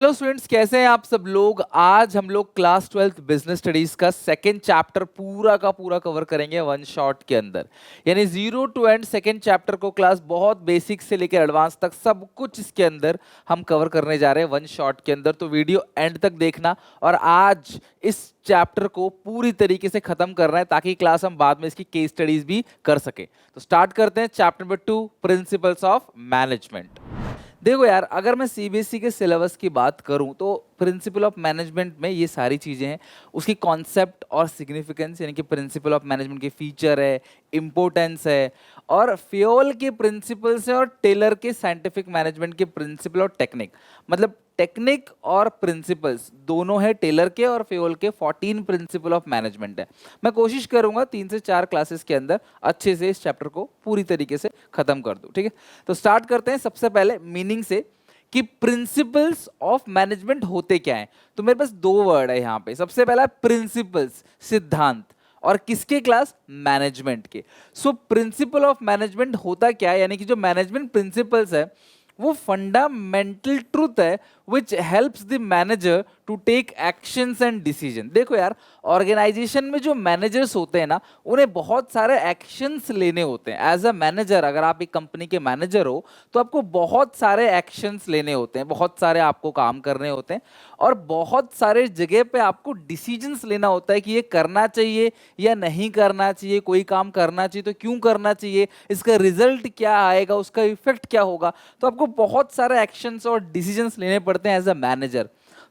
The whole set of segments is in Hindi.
हेलो स्टूडेंट्स, कैसे हैं आप सब लोग। आज हम लोग क्लास 12th बिजनेस स्टडीज का सेकंड चैप्टर पूरा का पूरा कवर करेंगे वन शॉट के अंदर। यानी zero two and second chapter को क्लास बहुत बेसिक से लेकर एडवांस तक सब कुछ इसके अंदर हम कवर करने जा रहे हैं वन शॉट के अंदर। तो वीडियो एंड तक देखना और आज इस चैप्टर को पूरी तरीके से खत्म करना है ताकि क्लास हम बाद में इसकी केस स्टडीज भी कर सके। तो स्टार्ट करते हैं chapter number 2, principles of management. देखो यार, अगर मैं सीबीएसई के सिलेबस की बात करूं तो प्रिंसिपल ऑफ मैनेजमेंट में ये सारी चीज़ें हैं। उसकी कॉन्सेप्ट और सिग्निफिकेंस यानी कि प्रिंसिपल ऑफ मैनेजमेंट के फीचर है, इम्पोर्टेंस है, और फ्योल के प्रिंसिपल्स है, और टेलर के साइंटिफिक मैनेजमेंट के प्रिंसिपल और टेक्निक। मतलब टेक्निक और प्रिंसिपल्स दोनों है टेलर के, और फ्योल के 14 प्रिंसिपल ऑफ मैनेजमेंट है। मैं कोशिश करूंगा 3 से 4 क्लासेस के अंदर अच्छे से इस चैप्टर को पूरी तरीके से खत्म कर दूं। ठीक है, तो स्टार्ट करते हैं सबसे पहले मीनिंग से कि प्रिंसिपल्स ऑफ मैनेजमेंट होते क्या हैं। तो मेरे पास 2 वर्ड है यहाँ पे। सबसे पहला प्रिंसिपल्स, सिद्धांत, और किसके क्लास, मैनेजमेंट के। सो प्रिंसिपल ऑफ मैनेजमेंट होता क्या है, यानी कि जो मैनेजमेंट प्रिंसिपल्स है वो फंडामेंटल ट्रूथ है which helps the manager to take actions and decision. देखो यार, ऑर्गेनाइजेशन में जो मैनेजर्स होते हैं ना, उन्हें बहुत सारे एक्शंस लेने होते हैं। एज अ मैनेजर, अगर आप एक कंपनी के मैनेजर हो तो आपको बहुत सारे एक्शंस लेने होते हैं, बहुत सारे आपको काम करने होते हैं, और बहुत सारे जगह पे आपको डिसीजंस लेना होता है कि ये करना चाहिए या नहीं करना चाहिए, कोई काम करना चाहिए तो क्यों करना चाहिए, इसका रिजल्ट क्या आएगा, उसका इफेक्ट क्या होगा। तो आपको बहुत सारे एक्शंस और डिसीजंस लेने पड़ते हैं एज अ मैनेजर।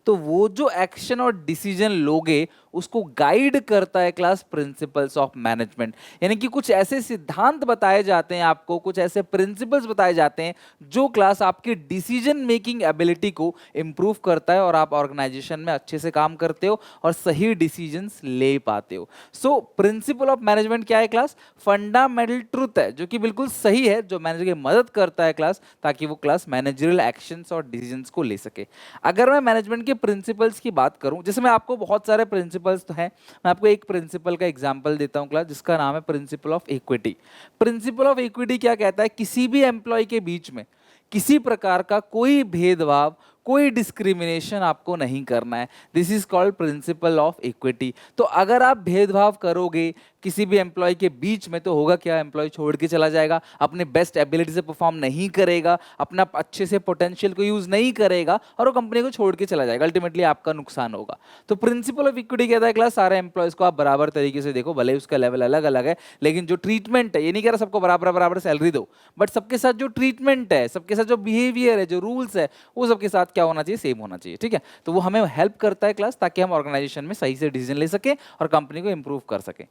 तो वो जो एक्शन और डिसीजन लोगे उसको गाइड करता है क्लास प्रिंसिपल्स ऑफ मैनेजमेंट। यानी कि कुछ ऐसे सिद्धांत बताए जाते हैं आपको, कुछ ऐसे प्रिंसिपल्स बताए जाते हैं जो क्लास आपकी डिसीजन मेकिंग एबिलिटी को इंप्रूव करता है, और आप ऑर्गेनाइजेशन में अच्छे से काम करते हो और सही डिसीजंस ले पाते हो। सो प्रिंसिपल ऑफ मैनेजमेंट क्या है क्लास, फंडामेंटल ट्रूथ है जो कि बिल्कुल सही है, जो मैनेजर की मदद करता है क्लास, ताकि वो क्लास मैनेजरियल एक्शंस और डिसीजंस को ले सके। अगर मैं मैनेजमेंट के प्रिंसिपल्स की बात करूं, जैसे मैं आपको बहुत सारे प्रिंसिपल्स तो हैं, मैं आपको एक प्रिंसिपल का एग्जांपल देता हूं क्लास, जिसका नाम है principle of equity. Principle of equity क्या कहता है, किसी भी एम्प्लॉय के बीच में किसी प्रकार का कोई भेदभाव, कोई डिस्क्रिमिनेशन आपको नहीं करना है। This is called principle of equity. तो अगर आप भेदभाव करोगे किसी भी एम्प्लॉय के बीच में तो होगा क्या, एम्प्लॉय छोड़ के चला जाएगा, अपने बेस्ट एबिलिटी से परफॉर्म नहीं करेगा, अपना अच्छे से पोटेंशियल को यूज नहीं करेगा, और वो कंपनी को छोड़ के चला जाएगा, अल्टीमेटली आपका नुकसान होगा। तो प्रिंसिपल ऑफ इक्विटी कहता है क्लास, सारे एम्प्लॉयज को आप बराबर तरीके से देखो, भले उसका लेवल अलग अलग है, लेकिन जो ट्रीटमेंट है, ये नहीं कह रहा सबको बराबर बराबर सैलरी दो, बट सबके साथ जो ट्रीटमेंट है, सबके साथ जो बिहेवियर है, जो रूल्स है, वो सबके साथ क्या होना चाहिए, सेम होना चाहिए। ठीक है, तो वो हमें हेल्प करता है क्लास, ताकि हम ऑर्गेनाइजेशन में सही से डिसीजन ले सके और कंपनी को इंप्रूव कर सके।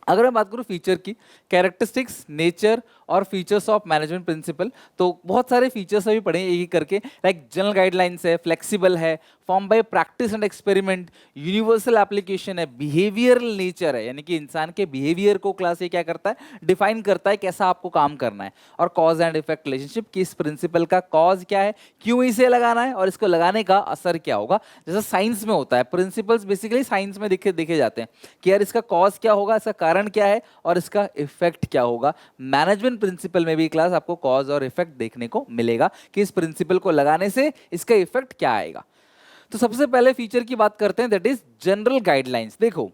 अगर मैं बात करूं फीचर की, कैरेक्टरिस्टिक्स, नेचर और फीचर्स ऑफ मैनेजमेंट प्रिंसिपल, तो बहुत सारे फीचर्स अभी पढ़े एक एक करके। लाइक जनरल गाइडलाइंस है, फ्लेक्सिबल है, form by practice and experiment, universal application है, बिहेवियरल नेचर है, यानी कि इंसान के बिहेवियर को क्लास ये क्या करता है, डिफाइन करता है कैसा आपको काम करना है, और कॉज एंड इफेक्ट रिलेशनशिप, कि इस प्रिंसिपल का कॉज क्या है, क्यों इसे लगाना है, और इसको लगाने का असर क्या होगा। जैसा साइंस में होता है, प्रिंसिपल्स बेसिकली साइंस में देखे जाते हैं कि यार इसका कॉज क्या होगा, इसका कारण क्या है, और इसका इफेक्ट क्या होगा। मैनेजमेंट प्रिंसिपल में भी क्लास आपको कॉज और इफेक्ट देखने को मिलेगा कि इस प्रिंसिपल को लगाने से इसका इफेक्ट क्या आएगा। तो सबसे पहले फीचर की बात करते हैं, दैट इज जनरल गाइडलाइंस। देखो,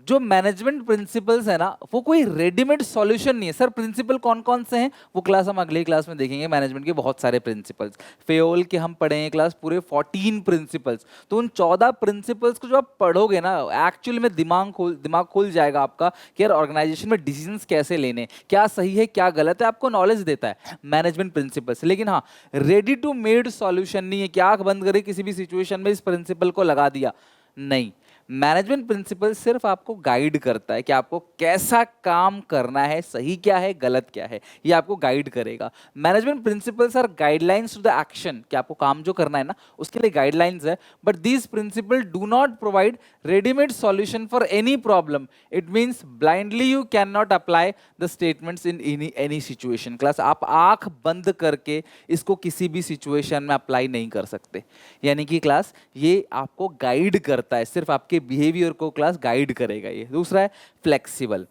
जो मैनेजमेंट प्रिंसिपल्स है ना, वो कोई रेडीमेड सॉल्यूशन नहीं है। सर प्रिंसिपल कौन कौन से हैं, वो क्लास हम अगली क्लास में देखेंगे। मैनेजमेंट के बहुत सारे प्रिंसिपल्स, फेयोल के हम पढ़ेंगे क्लास पूरे 14 प्रिंसिपल्स। तो उन 14 प्रिंसिपल्स को जो आप पढ़ोगे ना, एक्चुअली में दिमाग खुल जाएगा आपका कि यार ऑर्गेनाइजेशन में डिसीजंस कैसे लेने, क्या सही है क्या गलत है, आपको नॉलेज देता है मैनेजमेंट प्रिंसिपल्स। लेकिन हाँ, रेडी टू मेड सॉल्यूशन नहीं है कि आंख बंद करके किसी भी सिचुएशन में इस प्रिंसिपल को लगा दिया, नहीं। मैनेजमेंट प्रिंसिपल सिर्फ आपको गाइड करता है कि आपको कैसा काम करना है, सही क्या है गलत क्या है, ये आपको गाइड करेगा। Management principles are guidelines to the action, कि आपको काम जो करना है ना उसके लिए गाइडलाइंस है, but these principle do not provide readymade solution for any problem. It means blindly you can not apply the statements in any situation. Class आप आंख बंद करके इसको किसी भी सिचुएशन में अप्लाई नहीं कर सकते। यानी कि क्लास ये आपको गाइड करता है, सिर्फ आपके बिहेवियर को क्लास गाइड करेगा। ये दूसरा है फ्लेक्सिबल।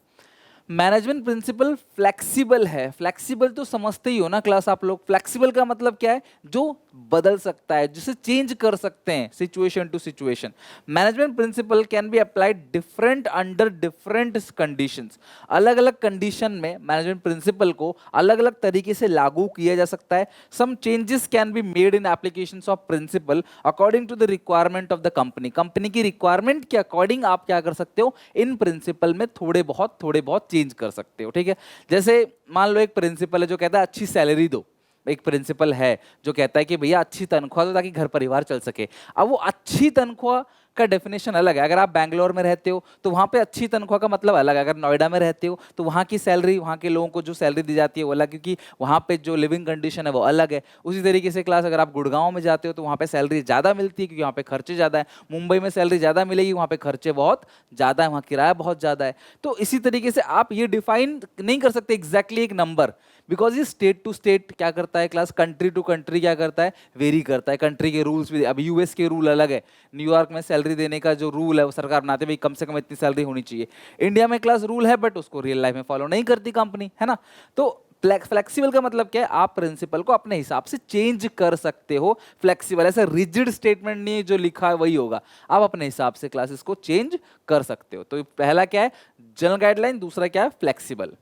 मैनेजमेंट प्रिंसिपल फ्लेक्सिबल है। फ्लेक्सिबल तो समझते ही हो ना क्लास आप लोग। फ्लेक्सिबल का मतलब क्या है? जो बदल सकता है, जिसे चेंज कर सकते हैं situation to situation. Management principle can be applied different under different conditions. अलग अलग कंडीशन में मैनेजमेंट प्रिंसिपल को अलग अलग तरीके से लागू किया जा सकता है। Some changes can be made in applications of principle according to the requirement of the company. Company की रिक्वायरमेंट के अकॉर्डिंग आप क्या कर सकते हो? इन प्रिंसिपल में थोड़े बहुत चेंज कर सकते हो। ठीक है, जैसे मान लो एक प्रिंसिपल है जो कहता है अच्छी सैलरी दो। एक प्रिंसिपल है जो कहता है कि भैया अच्छी तनख्वाह दो ताकि घर परिवार चल सके। अब वो अच्छी तनख्वाह का डेफिनेशन अलग है। अगर आप बैंगलोर में रहते हो तो वहाँ पे अच्छी तनख्वाह का मतलब अलग है। अगर नोएडा में रहते हो तो वहाँ की सैलरी, वहाँ के लोगों को जो सैलरी दी जाती है वो अलग, क्योंकि वहाँ पे जो लिविंग कंडीशन है वो अलग है। उसी तरीके से क्लास अगर आप गुड़गांव में जाते हो तो वहाँ पे सैलरी ज़्यादा मिलती है क्योंकि वहाँ पे खर्चे ज़्यादा है। मुंबई में सैलरी ज़्यादा मिलेगी, वहाँ पे खर्चे बहुत ज़्यादा है, वहाँ किराया बहुत ज़्यादा है। तो इसी तरीके से आप ये डिफाइन नहीं कर सकते एग्जैक्टली एक नंबर, बिकॉज ये स्टेट टू स्टेट क्या करता है क्लास, कंट्री टू कंट्री क्या करता है, वेरी करता है। कंट्री के रूल्स भी, अब यूएस के रूल अलग है। न्यूयॉर्क में सैलरी देने का जो रूल है वो सरकार बनाते भाई कम से कम इतनी सैलरी होनी चाहिए। इंडिया में क्लास रूल है बट उसको रियल लाइफ में फॉलो नहीं करती कंपनी, है ना। तो फ्लेक्सिबल का मतलब क्या है? आप प्रिंसिपल को अपने हिसाब से चेंज कर सकते हो। फ्लेक्सिबल ऐसा रिजिड स्टेटमेंट नहीं है, जो लिखा है वही होगा। आप अपने हिसाब से क्लासेस को चेंज कर सकते हो। तो पहला क्या है? General guideline. दूसरा क्या है? फ्लेक्सिबल।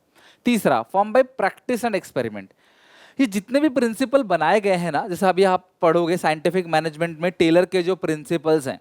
तीसरा, form by practice and experiment. ये जितने भी प्रिंसिपल बनाए गए हैं ना, जैसे अभी आप पढ़ोगे साइंटिफिक मैनेजमेंट में टेलर के जो प्रिंसिपल्स हैं,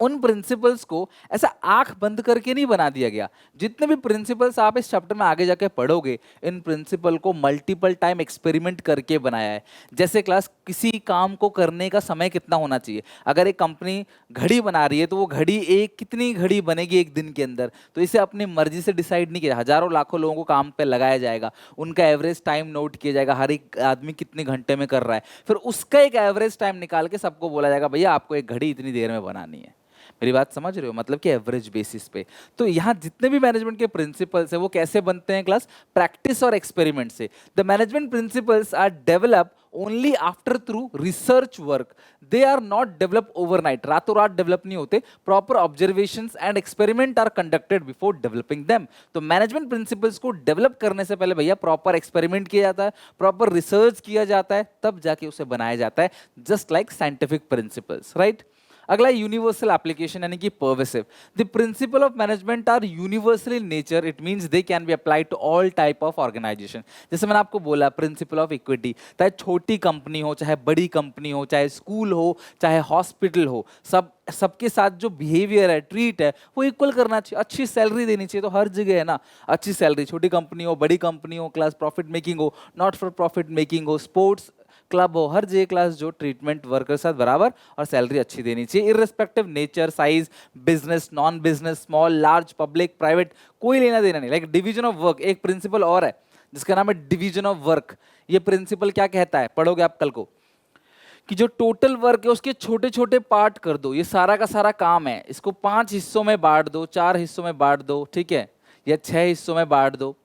उन प्रिंसिपल्स को ऐसा आंख बंद करके नहीं बना दिया गया। जितने भी प्रिंसिपल्स आप इस चैप्टर में आगे जाके पढ़ोगे, इन प्रिंसिपल को मल्टीपल टाइम एक्सपेरिमेंट करके बनाया है। जैसे क्लास किसी काम को करने का समय कितना होना चाहिए। अगर एक कंपनी घड़ी बना रही है तो वो घड़ी कितनी घड़ी बनेगी एक दिन के अंदर, तो इसे अपनी मर्जी से डिसाइड नहीं किया। हजारों लाखों लोगों को काम पे लगाया जाएगा, उनका एवरेज टाइम नोट किया जाएगा, हर एक आदमी कितने घंटे में कर रहा है, फिर उसका एक एवरेज टाइम निकाल के सबको बोला जाएगा भैया आपको एक घड़ी इतनी देर में बनानी है। मेरी बात समझ रहे हो? मतलब कि एवरेज बेसिस पे। तो यहाँ जितने भी मैनेजमेंट के प्रिंसिपल्स हैं वो कैसे बनते हैं क्लास? प्रैक्टिस और एक्सपेरिमेंट से। The management principles are develop only after through research work. They are not develop overnight, रातों रात डेवलप नहीं होते। Proper observations and experiment are conducted before developing them. तो मैनेजमेंट प्रिंसिपल्स को डेवलप करने से पहले भैया प्रॉपर एक्सपेरिमेंट किया जाता है, प्रॉपर रिसर्च किया जाता है, तब जाके उसे बनाया जाता है। Just like scientific principles, right. अगला यूनिवर्सल एप्लीकेशन यानी कि pervasive. The principle of management are universal in nature, it means they can be applied to all type of organisation. जैसे मैंने आपको बोला प्रिंसिपल ऑफ इक्विटी, चाहे छोटी कंपनी हो चाहे बड़ी कंपनी हो, चाहे स्कूल हो चाहे हॉस्पिटल हो, सबके साथ जो बिहेवियर है, ट्रीट है, वो इक्वल करना चाहिए। अच्छी सैलरी देनी चाहिए, तो हर जगह है ना अच्छी सैलरी, छोटी कंपनी हो बड़ी कंपनी हो, क्लास प्रॉफिट मेकिंग हो नॉट फॉर प्रॉफिट मेकिंग हो, स्पोर्ट्स क्लब हो, हर जगह क्लास जो ट्रीटमेंट वर्कर साथ बराबर और सैलरी अच्छी देनी चाहिए। Irrespective nature, size, business, non business, small, large, public, private, कोई लेना देना नहीं। लाइक डिवीजन ऑफ वर्क, एक प्रिंसिपल और है जिसका नाम है डिवीजन ऑफ वर्क। ये प्रिंसिपल क्या कहता है, पढ़ोगे आप कल को, कि जो टोटल वर्क है उसके छोटे छोटे पार्ट कर दो। ये सारा का सारा काम है, इसको 5 हिस्सों में बांट दो, 4 हिस्सों में बांट दो, ठीक है, या 6 हिस्सों में बांट दो,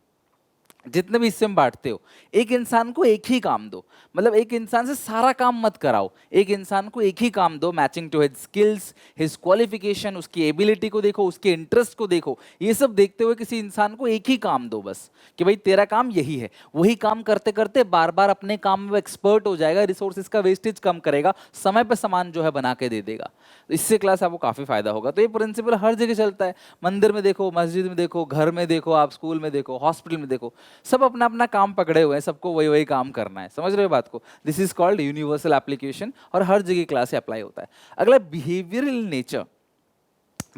जितने भी हिस्से में बांटते हो। एक इंसान को एक ही काम दो, मतलब एक इंसान से सारा काम मत कराओ, एक इंसान को एक ही काम दो, matching to his skills, his qualification, उसकी एबिलिटी को देखो, उसके इंटरेस्ट को देखो, ये सब देखते हुए किसी इंसान को एक ही काम दो बस, कि भाई तेरा काम यही है। वही काम करते करते बार बार अपने काम में एक्सपर्ट हो जाएगा, रिसोर्सेज का वेस्टेज कम करेगा, समय पर सामान जो है बना के दे देगा। इससे क्लास आपको काफी फायदा होगा। तो ये प्रिंसिपल हर जगह चलता है, मंदिर में देखो, मस्जिद में देखो, घर में देखो, आप स्कूल में देखो, हॉस्पिटल में देखो, सब अपना अपना काम पकड़े हुए हैं, सबको वही वही काम करना है। समझ रहे हो बात को? This is called universal application और हर जगह क्लास से अप्लाई होता है। अगला बिहेवियरल नेचर।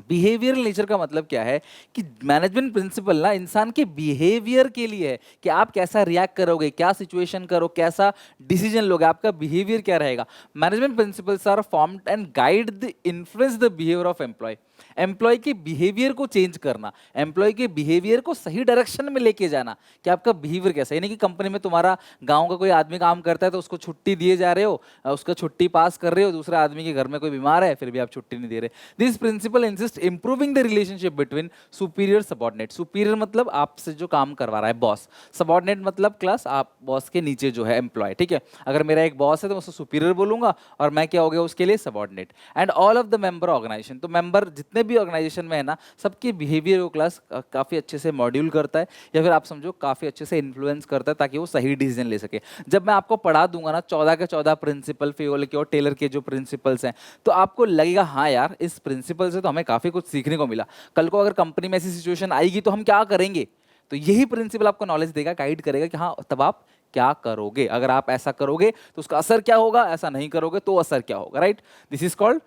बिहेवियरल नेचर का मतलब क्या है कि मैनेजमेंट प्रिंसिपल ना इंसान के बिहेवियर के लिए है, कि आप कैसा रिएक्ट करोगे, क्या सिचुएशन करो, कैसा डिसीजन लोगे, आपका बिहेवियर क्या रहेगा। Management principles are formed and guide the influence the behaviour of employ. Employ के बिहेवियर को चेंज करना, एम्प्लॉय के बिहेवियर को सही डायरेक्शन में लेके जाना, कि आपका बिहेवियर कैसा है। यानी कि कंपनी में तुम्हारा गांव का कोई आदमी काम करता है तो उसको छुट्टी दिए जा रहे हो, उसका छुट्टी पास कर रहे हो, दूसरा आदमी के घर में कोई बीमार है फिर भी आप छुट्टी नहीं दे रहे। This principle insist improving the relationship between superior subordinate. Superior मतलब आपसे जो काम करवा रहा है बॉस, सबॉर्डिनेट मतलब क्लास आप बॉस के नीचे जो है एम्प्लॉय, ठीक है। अगर मेरा एक बॉस है तो मैं उसको सुपीरियर बोलूंगा और मैं क्या हो गया उसके लिए subordinate. And all of the member organisation, तो मेंबर जितने भी ऑर्गेनाइजेशन में है ना, सबके बिहेवियर को क्लास काफ़ी अच्छे से मॉड्यूल करता है, या फिर आप समझो काफ़ी अच्छे से इन्फ्लुएंस करता है, ताकि वो सही डिसीजन ले सके। जब मैं आपको पढ़ा दूंगा ना 14 के 14 प्रिंसिपल, फियोल के और टेलर के जो प्रिंसिपल्स हैं, तो आपको लगेगा हाँ यार, इस प्रिंसिपल से तो हमें काफ़ी कुछ सीखने को मिला। कल को अगर कंपनी में ऐसी सिचुएशन आएगी तो हम क्या करेंगे, तो यही प्रिंसिपल आपको नॉलेज देगा, गाइड करेगा कि हाँ तब आप क्या करोगे, अगर आप ऐसा करोगे तो उसका असर क्या होगा, ऐसा नहीं करोगे तो असर क्या होगा, right. This is called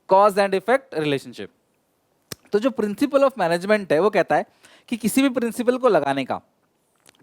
cause and effect relationship. तो जो प्रिंसिपल ऑफ मैनेजमेंट है वो कहता है कि किसी भी प्रिंसिपल को लगाने का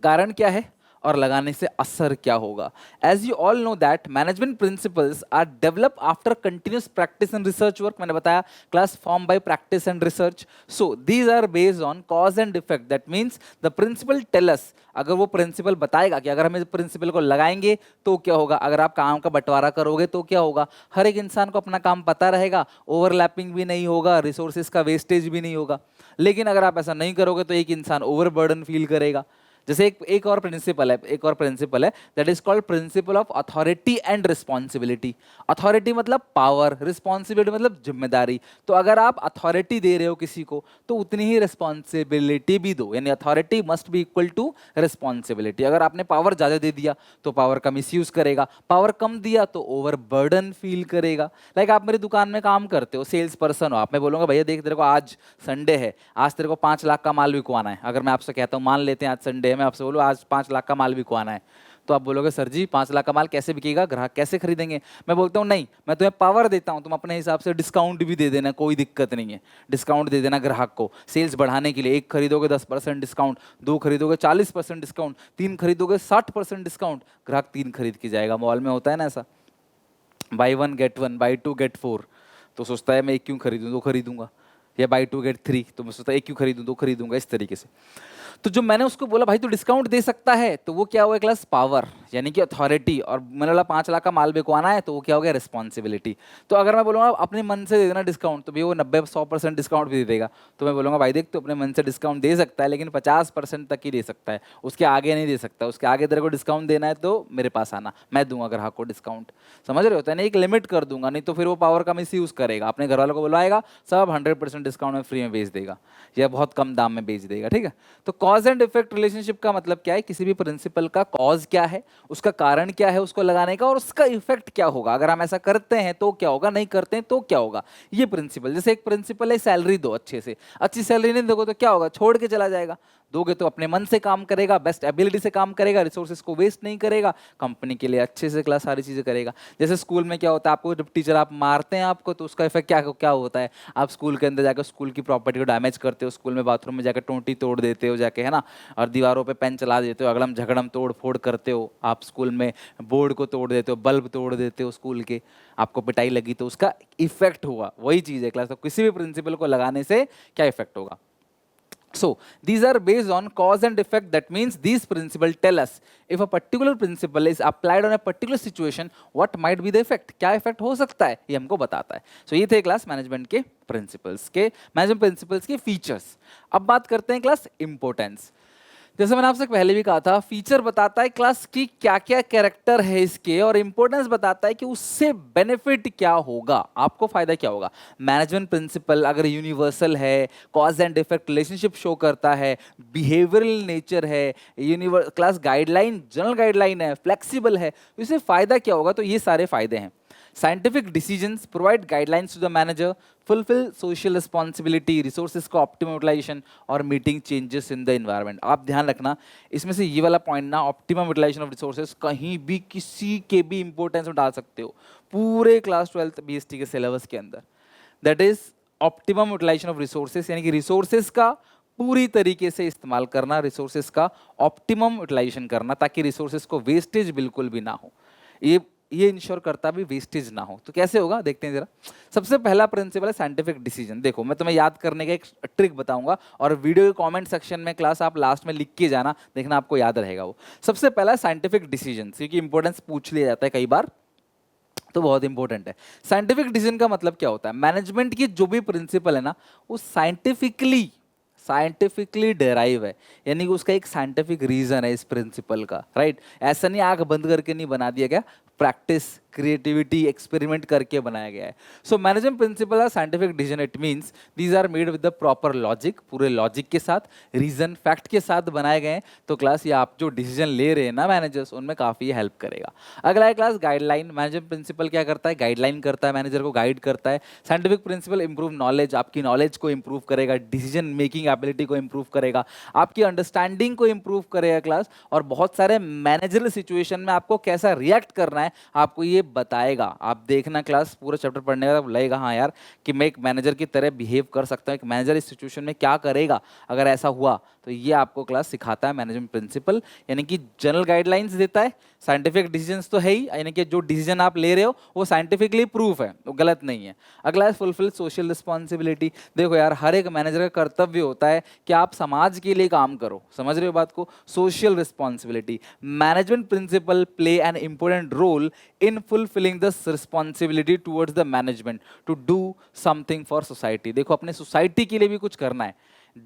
कारण क्या है और लगाने से असर क्या होगा। As you all know that management principles are develop after continuous practice and research work. मैंने बताया class form by practice and research. So these are based on cause and effect. That means the principle tell us, अगर वो प्रिंसिपल बताएगा कि अगर हम इस प्रिंसिपल को लगाएंगे तो क्या होगा, अगर आप काम का बंटवारा करोगे तो क्या होगा। हर एक इंसान को अपना काम पता रहेगा, ओवरलैपिंग भी नहीं होगा, रिसोर्सेज का वेस्टेज भी नहीं होगा। लेकिन अगर आप ऐसा नहीं करोगे तो एक इंसान ओवरबर्डन फील करेगा। जैसे एक और प्रिंसिपल है that is called principle of authority and responsibility. Authority मतलब पावर, रिस्पॉन्सिबिलिटी मतलब जिम्मेदारी। तो अगर आप अथॉरिटी दे रहे हो किसी को तो उतनी ही रिस्पॉन्सिबिलिटी भी दो, यानी authority must be equal to responsibility. अगर आपने पावर ज्यादा दे दिया तो पावर का मिसयूज करेगा, पावर कम दिया तो ओवरबर्डन फील करेगा। लाइक आप मेरी दुकान में काम करते हो, सेल्स पर्सन हो आप, मैं बोलूंगा भैया देख तेरे को आज संडे है, आज तेरे को 5 लाख का माल बिकवाना है। अगर मैं आपसे कहता हूँ, मान लेते हैं आज संडे है, मैं आपसे बोलूँ आज 5 लाख का माल बिकवाना है, तो आप बोलोगे सर जी 5 लाख का माल कैसे बिकेगा, ग्राहक कैसे खरीदेंगे। मैं बोलता हूँ नहीं, मैं तुम्हें पावर देता हूँ, तुम अपने हिसाब से डिस्काउंट भी दे देना, कोई दिक्कत नहीं है, डिस्काउंट दे देना ग्राहक को सेल्स बढ़ाने के लिए। एक खरीदोगे 10% डिस्काउंट, 2 खरीदोगे 40% डिस्काउंट, 3 खरीदोगे 60% डिस्काउंट, ग्राहक 3 खरीद के जाएगा। मॉल में होता है ना ऐसा, बाई 1 गेट 1, बाई 2 गेट 4, तो सोचता है मैं एक क्यों खरीदूं, 2 खरीदूंगा। या बाई 2 गेट 3, तो मैं सोचता है एक क्यों खरीदूं, 2 खरीदूंगा, इस तरीके से। तो जो मैंने उसको बोला भाई तू डिस्काउंट दे सकता है, तो वो क्या हुआ क्लास, पावर यानी कि अथॉरिटी। और मैंने बोला 5 लाख का माल बिकवाना है, तो वो क्या हो गया, रिस्पॉन्सिबिलिटी। तो अगर मैं बोलूँगा अपने मन से दे देना डिस्काउंट, तो भी वो 90-100% डिस्काउंट भी दे देगा। तो मैं बोलूँगा भाई देख तो अपने मन से डिस्काउंट दे सकता है, लेकिन 50% तक ही दे सकता है, उसके आगे नहीं दे सकता। उसके आगे तेरे को डिस्काउंट देना है तो मेरे पास आना, मैं दूंगा ग्राहक को डिस्काउंट। समझ रहे होता है ना, एक लिमिट कर दूंगा, नहीं तो फिर वो पावर का मिस यूज करेगा, अपने घर वालों को बुलाएगा, सब 100% डिस्काउंट में फ्री में बेच देगा या बहुत कम दाम में बेच देगा। ठीक है, तो कॉज एंड इफेक्ट रिलेशनशिप का मतलब क्या है, किसी भी प्रिंसिपल का कॉज क्या है, उसका कारण क्या है उसको लगाने का, और उसका इफेक्ट क्या होगा। अगर हम ऐसा करते हैं तो क्या होगा, नहीं करते हैं तो क्या होगा, ये प्रिंसिपल। जैसे एक प्रिंसिपल है सैलरी दो अच्छे से, अच्छी सैलरी नहीं दोगे तो क्या होगा, छोड़ के चला जाएगा। दोगे तो अपने मन से काम करेगा, बेस्ट एबिलिटी से काम करेगा, रिसोर्सेज को वेस्ट नहीं करेगा, कंपनी के लिए अच्छे से क्लास सारी चीजें करेगा। जैसे स्कूल में क्या होता है, आपको जब टीचर आप मारते हैं आपको, तो उसका इफेक्ट क्या क्या होता है, आप स्कूल के अंदर जाकर स्कूल की प्रॉपर्टी को डैमेज करते हो, स्कूल में बाथरूम में जाकर टोंटी तोड़ देते हो जाके, है ना, और दीवारों पे पेन चला देते हो, अगड़म झगड़म तोड़ फोड़ करते हो, आप स्कूल में बोर्ड को तोड़ देते हो, बल्ब तोड़ देते हो स्कूल के, आपको पिटाई लगी तो उसका इफेक्ट हुआ। वही चीज है क्लास, तो किसी भी प्रिंसिपल को लगाने से क्या इफेक्ट होगा। So these are based on cause and effect. That means these principles tell us if a particular principle is applied on a particular situation, what might be the effect. क्या effect हो सकता है ये हमको बताता है। So ये थे क्लास मैनेजमेंट के प्रिंसिपल्स के, मैनेजमेंट प्रिंसिपल्स के फीचर्स। अब बात करते हैं क्लास इंपोर्टेंस। जैसे मैंने आपसे पहले भी कहा था, फीचर बताता है क्लास की क्या क्या कैरेक्टर है इसके, और इंपॉर्टेंस बताता है कि उससे बेनिफिट क्या होगा, आपको फायदा क्या होगा। मैनेजमेंट प्रिंसिपल अगर यूनिवर्सल है, cause and effect relationship show करता है, बिहेवियरल नेचर है, क्लास गाइडलाइन जनरल गाइडलाइन है, फ्लेक्सिबल है, तो इससे फायदा क्या होगा, तो ये सारे फायदे हैं। Scientific decisions provide guidelines to the manager, fulfill social responsibility, resources को optimum utilization और meeting changes in the environment। आप ध्यान रखना इसमें से ये वाला पॉइंट ना, optimum utilization of resources, कहीं भी किसी के भी इंपोर्टेंस में डाल सकते हो पूरे क्लास 12 BST के सिलेबस के अंदर। That is optimum utilisation of resources, यानी कि रिसोर्सेस का पूरी तरीके से इस्तेमाल करना, रिसोर्सेस का ऑप्टिमम यूटिलाइजेशन करना, ताकि रिसोर्सेस को वेस्टेज बिल्कुल भी ना हो। ये इंश्योर करता भी वेस्टेज ना हो। तो कैसे होगा देखते हैं जरा। सबसे पहला प्रिंसिपल है साइंटिफिक डिसीजन। देखो मैं तुम्हें याद करने का एक ट्रिक बताऊंगा, और वीडियो के कमेंट सेक्शन में क्लास आप लास्ट में लिख के जाना, देखना आपको याद रहेगा वो। सबसे पहला साइंटिफिक डिसीजन, क्योंकि इंपॉर्टेंस पूछ लिया जाता है कई बार, तो बहुत इंपॉर्टेंट है। साइंटिफिक डिसीजन का मतलब क्या होता है, मैनेजमेंट की जो भी प्रिंसिपल है ना, वो साइंटिफिकली डेराइव है, यानी कि उसका एक साइंटिफिक रीजन है इस प्रिंसिपल का, राइट। ऐसा नहीं आंख बंद करके नहीं बना दिया गया, प्रैक्टिस, क्रिएटिविटी, एक्सपेरिमेंट करके बनाया गया है. So management principle are scientific decision. It means these are made with the proper logic, पूरे लॉजिक के साथ, रीजन, फैक्ट के साथ बनाए गए हैं. तो क्लास ये आप जो डिसीजन ले रहे हैं ना मैनेजर्स, उनमें काफ़ी हेल्प करेगा. अगला है क्लास गाइडलाइन. मैनेजमेंट प्रिंसिपल क्या करता है? गाइडलाइन करता है, मैनेजर को गाइड करता है. साइंटिफिक प्रिंसिपल इंप्रूव नॉलेज, आपकी नॉलेज को इंप्रूव करेगा, डिसीजन मेकिंग एबिलिटी को इंप्रूव करेगा, आपकी अंडरस्टैंडिंग को इंप्रूव करेगा क्लास. और बहुत सारे मैनेजरल सिचुएशन में आपको कैसा रिएक्ट करना है आपको ये बताएगा. आप देखना क्लास पूरा चैप्टर पढ़ने के बाद लगेगा हाँ यार कि मैं एक मैनेजर की तरह बिहेव कर सकता हूँ, एक मैनेजर इस सिचुएशन में क्या करेगा अगर ऐसा हुआ. तो ये आपको क्लास सिखाता है मैनेजमेंट प्रिंसिपल, यानी कि जनरल गाइडलाइंस देता है. साइंटिफिक डिसीजंस तो है ही, यानी कि जो डिसीजन आप ले रहे हो वो साइंटिफिकली प्रूफ है, वो गलत नहीं है. अगला है फुलफिल सोशल रिस्पॉन्सिबिलिटी. देखो यार हर एक मैनेजर का कर्तव्य होता है कि आप समाज के लिए काम करो. समझ रहे हो बात को? Social responsibility. Management principle play an important role in fulfilling the responsibility towards the management to do something for society. देखो अपने सोसाइटी के लिए भी कुछ करना है.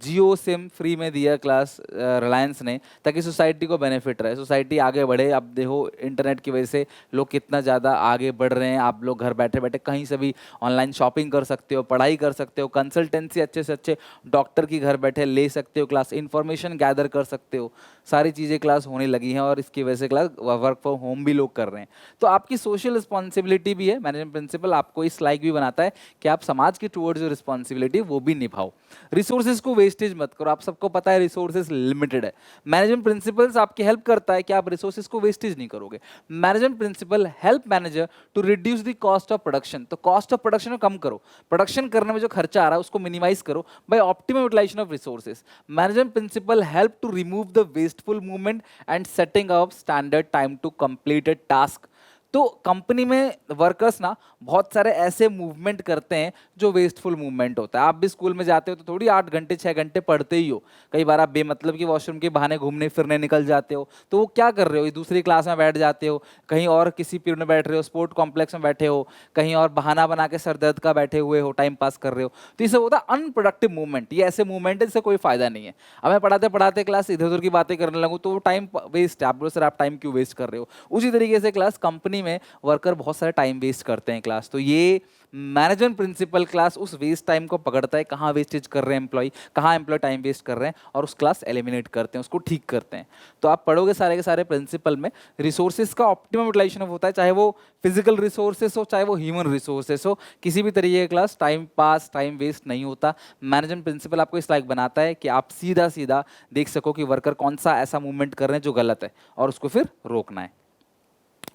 जियो सिम फ्री में दिया क्लास रिलायंस ने, ताकि सोसाइटी को बेनिफिट रहे, सोसाइटी आगे बढ़े. अब देखो इंटरनेट की वजह से लोग कितना ज़्यादा आगे बढ़ रहे हैं. आप लोग घर बैठे बैठे कहीं से भी ऑनलाइन शॉपिंग कर सकते हो, पढ़ाई कर सकते हो, कंसल्टेंसी अच्छे से अच्छे डॉक्टर की घर बैठे ले सकते हो, क्लास इन्फॉर्मेशन गैदर कर सकते हो. सारी चीज़ें क्लास होने लगी हैं और इसकी वजह से क्लास वर्क फ्रॉम होम भी लोग कर रहे हैं. तो आपकी सोशल रिस्पॉन्सिबिलिटी भी है. मैनेजमेंट प्रिंसिपल आपको इस लायक भी बनाता है कि आप समाज की टुवर्ड्स जो रिस्पॉन्सिबिलिटी वो भी निभाओ. रिसोर्सेज को वेस्टेज मत करो. आप सबको पता है रिसोर्सेज लिमिटेड है. मैनेजमेंट प्रिंसिपल्स आपकी हेल्प करता है कि आप रिसोर्सेज को वेस्टेज नहीं करोगे. Management principle help manager to reduce the cost of production. तो कॉस्ट ऑफ प्रोडक्शन को कम करो, प्रोडक्शन करने में जो खर्चा आ रहा है उसको मिनिमाइज करो by optimum utilisation of resources. Management principle help to remove the wasteful movement and setting up standard time to complete a task. तो कंपनी में वर्कर्स ना बहुत सारे ऐसे मूवमेंट करते हैं जो वेस्टफुल मूवमेंट होता है. आप भी स्कूल में जाते हो तो थोड़ी 8 घंटे 6 घंटे पढ़ते ही हो. कई बार आप बेमतलब की वॉशरूम के बहाने घूमने फिरने निकल जाते हो. तो वो क्या कर रहे हो? दूसरी क्लास में बैठ जाते हो, कहीं और किसी पीरियड में बैठ रहे हो, स्पोर्ट कॉम्प्लेक्स में बैठे हो, कहीं और बहाना बना के सर दर्द का बैठे हुए हो, टाइम पास कर रहे हो. तो ये सब होता है अनप्रोडक्टिव मूवमेंट. ये ऐसे मूवमेंट है जिससे कोई फायदा नहीं है. अब मैं पढ़ाते पढ़ाते क्लास इधर उधर की बातें करने लगूँ तो वो टाइम वेस्ट है. आप बोलो सर आप टाइम क्यों वेस्ट कर रहे हो? उसी तरीके से क्लास कंपनी में वर्कर बहुत सारे टाइम वेस्ट करते हैं क्लास. तो ये मैनेजमेंट प्रिंसिपल क्लास उस वेस्ट टाइम को पकड़ता है, कहाँ वेस्टेज कर रहे हैं एम्प्लॉय, कहाँ एम्प्लॉय टाइम वेस्ट कर रहे हैं, और उस क्लास एलिमिनेट करते हैं, उसको ठीक करते हैं. तो आप पढ़ोगे सारे के सारे प्रिंसिपल में रिसोर्सेज का ऑप्टिमम यूटिलाइजेशन होता है, चाहे वो फिजिकल रिसोर्सेज हो चाहे वो ह्यूमन रिसोर्सेज हो. किसी भी तरीके का class time pass time waste नहीं होता. मैनेजमेंट प्रिंसिपल आपको इस लायक बनाता है कि आप सीधा सीधा देख सको कि वर्कर कौन सा ऐसा मूवमेंट कर रहे हैं जो गलत है और उसको फिर रोकना है.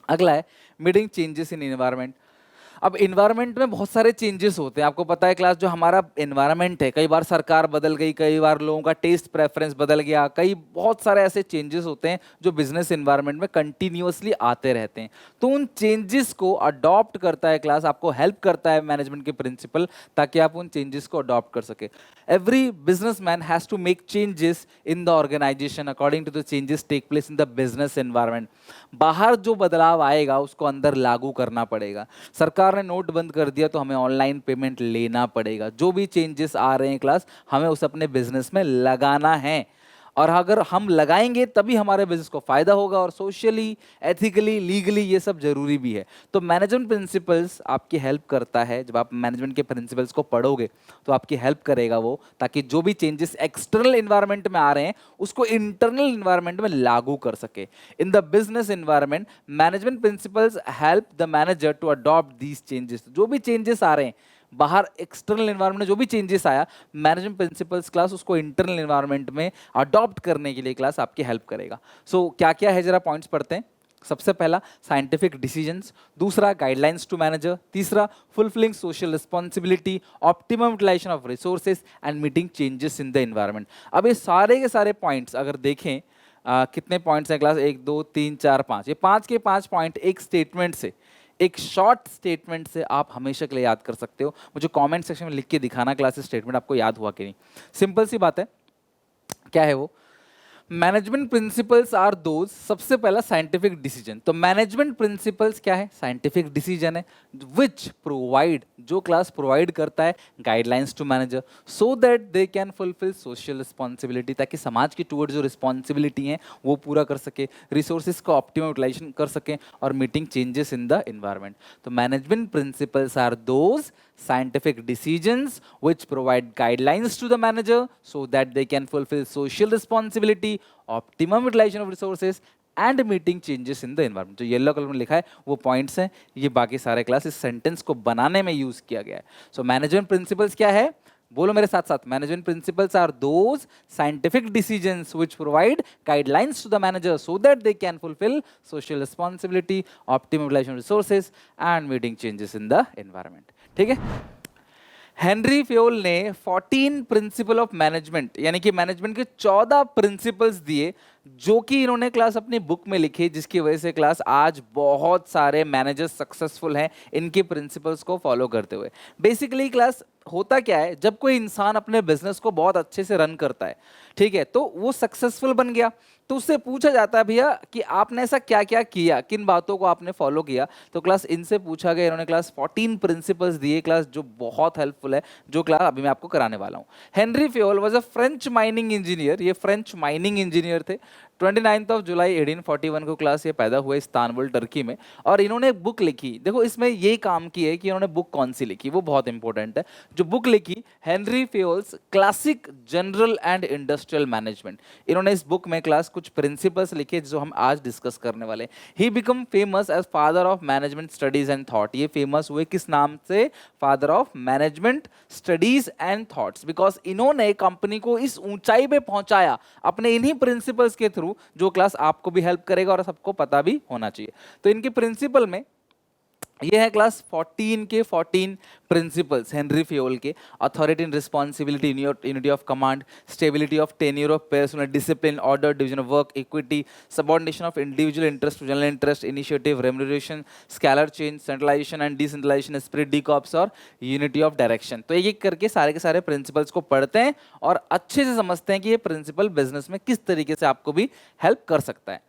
अगला है मीटिंग चेंजेस इन एनवायरनमेंट. अब इन्वायरमेंट में बहुत सारे चेंजेस होते हैं. आपको पता है क्लास जो हमारा इन्वायरमेंट है, कई बार सरकार बदल गई, कई बार लोगों का टेस्ट प्रेफरेंस बदल गया, कई बहुत सारे ऐसे चेंजेस होते हैं जो बिजनेस इन्वायरमेंट में कंटिन्यूअसली आते रहते हैं. तो उन चेंजेस को अडॉप्ट करता है क्लास, आपको हेल्प करता है मैनेजमेंट के प्रिंसिपल, ताकि आप उन चेंजेस को अडॉप्ट कर सके. Every business man has to make changes in the organisation according to the changes take place in the business environment. बाहर जो बदलाव आएगा उसको अंदर लागू करना पड़ेगा. सरकार ने नोट बंद कर दिया तो हमें ऑनलाइन पेमेंट लेना पड़ेगा. जो भी चेंजेस आ रहे हैं क्लास हमें उस अपने बिजनेस में लगाना है, और अगर हम लगाएंगे तभी हमारे बिजनेस को फायदा होगा. और सोशली, एथिकली, लीगली ये सब जरूरी भी है. तो मैनेजमेंट प्रिंसिपल्स आपकी हेल्प करता है. जब आप मैनेजमेंट के प्रिंसिपल्स को पढ़ोगे तो आपकी हेल्प करेगा वो, ताकि जो भी चेंजेस एक्सटर्नल इन्वायरमेंट में आ रहे हैं उसको इंटरनल इन्वायरमेंट में लागू कर सके. In the business environment management principles help the manager to adopt these changes. जो भी चेंजेस आ रहे हैं बाहर एक्सटर्नल एनवायरनमेंट में, जो भी चेंजेस आया, मैनेजमेंट प्रिंसिपल्स क्लास उसको इंटरनल एनवायरनमेंट में अडॉप्ट करने के लिए क्लास आपकी हेल्प करेगा. सो क्या क्या है जरा पॉइंट्स पढ़ते हैं. सबसे पहला साइंटिफिक डिसीजंस, दूसरा गाइडलाइंस टू मैनेजर, तीसरा fulfilling social responsibility, optimum utilisation of resources and meeting changes in the environment. अब ये सारे के सारे पॉइंट्स अगर देखें कितने पॉइंट्स हैं क्लास, 1 2 3 4 5, ये 5 के 5 पॉइंट एक स्टेटमेंट से, एक शॉर्ट स्टेटमेंट से आप हमेशा के लिए याद कर सकते हो. मुझे कमेंट सेक्शन में लिख के दिखाना क्लास स्टेटमेंट आपको याद हुआ कि नहीं. सिंपल सी बात है. क्या है वो? मैनेजमेंट प्रिंसिपल्स आर दोज, सबसे पहला साइंटिफिक डिसीजन। तो मैनेजमेंट प्रिंसिपल्स क्या है? साइंटिफिक डिसीजन है विच प्रोवाइड, जो क्लास प्रोवाइड करता है guidelines to manager so that they can fulfil social responsibility, ताकि समाज की टूवर्ड जो रिस्पॉन्सिबिलिटी है वो पूरा कर सके, रिसोर्सेज का ऑप्टिमम यूटिलाइजेशन कर सके और meeting changes in the environment. तो management principles are those scientific decisions which provide guidelines to the manager so that they can fulfill social responsibility, optimum utilization of resources and meeting changes in the environment। जो येलो कलर में लिखा है वो पॉइंट्स हैं, ये बाकी सारे क्लास इस सेंटेंस को बनाने में यूज किया गया है। सो मैनेजमेंट प्रिंसिपल्स क्या है? बोलो मेरे साथ साथ, management principles are those scientific decisions which provide guidelines to the manager so that they can fulfil social responsibility, optimum utilisation of resources and meeting changes in the environment. ठीक है। हेनरी फ्योल ने 14 प्रिंसिपल ऑफ मैनेजमेंट यानी कि मैनेजमेंट के 14 प्रिंसिपल्स दिए, जो कि इन्होंने क्लास अपनी बुक में लिखी, जिसकी वजह से क्लास आज बहुत सारे मैनेजर्स सक्सेसफुल हैं इनके प्रिंसिपल्स को फॉलो करते हुए। बेसिकली क्लास होता क्या है, जब कोई इंसान अपने बिजनेस को बहुत अच्छे से रन करता है, ठीक है, तो वो सक्सेसफुल बन गया, तो उससे पूछा जाता है भैया कि आपने ऐसा क्या क्या किया, किन बातों को आपने फॉलो किया। तो क्लास इनसे पूछा गया, इन्होंने क्लास 14 प्रिंसिपल्स दिए क्लास, जो बहुत हेल्पफुल है, जो क्लास अभी मैं आपको कराने वाला हूँ। Henry Fayol was a French mining engineer, ये फ्रेंच माइनिंग इंजीनियर थे। 29 जुलाई 1841 को क्लास ये पैदा हुए इस्तांबुल टर्की में, और इन्होंने एक बुक लिखी। देखो इसमें ये काम की है कि इन्होंने बुक कौन सी लिखी, वो बहुत इंपॉर्टेंट है। जो बुक लिखी, Henry Fayol's classic general and industrial management. इन्होंने इस बुक में क्लास कुछ प्रिंसिपल्स लिखे जो हम आज डिस्कस करने वाले हैं। He become famous as father of management studies and thought. ये फेमस हुए किस नाम से? Father of management studies and thoughts, because इन्होंने कंपनी को इस ऊंचाई पे पहुंचाया अपने इन्हीं प्रिंसिपल्स के थ्रू, जो क्लास आपको भी हेल्प करेगा और सबको पता भी होना चाहिए। तो इनके प्रिंसिपल में ये है क्लास 14 के 14 प्रिंसिपल्स हेनरी फ्योल के। Authority and responsibility, unity of command, stability of tenure of personnel, discipline, order, division of work, equity, subordination of individual interest to general interest, initiative, remuneration, scalar chain, centralisation and decentralisation, spirit, de corps और यूनिटी ऑफ डायरेक्शन। तो एक एक करके सारे के सारे प्रिंसिपल्स को पढ़ते हैं और अच्छे से समझते हैं कि ये प्रिंसिपल बिजनेस में किस तरीके से आपको भी हेल्प कर सकता है।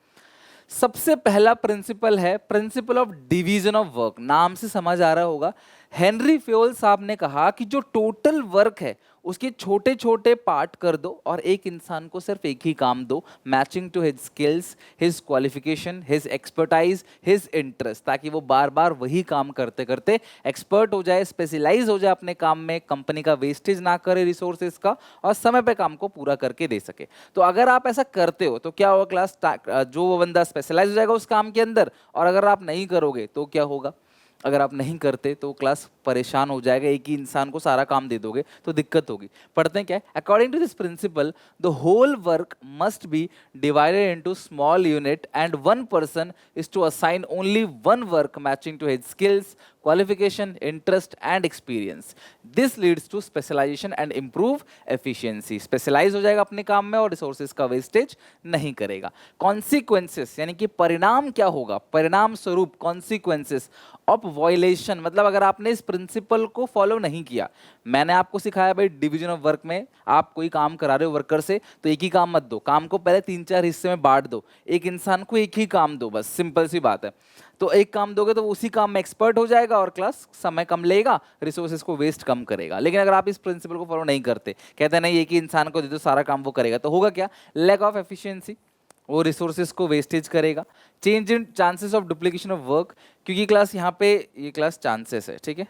सबसे पहला प्रिंसिपल है principle of division of work. नाम से समझ आ रहा होगा, हेनरी फ्योल साहब ने कहा कि जो टोटल वर्क है उसके छोटे छोटे पार्ट कर दो और एक इंसान को सिर्फ एक ही काम दो, matching to his skills, his qualification, his expertise, his interest, ताकि वो बार बार वही काम करते करते एक्सपर्ट हो जाए, स्पेशलाइज हो जाए अपने काम में, कंपनी का वेस्टेज ना करे रिसोर्सेज का, और समय पे काम को पूरा करके दे सके। तो अगर आप ऐसा करते हो तो क्या होगा क्लास, जो वो बंदा स्पेशलाइज हो जाएगा उस काम के अंदर, और अगर आप नहीं करोगे तो क्या होगा, अगर आप नहीं करते तो क्लास परेशान हो जाएगा, एक ही इंसान को सारा काम दे दोगे तो दिक्कत होगी। पढ़ते हैं क्या है, according to this principle the whole work must be divided into small unit and one person is to assign only one work matching to his skills, qualification, interest and experience. This leads to specialisation and improve efficiency. Specialise हो जाएगा अपने काम में और रिसोर्सेज का वेस्टेज नहीं करेगा। कॉन्सिक्वेंसेस यानी कि परिणाम क्या होगा, परिणाम स्वरूप, कॉन्सिक्वेंसेस ऑफ वायलेशन, मतलब अगर आपने इस प्रिंसिपल को फॉलो नहीं किया। मैंने आपको सिखाया भाई डिवीजन ऑफ वर्क में आप कोई काम करा रहे हो वर्कर से तो एक ही काम मत दो, काम को पहले 3-4 हिस्से में बांट दो, एक इंसान को एक ही काम दो, बस सिंपल सी बात है। तो एक काम दोगे तो उसी काम में एक्सपर्ट हो जाएगा और क्लास समय कम लेगा, रिसोर्सेज को वेस्ट कम करेगा। लेकिन अगर आप इस प्रिंसिपल को फॉलो नहीं करते, कहते हैं नहीं एक ही इंसान को दे दो सारा काम वो करेगा, तो होगा क्या, लैक ऑफ एफिशिएंसी, वो रिसोर्सेज को वेस्टेज करेगा। Change in chances of duplication of work, क्योंकि क्लास यहाँ पे ये क्लास चांसेस है, ठीक है,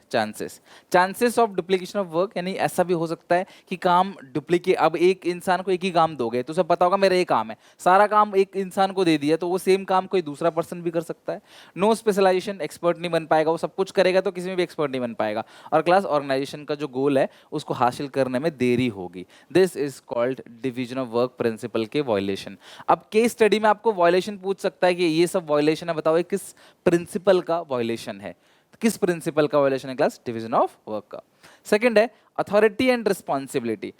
chances of duplication of work, यानी ऐसा भी हो सकता है कि काम डुप्लीकेट, अब एक इंसान को एक ही काम दोगे तो उसे पता होगा मेरा ये काम है, सारा काम एक इंसान को दे दिया तो वो सेम काम कोई दूसरा पर्सन भी कर सकता है। नो स्पेशलाइजेशन, एक्सपर्ट नहीं बन पाएगा, वो सब कुछ करेगा तो किसी में भी एक्सपर्ट नहीं बन पाएगा, और क्लास ऑर्गेनाइजेशन का जो गोल है उसको हासिल करने में देरी होगी। This is called division of work principal के वायलेशन। अब केस स्टडी में आपको वायलेशन पूछ सकता है कि ये सब वायलेशन है, बताओ ये किस प्रिंसिपल का वायलेशन है, किस प्रिंसिपल का वायलेशन है क्लास, डिवीजन ऑफ वर्क का। सेकंड है अथॉरिटी एंड रिस्पॉन्सिबिलिटी।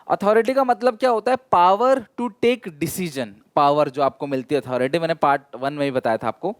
अथॉरिटी का मतलब क्या होता है, power to take decision, power जो आपको मिलती है अथॉरिटी, मैंने पार्ट 1 में ही बताया था आपको।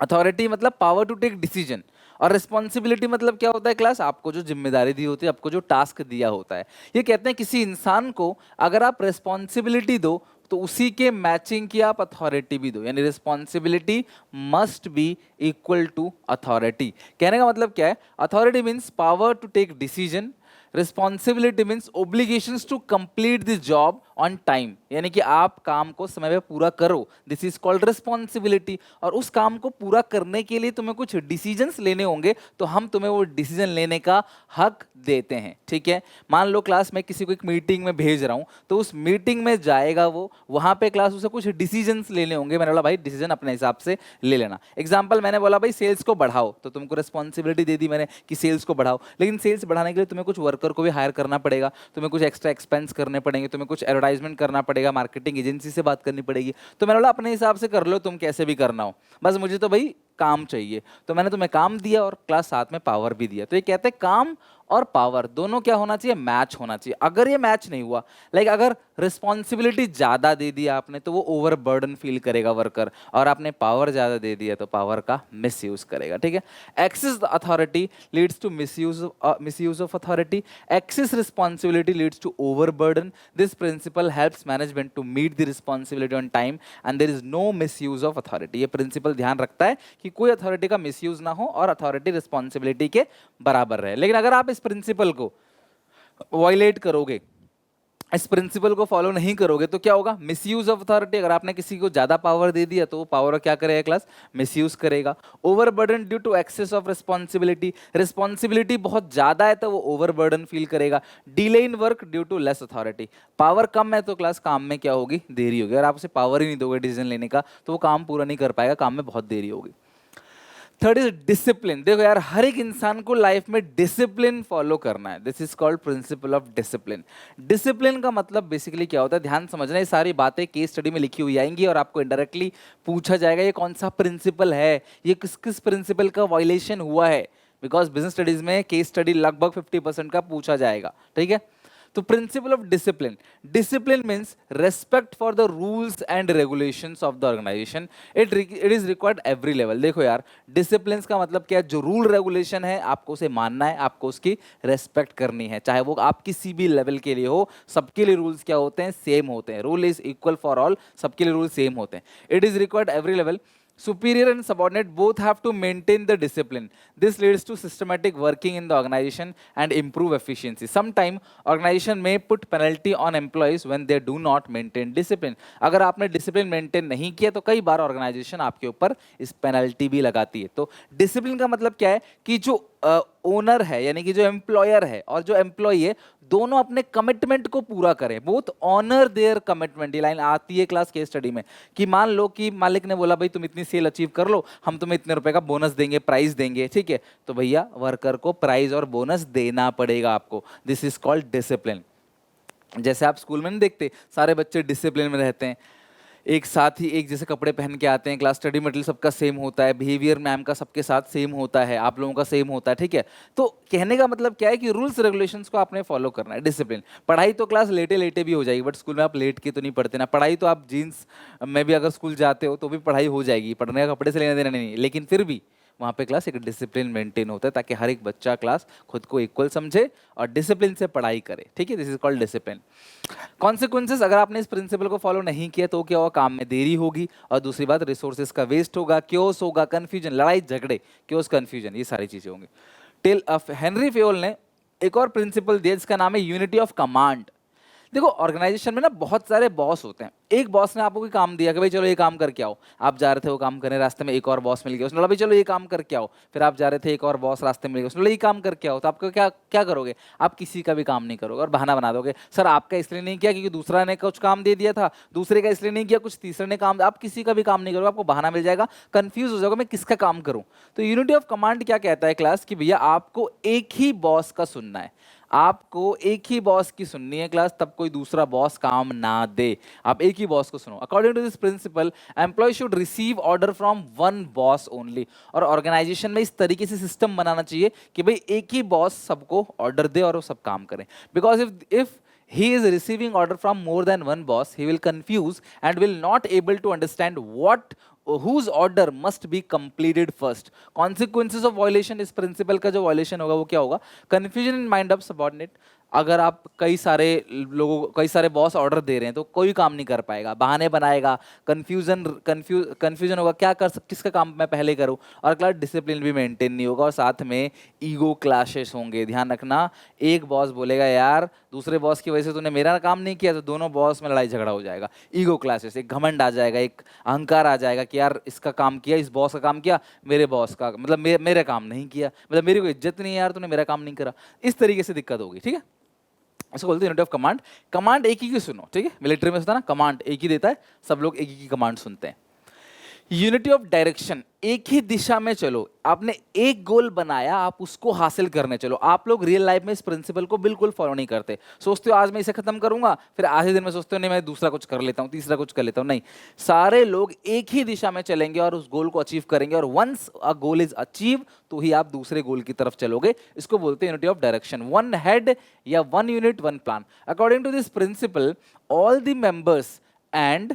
अथॉरिटी मतलब पावर टू टेक डिसीजन, और रिस्पॉन्सिबिलिटी मतलब क्या होता है क्लास, आपको जो जिम्मेदारी दी होती है, आपको जो टास्क दिया होता है। ये कहते हैं किसी इंसान को अगर आप रिस्पॉन्सिबिलिटी दो तो उसी के मैचिंग की आप अथॉरिटी भी दो, यानी responsibility must be equal to authority. कहने का मतलब क्या है? Authority means power to take decision, responsibility means obligations to complete this job on time, यानी कि आप काम को समय पे पूरा करो, दिस इज कॉल्ड रिस्पॉन्सिबिलिटी। और उस काम को पूरा करने के लिए तुम्हें कुछ डिसीजंस लेने होंगे, तो हम तुम्हें वो डिसीजन लेने का हक देते हैं, ठीक है। मान लो क्लास में किसी को एक मीटिंग में भेज रहा हूं, तो उस मीटिंग में जाएगा वो, वहां पे क्लास उसे कुछ डिसीजंस लेने होंगे, मैंने बोला भाई डिसीजन अपने हिसाब से ले लेना। एग्जाम्पल मैंने बोला भाई सेल्स को बढ़ाओ, तो तुमको रिस्पॉन्सिबिलिटी दे दी मैंने कि सेल्स को बढ़ाओ, लेकिन सेल्स बढ़ाने के लिए तुम्हें कुछ वर्कर को भी हायर करना पड़ेगा, तुम्हें कुछ एक्स्ट्रा एक्सपेंस करने पड़ेंगे, तुम्हें कुछ एडवर्टाइजमेंट करना पड़ेगा, मार्केटिंग एजेंसी से बात करनी पड़ेगी। तो मैंने बोला अपने हिसाब से कर लो, तुम कैसे भी करना हो, बस मुझे तो भाई काम चाहिए। तो मैंने तुम्हें काम दिया और क्लास साथ में पावर भी दिया। तो ये कहते हैं काम और पावर दोनों क्या होना चाहिए? मैच होना चाहिए। अगर ये मैच नहीं हुआ, लाइक अगर रिस्पॉन्सिबिलिटी ज्यादा दे दिया आपने, तो वो ओवर बर्डन फील करेगा वर्कर, और आपने पावर ज्यादा दे दिया तो पावर का मिस यूज करेगा, ठीक है। Excess the authority leads to misuse of authority, excess responsibility leads to over burden. This principle helps management to meet the responsibility on time and there is no misuse of authority. ये प्रिंसिपल ध्यान रखता है कि कोई अथॉरिटी का मिसयूज ना हो और अथॉरिटी रिस्पॉन्सिबिलिटी के बराबर रहे। लेकिन अगर आप इस प्रिंसिपल को वायलेट करोगे, इस प्रिंसिपल को फॉलो नहीं करोगे, तो क्या होगा? Misuse of authority. अगर आपने किसी को ज्यादा पावर दे दिया तो वो पावर क्या करेगा क्लास? मिसयूज करेगा। Overburden due to excess of responsibility, responsibility बहुत ज्यादा है तो वो ओवरबर्डन फील करेगा। Delay in work due to less authority, power कम है तो क्लास काम में क्या होगी? देरी होगी। अगर आप उसे पावर ही नहीं दोगे डिसीजन लेने का, तो वो काम पूरा नहीं कर पाएगा, काम में बहुत देरी होगी। Third is discipline. देखो यार, हर एक इंसान को लाइफ में डिसिप्लिन फॉलो करना है, this is called principle of discipline. Discipline का मतलब बेसिकली क्या होता है? ध्यान समझना, ये सारी बातें केस स्टडी में लिखी हुई आएंगी और आपको इनडायरेक्टली पूछा जाएगा ये कौन सा प्रिंसिपल है, ये किस किस प्रिंसिपल का वायलेशन हुआ है, बिकॉज बिजनेस स्टडीज में केस स्टडी लगभग 50% का पूछा जाएगा, ठीक है। तो principle of discipline, discipline means respect for the rules and regulations of the organisation, it is required every level. देखो यार, डिसिप्लिन का मतलब क्या है? जो रूल रेगुलेशन है आपको उसे मानना है, आपको उसकी रेस्पेक्ट करनी है, चाहे वो आप किसी भी लेवल के लिए हो। सबके लिए रूल्स क्या होते हैं? सेम होते हैं। Rule is equal for all, सबके लिए रूल सेम होते हैं। It is required every level. Superior and subordinate both have to maintain the discipline. This leads to systematic working in the organization and improve efficiency. Sometime organization may put penalty on employees when they do not maintain discipline. अगर आपने discipline maintain नहीं किया तो कई बार organization आपके ऊपर इस penalty भी लगाती है। तो discipline का मतलब क्या है? कि जो ओनर है, यानी कि जो एम्प्लॉयर है और जो एम्प्लॉय है, दोनों अपने कमिटमेंट को पूरा करें, बोथ ऑनर देयर कमिटमेंट। ये लाइन आती है क्लास केस स्टडी में कि मान लो कि मालिक ने बोला भाई तुम इतनी सेल अचीव कर लो, हम तुम्हें इतने रुपए का बोनस देंगे, प्राइस देंगे, ठीक है। तो भैया वर्कर को प्राइस और बोनस देना पड़ेगा आपको। This is called discipline. जैसे आप स्कूल में नहीं देखते सारे बच्चे डिसिप्लिन में रहते हैं, एक साथ ही एक जैसे कपड़े पहन के आते हैं, क्लास स्टडी मटेरियल सबका सेम होता है, बिहेवियर मैम का सबके साथ सेम होता है, आप लोगों का सेम होता है, ठीक है। तो कहने का मतलब क्या है कि रूल्स रेगुलेशंस को आपने फॉलो करना है, डिसिप्लिन। पढ़ाई तो क्लास लेटे लेटे भी हो जाएगी, बट स्कूल में आप लेट के तो नहीं पढ़ते ना। पढ़ाई तो आप जीन्स में भी अगर स्कूल जाते हो तो भी पढ़ाई हो जाएगी, पढ़ने का कपड़े से लेना देना नहीं, लेकिन फिर भी वहाँ पे क्लास एक डिसिप्लिन मेंटेन होता है ताकि हर एक बच्चा क्लास खुद को इक्वल समझे और डिसिप्लिन से पढ़ाई करे, ठीक है। This is called discipline. Consequences, अगर आपने इस प्रिंसिपल को फॉलो नहीं किया तो क्या होगा? काम में देरी होगी, और दूसरी बात रिसोर्सेज का वेस्ट होगा, क्योस होगा, कंफ्यूजन, लड़ाई झगड़े, क्योस, कंफ्यूजन, ये सारी चीजें होंगी। टिल हेनरी फेयोल ने एक और प्रिंसिपल दिया जिसका नाम है यूनिटी ऑफ कमांड। देखो ऑर्गेनाइजेशन में ना बहुत सारे बॉस होते हैं। एक बॉस ने आपको कोई काम दिया कि भाई चलो ये काम करके आओ, आप जा रहे थे वो काम करने, रास्ते में एक और बॉस मिल गया, उसने बोला भाई चलो ये काम करके आओ, फिर आप जा रहे थे, एक और बॉस रास्ते में मिल गया, उसने बोला ये काम करके आओ, तो आपको क्या क्या करोगे? आप किसी का भी काम नहीं करोगे और बहाना बना दोगे, सर आपका इसलिए नहीं किया क्योंकि दूसरा ने कुछ काम दे दिया था, दूसरे का इसलिए नहीं किया कुछ तीसरे ने काम, आप किसी का भी काम नहीं करोगे, आपको बहाना मिल जाएगा, कंफ्यूज हो जाओगे मैं किसका काम करूं। तो यूनिटी ऑफ कमांड क्या कहता है क्लास कि भैया आपको एक ही बॉस का सुनना है, आपको एक ही बॉस की सुननी है क्लास, तब कोई दूसरा बॉस काम ना दे, आप एक ही बॉस को सुनो। According to this principle employee should receive order from one boss only. और ऑर्गेनाइजेशन में इस तरीके से सिस्टम बनाना चाहिए कि भाई एक ही बॉस सबको ऑर्डर दे और वो सब काम करें, because if he is receiving order from more than one boss, he will confuse and will not able to understand what whose order must be completed first. Consequences of violation, इस principle का जो violation होगा वो क्या होगा? Confusion in mind of subordinate, अगर आप कई सारे बॉस ऑर्डर दे रहे हैं तो कोई काम नहीं कर पाएगा, बहाने बनाएगा, कंफ्यूजन होगा, किसका काम मैं पहले करूं, और क्लास डिसिप्लिन भी मेंटेन नहीं होगा, और साथ में ईगो क्लैशेस होंगे। ध्यान रखना, एक बॉस बोलेगा यार दूसरे बॉस की वजह से तूने मेरा काम नहीं किया, तो दोनों बॉस में लड़ाई झगड़ा हो जाएगा। ईगो क्लैशेस, एक घमंड आ जाएगा, एक अहंकार आ जाएगा कि यार इसका काम किया, इस बॉस का काम किया, मेरे बॉस का मतलब मेरा काम नहीं किया, मतलब मेरी कोई इज्जत नहीं है यार, तूने मेरा काम नहीं करा। इस तरीके से दिक्कत होगी, ठीक है। इसको बोलते हैं यूनिट ऑफ कमांड। कमांड एक ही की सुनो, ठीक है, मिलिट्री में होता है ना, कमांड एक ही देता है, सब लोग एक ही की कमांड सुनते हैं। यूनिटी ऑफ डायरेक्शन, एक ही दिशा में चलो, आपने एक गोल बनाया, आप उसको हासिल करने चलो। आप लोग रियल लाइफ में इस प्रिंसिपल को बिल्कुल फॉलो नहीं करते। सोचते हो आज मैं इसे खत्म करूंगा, फिर आधे दिन में सोचते हो नहीं मैं दूसरा कुछ कर लेता हूं, तीसरा कुछ कर लेता हूं। नहीं, सारे लोग एक ही दिशा में चलेंगे और उस गोल को अचीव करेंगे, और once a goal is achieve तो ही आप दूसरे गोल की तरफ चलोगे। इसको बोलते हैं unity of direction. One head या one unit one plan. According to this principle, all the members and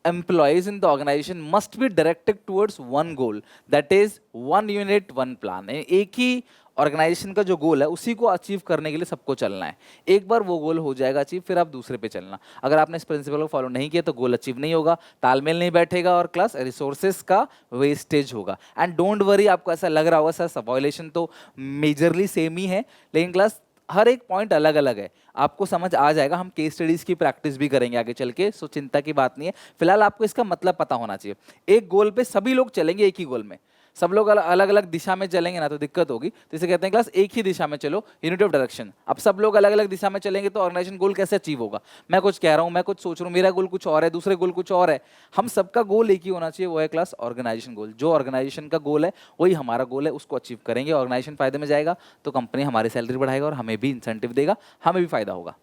employees in the organization must be directed towards one goal, that is one unit one plan। एक ही ऑर्गेनाइजेशन का जो गोल है उसी को अचीव करने के लिए सबको चलना है। एक बार वो गोल हो जाएगा अचीव, फिर आप दूसरे पे चलना। अगर आपने इस प्रिंसिपल को फॉलो नहीं किया तो गोल अचीव नहीं होगा, तालमेल नहीं बैठेगा, और क्लास रिसोर्सेज का वेस्टेज होगा। एंड डोंट वरी, आपको ऐसा लग रहा होगा सर वायोलेशन तो मेजरली सेम ही है, लेकिन क्लास हर एक पॉइंट अलग अलग है, आपको समझ आ जाएगा। हम केस स्टडीज की प्रैक्टिस भी करेंगे आगे चल के, सो चिंता की बात नहीं है। फिलहाल आपको इसका मतलब पता होना चाहिए। एक गोल पे सभी लोग चलेंगे, एक ही गोल में सब लोग अलग अलग दिशा में चलेंगे ना तो दिक्कत होगी। तो इसे कहते हैं क्लास एक ही दिशा में चलो, यूनिटी ऑफ डायरेक्शन। अब सब लोग अलग अलग दिशा में चलेंगे तो ऑर्गेनाइजेशन गोल कैसे अचीव होगा? मैं कुछ कह रहा हूँ, मैं कुछ सोच रहा हूँ, मेरा गोल कुछ और है, दूसरे गोल कुछ और है। हम सबका गोल एक ही होना चाहिए, वो है क्लास ऑर्गेनाइजेशन गोल। जो ऑर्गेनाइजेशन का गोल है वही हमारा गोल है, उसको अचीव करेंगे, ऑर्गेनाइजेशन फायदे में जाएगा तो कंपनी हमारी सैलरी बढ़ाएगा और हमें भी इंसेंटिव देगा, हमें भी फायदा होगा।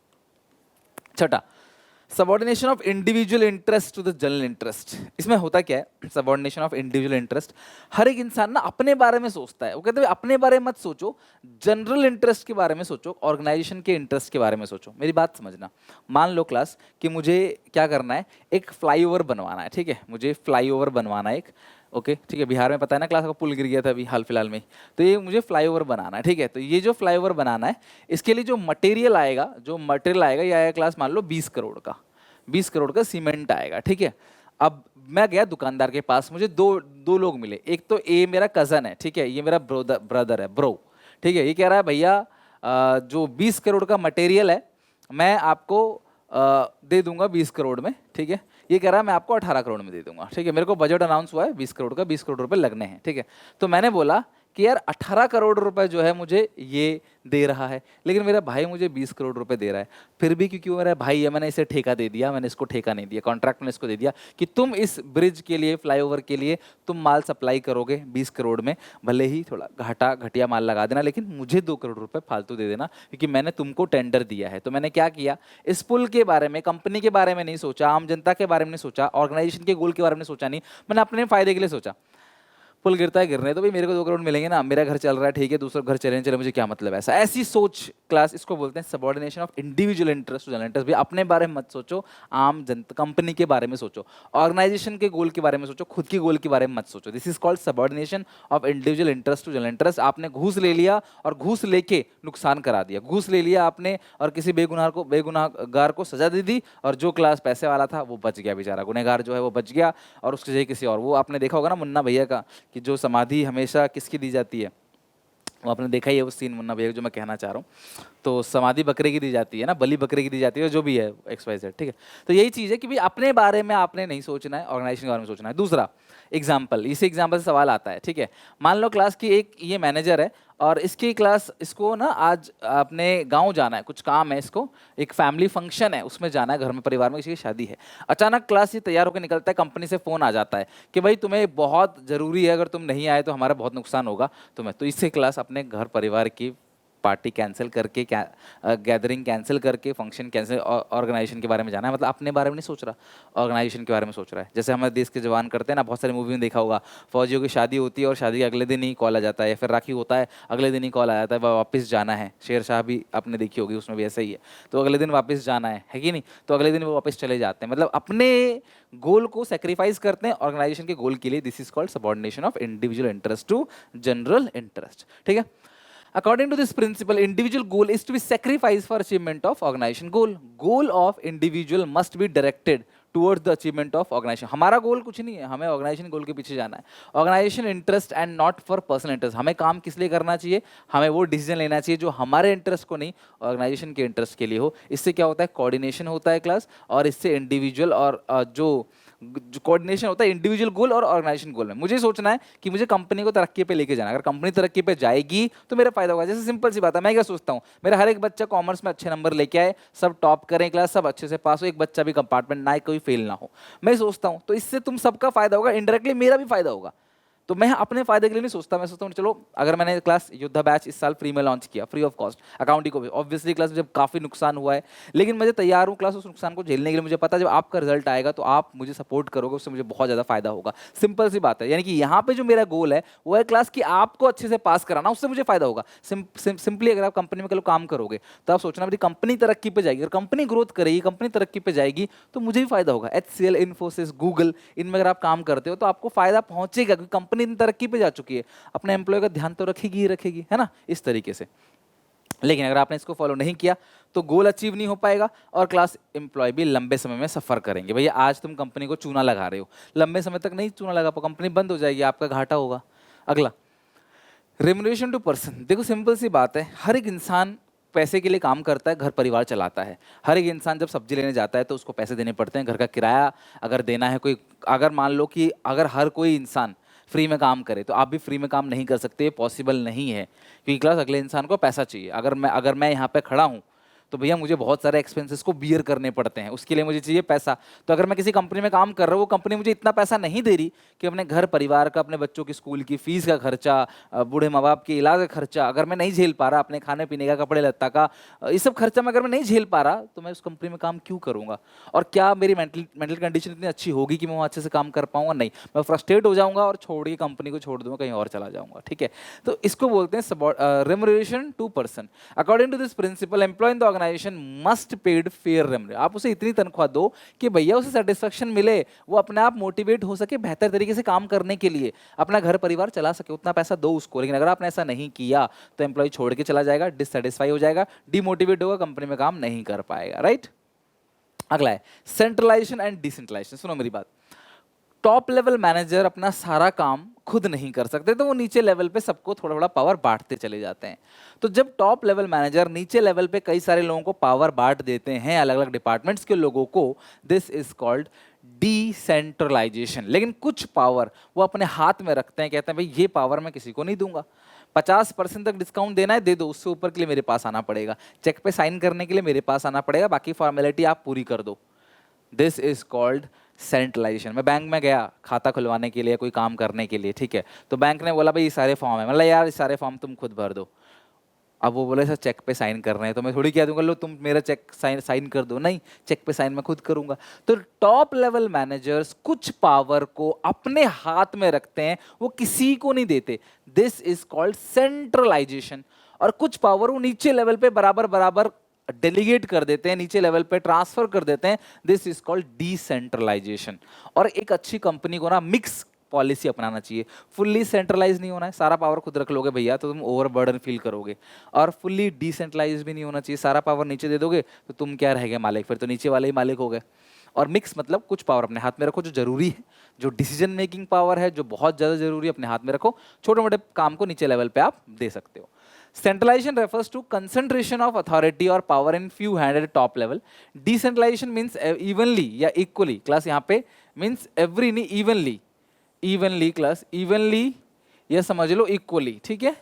छठा, subordination of individual interest to the general interest. इसमें होता क्या है, सबॉर्डिनेशन ऑफ इंडिविजुअल इंटरेस्ट, हर एक इंसान ना अपने बारे में सोचता है। वो कहते हैं अपने बारे में मत सोचो, जनरल इंटरेस्ट के बारे में सोचो, ऑर्गेनाइजेशन के इंटरेस्ट के बारे में सोचो। मेरी बात समझना, मान लो क्लास कि मुझे क्या करना है, एक फ्लाईओवर बनवाना है, ठीक है, मुझे फ्लाईओवर बनवाना है एक, ओके ठीक है। बिहार में पता है ना क्लास का पुल गिर गया था अभी हाल फिलहाल में, तो ये मुझे फ्लाईओवर बनाना है, ठीक है। तो ये जो फ्लाईओवर बनाना है, इसके लिए जो मटेरियल आएगा, ये आएगा क्लास मान लो 20 करोड़ का, 20 करोड़ का सीमेंट आएगा, ठीक है। अब मैं गया दुकानदार के पास, मुझे दो लोग मिले। एक तो ए मेरा कजन है, ठीक है, ये मेरा ब्रदर है, ब्रो, ठीक है। ये कह रहा है भैया जो 20 करोड़ का मटेरियल है मैं आपको दे दूंगा 20 करोड़ में, ठीक है। ये कह रहा है मैं आपको 18 करोड़ में दे दूंगा, ठीक है। मेरे को बजट अनाउंस हुआ है 20 करोड़ का, 20 करोड़ रुपए लगने हैं, ठीक है। तो मैंने बोला कि यार 18 करोड़ रुपए जो है मुझे ये दे रहा है, लेकिन मेरा भाई मुझे 20 करोड़ रुपए दे रहा है। फिर भी क्योंकि वो मेरा भाई है, मैंने इसे ठेका दे दिया, मैंने इसको ठेका नहीं दिया, कॉन्ट्रैक्ट मैंने इसको दे दिया कि तुम इस ब्रिज के लिए, फ्लाईओवर के लिए तुम माल सप्लाई करोगे 20 करोड़ में, भले ही थोड़ा घटिया माल लगा देना, लेकिन मुझे 2 करोड़ रुपए फालतू दे देना, क्योंकि मैंने तुमको टेंडर दिया है। तो मैंने क्या किया, इस पुल के बारे में, कंपनी के बारे में नहीं सोचा, आम जनता के बारे में नहीं सोचा, ऑर्गेनाइजेशन के गोल के बारे में सोचा नहीं, मैंने अपने फायदे के लिए सोचा। पुल गिरता है गिरने, तो भाई मेरे को 2 करोड़ मिलेंगे ना, मेरा घर चल रहा है, ठीक है, दूसरा घर चले चले, मुझे क्या मतलब ऐसा, ऐसी सोच क्लास, इसको बोलते हैं subordination of individual interest to general interest. भी अपने बारे में मत सोचो, आम जनता कंपनी के बारे में सोचो, ऑर्गेनाइजेशन के गोल के बारे में सोचो, खुद के गोल के बारे में मत सोचो। This is called subordination of individual interest to general interest. आपने घूस ले लिया और घूस लेके नुकसान करा दिया, घूस ले लिया आपने और किसी बेगुनाहगार को सजा दे दी, और जो क्लास पैसे वाला था वो बच गया, बेचारा गुनहगार जो है वो बच गया, और उसकी जगह किसी और, वो आपने देखा होगा ना मुन्ना भैया का, कि जो समाधि हमेशा किसकी दी जाती है, वो आपने देखा ही है वो सीन मुन्ना भैया, जो मैं कहना चाह रहा हूँ। तो समाधि बकरे की दी जाती है ना, बलि बकरे की दी जाती है, जो भी है XYZ, ठीक है। तो यही चीज़ है कि भाई अपने बारे में आपने नहीं सोचना है, ऑर्गेनाइजेशन के बारे में सोचना है। दूसरा एग्जाम्पल, इसी एग्जाम्पल से सवाल आता है, ठीक है। मान लो क्लास की एक ये मैनेजर है, और इसकी क्लास, इसको ना आज अपने गांव जाना है, कुछ काम है इसको, एक फैमिली फंक्शन है, उसमें जाना है, घर में परिवार में किसी की शादी है। अचानक क्लास ये तैयार होकर निकलता है, कंपनी से फ़ोन आ जाता है कि भाई तुम्हें बहुत ज़रूरी है, अगर तुम नहीं आए तो हमारा बहुत नुकसान होगा तुम्हें। तो इससे क्लास अपने घर परिवार की पार्टी कैंसिल करके, गैदरिंग कैंसिल करके, फंक्शन कैंसिल, ऑर्गेनाइजेशन के बारे में जाना है, मतलब अपने बारे में नहीं सोच रहा, ऑर्गेनाइजेशन के बारे में सोच रहा है। जैसे हमारे देश के जवान करते हैं ना, बहुत सारी मूवी में देखा होगा, फौजियों की शादी होती है और शादी के अगले दिन ही कॉल आ जाता है, या फिर राखी होता है अगले दिन ही कॉल आ जाता है, वापस जाना है। शेरशाह भी आपने देखी होगी, उसमें भी ऐसा ही है, तो अगले दिन वापस जाना है कि नहीं, तो अगले दिन वो वापस चले जाते हैं, मतलब अपने गोल को सेक्रीफाइस करते हैं ऑर्गेनाइजेशन के गोल के लिए। This is called subordination of individual interest to general interest, ठीक है। According to this principle, individual goal is to be sacrificed for achievement of organization goal. Goal of individual must be directed towards the achievement of organization. हमारा गोल कुछ नहीं है, हमें ऑर्गेनाइजेशन गोल के पीछे जाना है. Organisation interest and not for personal interest. हमें काम किस लिए करना चाहिए, हमें वो डिसीजन लेना चाहिए जो हमारे इंटरेस्ट को नहीं, ऑर्गेनाइजेशन के इंटरेस्ट के लिए हो. इससे क्या होता है, कोऑर्डिनेशन होता है क्लास, और इससे इंडिविजुअल और जो कोऑर्डिनेशन होता है इंडिविजुअल गोल और ऑर्गेनाइजेशन गोल में. मुझे सोचना है कि मुझे कंपनी को तरक्की पे लेके जाना है. अगर कंपनी तरक्की पे जाएगी तो मेरा फायदा होगा. जैसे सिंपल सी बात है, मैं क्या सोचता हूँ, मेरा हर एक बच्चा कॉमर्स में अच्छे नंबर लेके आए, सब टॉप करें क्लास, सब अच्छे से पास हो, एक बच्चा भी कंपार्टमेंट ना आए, कोई फेल ना हो. मैं सोचता हूँ तो इससे तुम सबका फायदा होगा, इनडायरेक्टली मेरा भी फायदा होगा. तो मैं अपने फायदे के लिए नहीं सोचता, मैं सोचता हूँ चलो अगर मैंने क्लास योद्धा बैच इस साल फ्री में लॉन्च किया, फ्री ऑफ कॉस्ट, अकाउंटिंग को भी ऑब्वियसली क्लास जब काफ़ी नुकसान हुआ है, लेकिन मुझे तैयार हूँ क्लास उस नुकसान को झेलने के लिए. मुझे पता है जब आपका रिजल्ट आएगा तो आप मुझे सपोर्ट करोगे, उससे मुझे बहुत ज़्यादा फायदा होगा. सिंपल सी बात है. यानी कि यहाँ पे जो मेरा गोल है वो है क्लास कि आपको अच्छे से पास कराना, उससे मुझे फायदा होगा. सिंपली अगर आप कंपनी में कल काम करोगे तो आप सोचना मेरी कंपनी तरक्की पे जाएगी, अगर कंपनी ग्रोथ करेगी, कंपनी तरक्की पे जाएगी तो मुझे भी फायदा होगा. HCL, इन्फोसिस, गूगल, इनमें अगर आप काम करते हो तो आपको फायदा पहुंचेगा क्योंकि कंपनी तरक्की पे जा चुकी है, अपने एम्प्लॉय का ध्यान तो रखेगी ही रखेगी, है ना, इस तरीके से. लेकिन अगर आपने इसको फॉलो नहीं किया तो गोल अचीव नहीं हो पाएगा और क्लास एम्प्लॉय भी लंबे समय में सफर करेंगे. भैया आज तुम कंपनी को चूना लगा रहे हो, लंबे समय तक नहीं चूना लगा पाओ, कंपनी बंद हो जाएगी, आपका घाटा होगा. अगला, रेम्युनरेशन टू पर्सन. देखो सिंपल सी बात है, हर एक इंसान पैसे के लिए काम करता है, घर परिवार चलाता है. हर एक इंसान जब सब्जी लेने जाता है तो उसको पैसे देने पड़ते हैं, घर का किराया अगर देना है, कोई अगर मान लो कि अगर हर कोई इंसान फ्री में काम करे तो आप भी फ्री में काम नहीं कर सकते, पॉसिबल नहीं है क्योंकि क्लास अगले इंसान को पैसा चाहिए. अगर मैं यहाँ पे खड़ा हूँ तो भैया मुझे बहुत सारे एक्सपेंसेस को बियर करने पड़ते हैं, उसके लिए मुझे चाहिए पैसा. तो अगर मैं किसी कंपनी में काम कर रहा हूँ, वो कंपनी मुझे इतना पैसा नहीं दे रही कि अपने घर परिवार का, अपने बच्चों की स्कूल की फीस का खर्चा, बूढ़े माँ बाप के इलाज का खर्चा अगर मैं नहीं झेल पा रहा, अपने खाने पीने का, कपड़े लत्ता का, ये सब खर्चा मैं अगर मैं नहीं झेल पा रहा तो मैं उस कंपनी में काम क्यों करूँगा. और क्या मेरी मेंटल कंडीशन इतनी अच्छी होगी कि मैं वहाँ अच्छे से काम कर पाऊंगा? नहीं, मैं फ्रस्ट्रेट हो जाऊंगा और छोड़ के कंपनी को छोड़ दूंगा, कहीं और चला जाऊंगा. ठीक है, तो इसको बोलते हैं remuneration to person. According to this principle, employee in the organisation must paid fair remuneration. आप उसे इतनी तनख्वाह दो कि भैया उसे सेटिस्फेक्शन मिले, वो अपने आप मोटिवेट हो सके बेहतर तरीके से काम करने के लिए, अपना घर परिवार चला सके, उतना पैसा दो उसको. लेकिन अगर आपने ऐसा नहीं किया तो एम्प्लॉय छोड़ के चला जाएगा, डिससेटिस्फाई हो जाएगा, डिमोटिवेट होगा, कंपनी में काम नहीं कर पाएगा. राइट. अगला है सेंट्रलाइजेशन एंड डिसेंट्रलाइजेशन. सुनो मेरी बात, टॉप लेवल मैनेजर अपना सारा काम खुद नहीं कर सकते तो वो नीचे लेवल पे सबको थोड़ा थोड़ा पावर बांटते चले जाते हैं. तो जब टॉप लेवल मैनेजर नीचे लेवल पे कई सारे लोगों को पावर बांट देते हैं, अलग अलग डिपार्टमेंट्स के लोगों को, दिस इज कॉल्ड डिसेंट्रलाइजेशन. लेकिन कुछ पावर वो अपने हाथ में रखते हैं, कहते हैं भाई ये पावर मैं किसी को नहीं दूंगा, 50% तक डिस्काउंट देना है दे दो, उससे ऊपर के लिए मेरे पास आना पड़ेगा, चेक पे साइन करने के लिए मेरे पास आना पड़ेगा, बाकी फॉर्मेलिटी आप पूरी कर दो. This is called centralisation. मैं बैंक में गया खाता खुलवाने के लिए, कोई काम करने के लिए, ठीक है, तो बैंक ने बोला भाई ये सारे फॉर्म है, मतलब यार ये सारे फॉर्म तुम खुद भर दो. अब वो बोले सर चेक पे साइन कर रहे हैं, तो मैं थोड़ी क्या दूंगा, लो तुम मेरा चेक साइन कर दो, नहीं, चेक पे साइन मैं खुद करूंगा. तो टॉप लेवल मैनेजर्स कुछ पावर को अपने हाथ में रखते हैं, वो किसी को नहीं देते. This is called centralisation. और कुछ पावर वो नीचे लेवल पे बराबर बराबर डेलीगेट कर देते हैं, नीचे लेवल पे ट्रांसफर कर देते हैं. This is called decentralisation. और एक अच्छी कंपनी को ना मिक्स पॉलिसी अपनाना चाहिए. फुल्ली सेंट्रलाइज नहीं होना है, सारा पावर खुद रख लोगे भैया तो तुम ओवरबर्डन फील करोगे. और फुल्ली डिसेंट्रलाइज भी नहीं होना चाहिए, सारा पावर नीचे दे दोगे तो तुम क्या रह गए मालिक, फिर तो नीचे वाले ही मालिक हो गए. और मिक्स मतलब कुछ पावर अपने हाथ में रखो जो जरूरी है, जो डिसीजन मेकिंग पावर है, जो बहुत ज़्यादा जरूरी है, अपने हाथ में रखो. छोटे मोटे काम को नीचे लेवल पे आप दे सकते हो. Centralization refers to concentration of authority or power in few hands at the top level. Decentralization means evenly या equally. Class यहाँ पे means every नहीं evenly. Evenly class evenly ये समझ लो equally, ठीक है?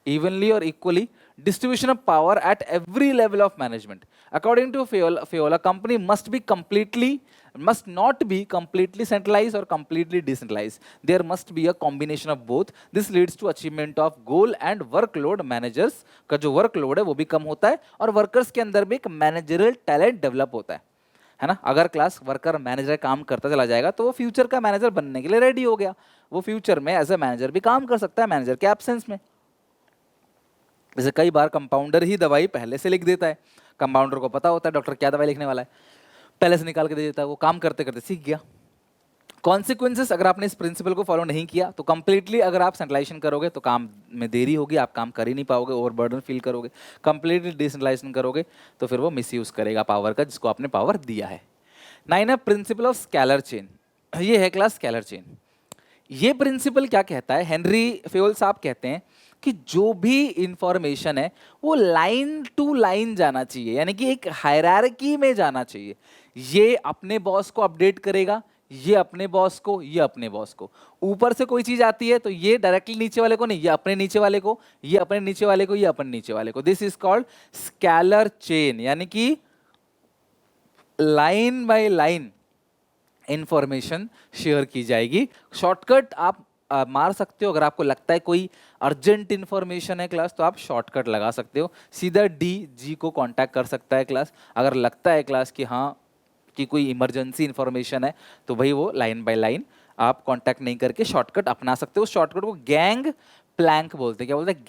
Evenly और equally distribution of power at every level of management. According to Fiola, company must not be completely centralized or completely decentralized. There must be a combination of both. This leads to achievement of goal and workload. Managers का जो workload है वो भी कम होता है और workers के अंदर भी एक managerial talent develop होता है ना. अगर क्लास वर्कर मैनेजर काम करता चला जाएगा तो वो फ्यूचर का मैनेजर बनने के लिए रेडी हो गया, वो फ्यूचर में एज ए मैनेजर भी काम कर सकता है मैनेजर के एब्सेंस में. जैसे कई बार कंपाउंडर ही दवाई पहले से लिख देता है, कंपाउंडर को पता होता है डॉक्टर क्या दवाई लिखने वाला है, पहले से निकाल के दे देता है, वो काम करते करते सीख गया. कॉन्सिक्वेंसेस, अगर आपने इस प्रिंसिपल को फॉलो नहीं किया तो कंप्लीटली, अगर आप सेंट्रलाइजेशन करोगे तो काम में देरी होगी, आप काम कर ही नहीं पाओगे, ओवरबर्डन फील करोगे। कंप्लीटली डिसेंट्रलाइजेशन करोगे तो फिर वो मिसयूज करेगा पावर का, जिसको आपने पावर दिया है। 9 है प्रिंसिपल ऑफ स्केलर चेन। ये है क्लास स्केलर चेन। ये प्रिंसिपल क्या कहता है, हेनरी फेयोल साहब कहते हैं कि जो भी इंफॉर्मेशन है वो लाइन टू लाइन जाना चाहिए, यानी कि एक हायरार्की में जाना चाहिए। ये अपने बॉस को अपडेट करेगा, ये अपने बॉस को, ये अपने बॉस को। ऊपर से कोई चीज आती है तो ये डायरेक्टली नीचे वाले को नहीं, ये अपने नीचे वाले को, ये अपने नीचे वाले को, ये अपने नीचे वाले को। This is called scalar chain, यानी कि line by line information share की जाएगी। शॉर्टकट आप मार सकते हो, अगर आपको लगता है कोई अर्जेंट इंफॉर्मेशन है क्लास तो आप शॉर्टकट लगा सकते हो, सीधा डी जी को कांटेक्ट कर सकता है क्लास। अगर लगता है क्लास कि हाँ कि कोई इमरजेंसी इंफॉर्मेशन है तो भाई वो लाइन बाय लाइन आप कांटेक्ट नहीं करके शॉर्टकट अपना सकते हो। शॉर्टकट को गैंग प्लैंक बोलते हैं। क्या बोलते हैं?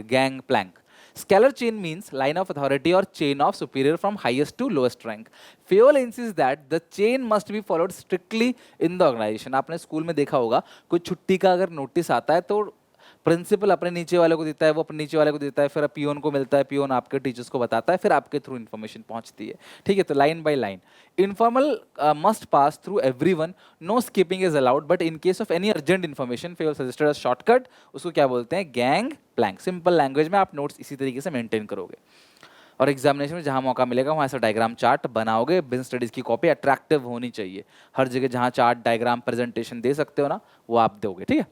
Gang plank. Scalar chain means line of authority or chain of superior from highest to lowest rank. Fayol insists that the chain must be followed strictly in the organization. आपने स्कूल में देखा होगा, कोई छुट्टी का अगर नोटिस आता है तो प्रिंसिपल अपने नीचे वाले को देता है, वो अपने नीचे वाले को देता है, फिर पियोन को मिलता है, पियोन आपके टीचर्स को बताता है, फिर आपके थ्रू इन्फॉर्मेशन पहुंचती है। ठीक है, तो line by line. Informal must pass through everyone, no skipping is allowed, but in case of any urgent information Fayol suggested a shortcut, उसको क्या बोलते हैं? Gang Planck. सिंपल लैंग्वेज में आप नोट्स इसी तरीके से मेंटेन करोगे और एग्जामिनेशन में जहां मौका मिलेगा वहां ऐसा डायग्राम चार्ट बनाओगे। बिजनेस स्टडीज की कॉपी अट्रैक्टिव होनी चाहिए, हर जगह जहां चार्ट डायग्राम प्रेजेंटेशन दे सकते हो ना वो आप दोगे। ठीक है,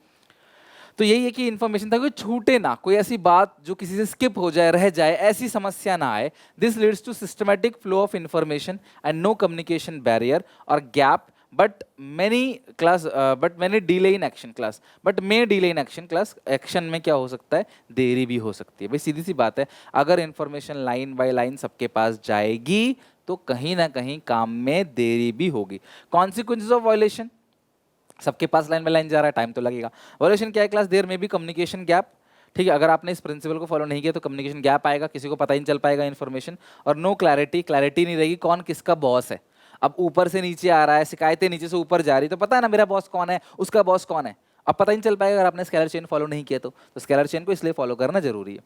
तो यही है कि इन्फॉर्मेशन था कोई छूटे ना, कोई ऐसी बात जो किसी से स्किप हो जाए, रह जाए, ऐसी समस्या ना आए। This leads to systematic flow of information and no communication barrier or gap, but many delay in action class, but may delay in action class. Action में क्या हो सकता है? देरी भी हो सकती है। भाई सीधी सी बात है, अगर इन्फॉर्मेशन लाइन बाय लाइन सबके पास जाएगी तो कहीं ना कहीं काम में देरी भी होगी। कॉन्सिक्वेंसेज ऑफ वायलेशन, सबके पास लाइन बाय लाइन जा रहा है, टाइम तो लगेगा। वायलेशन क्या है क्लास? देयर में भी कम्युनिकेशन गैप। ठीक है, अगर आपने इस प्रिंसिपल को फॉलो नहीं किया तो कम्युनिकेशन गैप आएगा, किसी को पता ही नहीं चल पाएगा इन्फॉर्मेशन। और नो क्लैरिटी नहीं रहेगी कौन किसका बॉस है। अब ऊपर से नीचे आ रहा है, शिकायतें नीचे से ऊपर जा रही, तो पता है ना मेरा बॉस कौन है, उसका बॉस कौन है। अब पता ही नहीं चल पाएगा अगर आपने स्केलर चेन फॉलो नहीं किया तो स्केलर चेन को इसलिए फॉलो करना जरूरी है।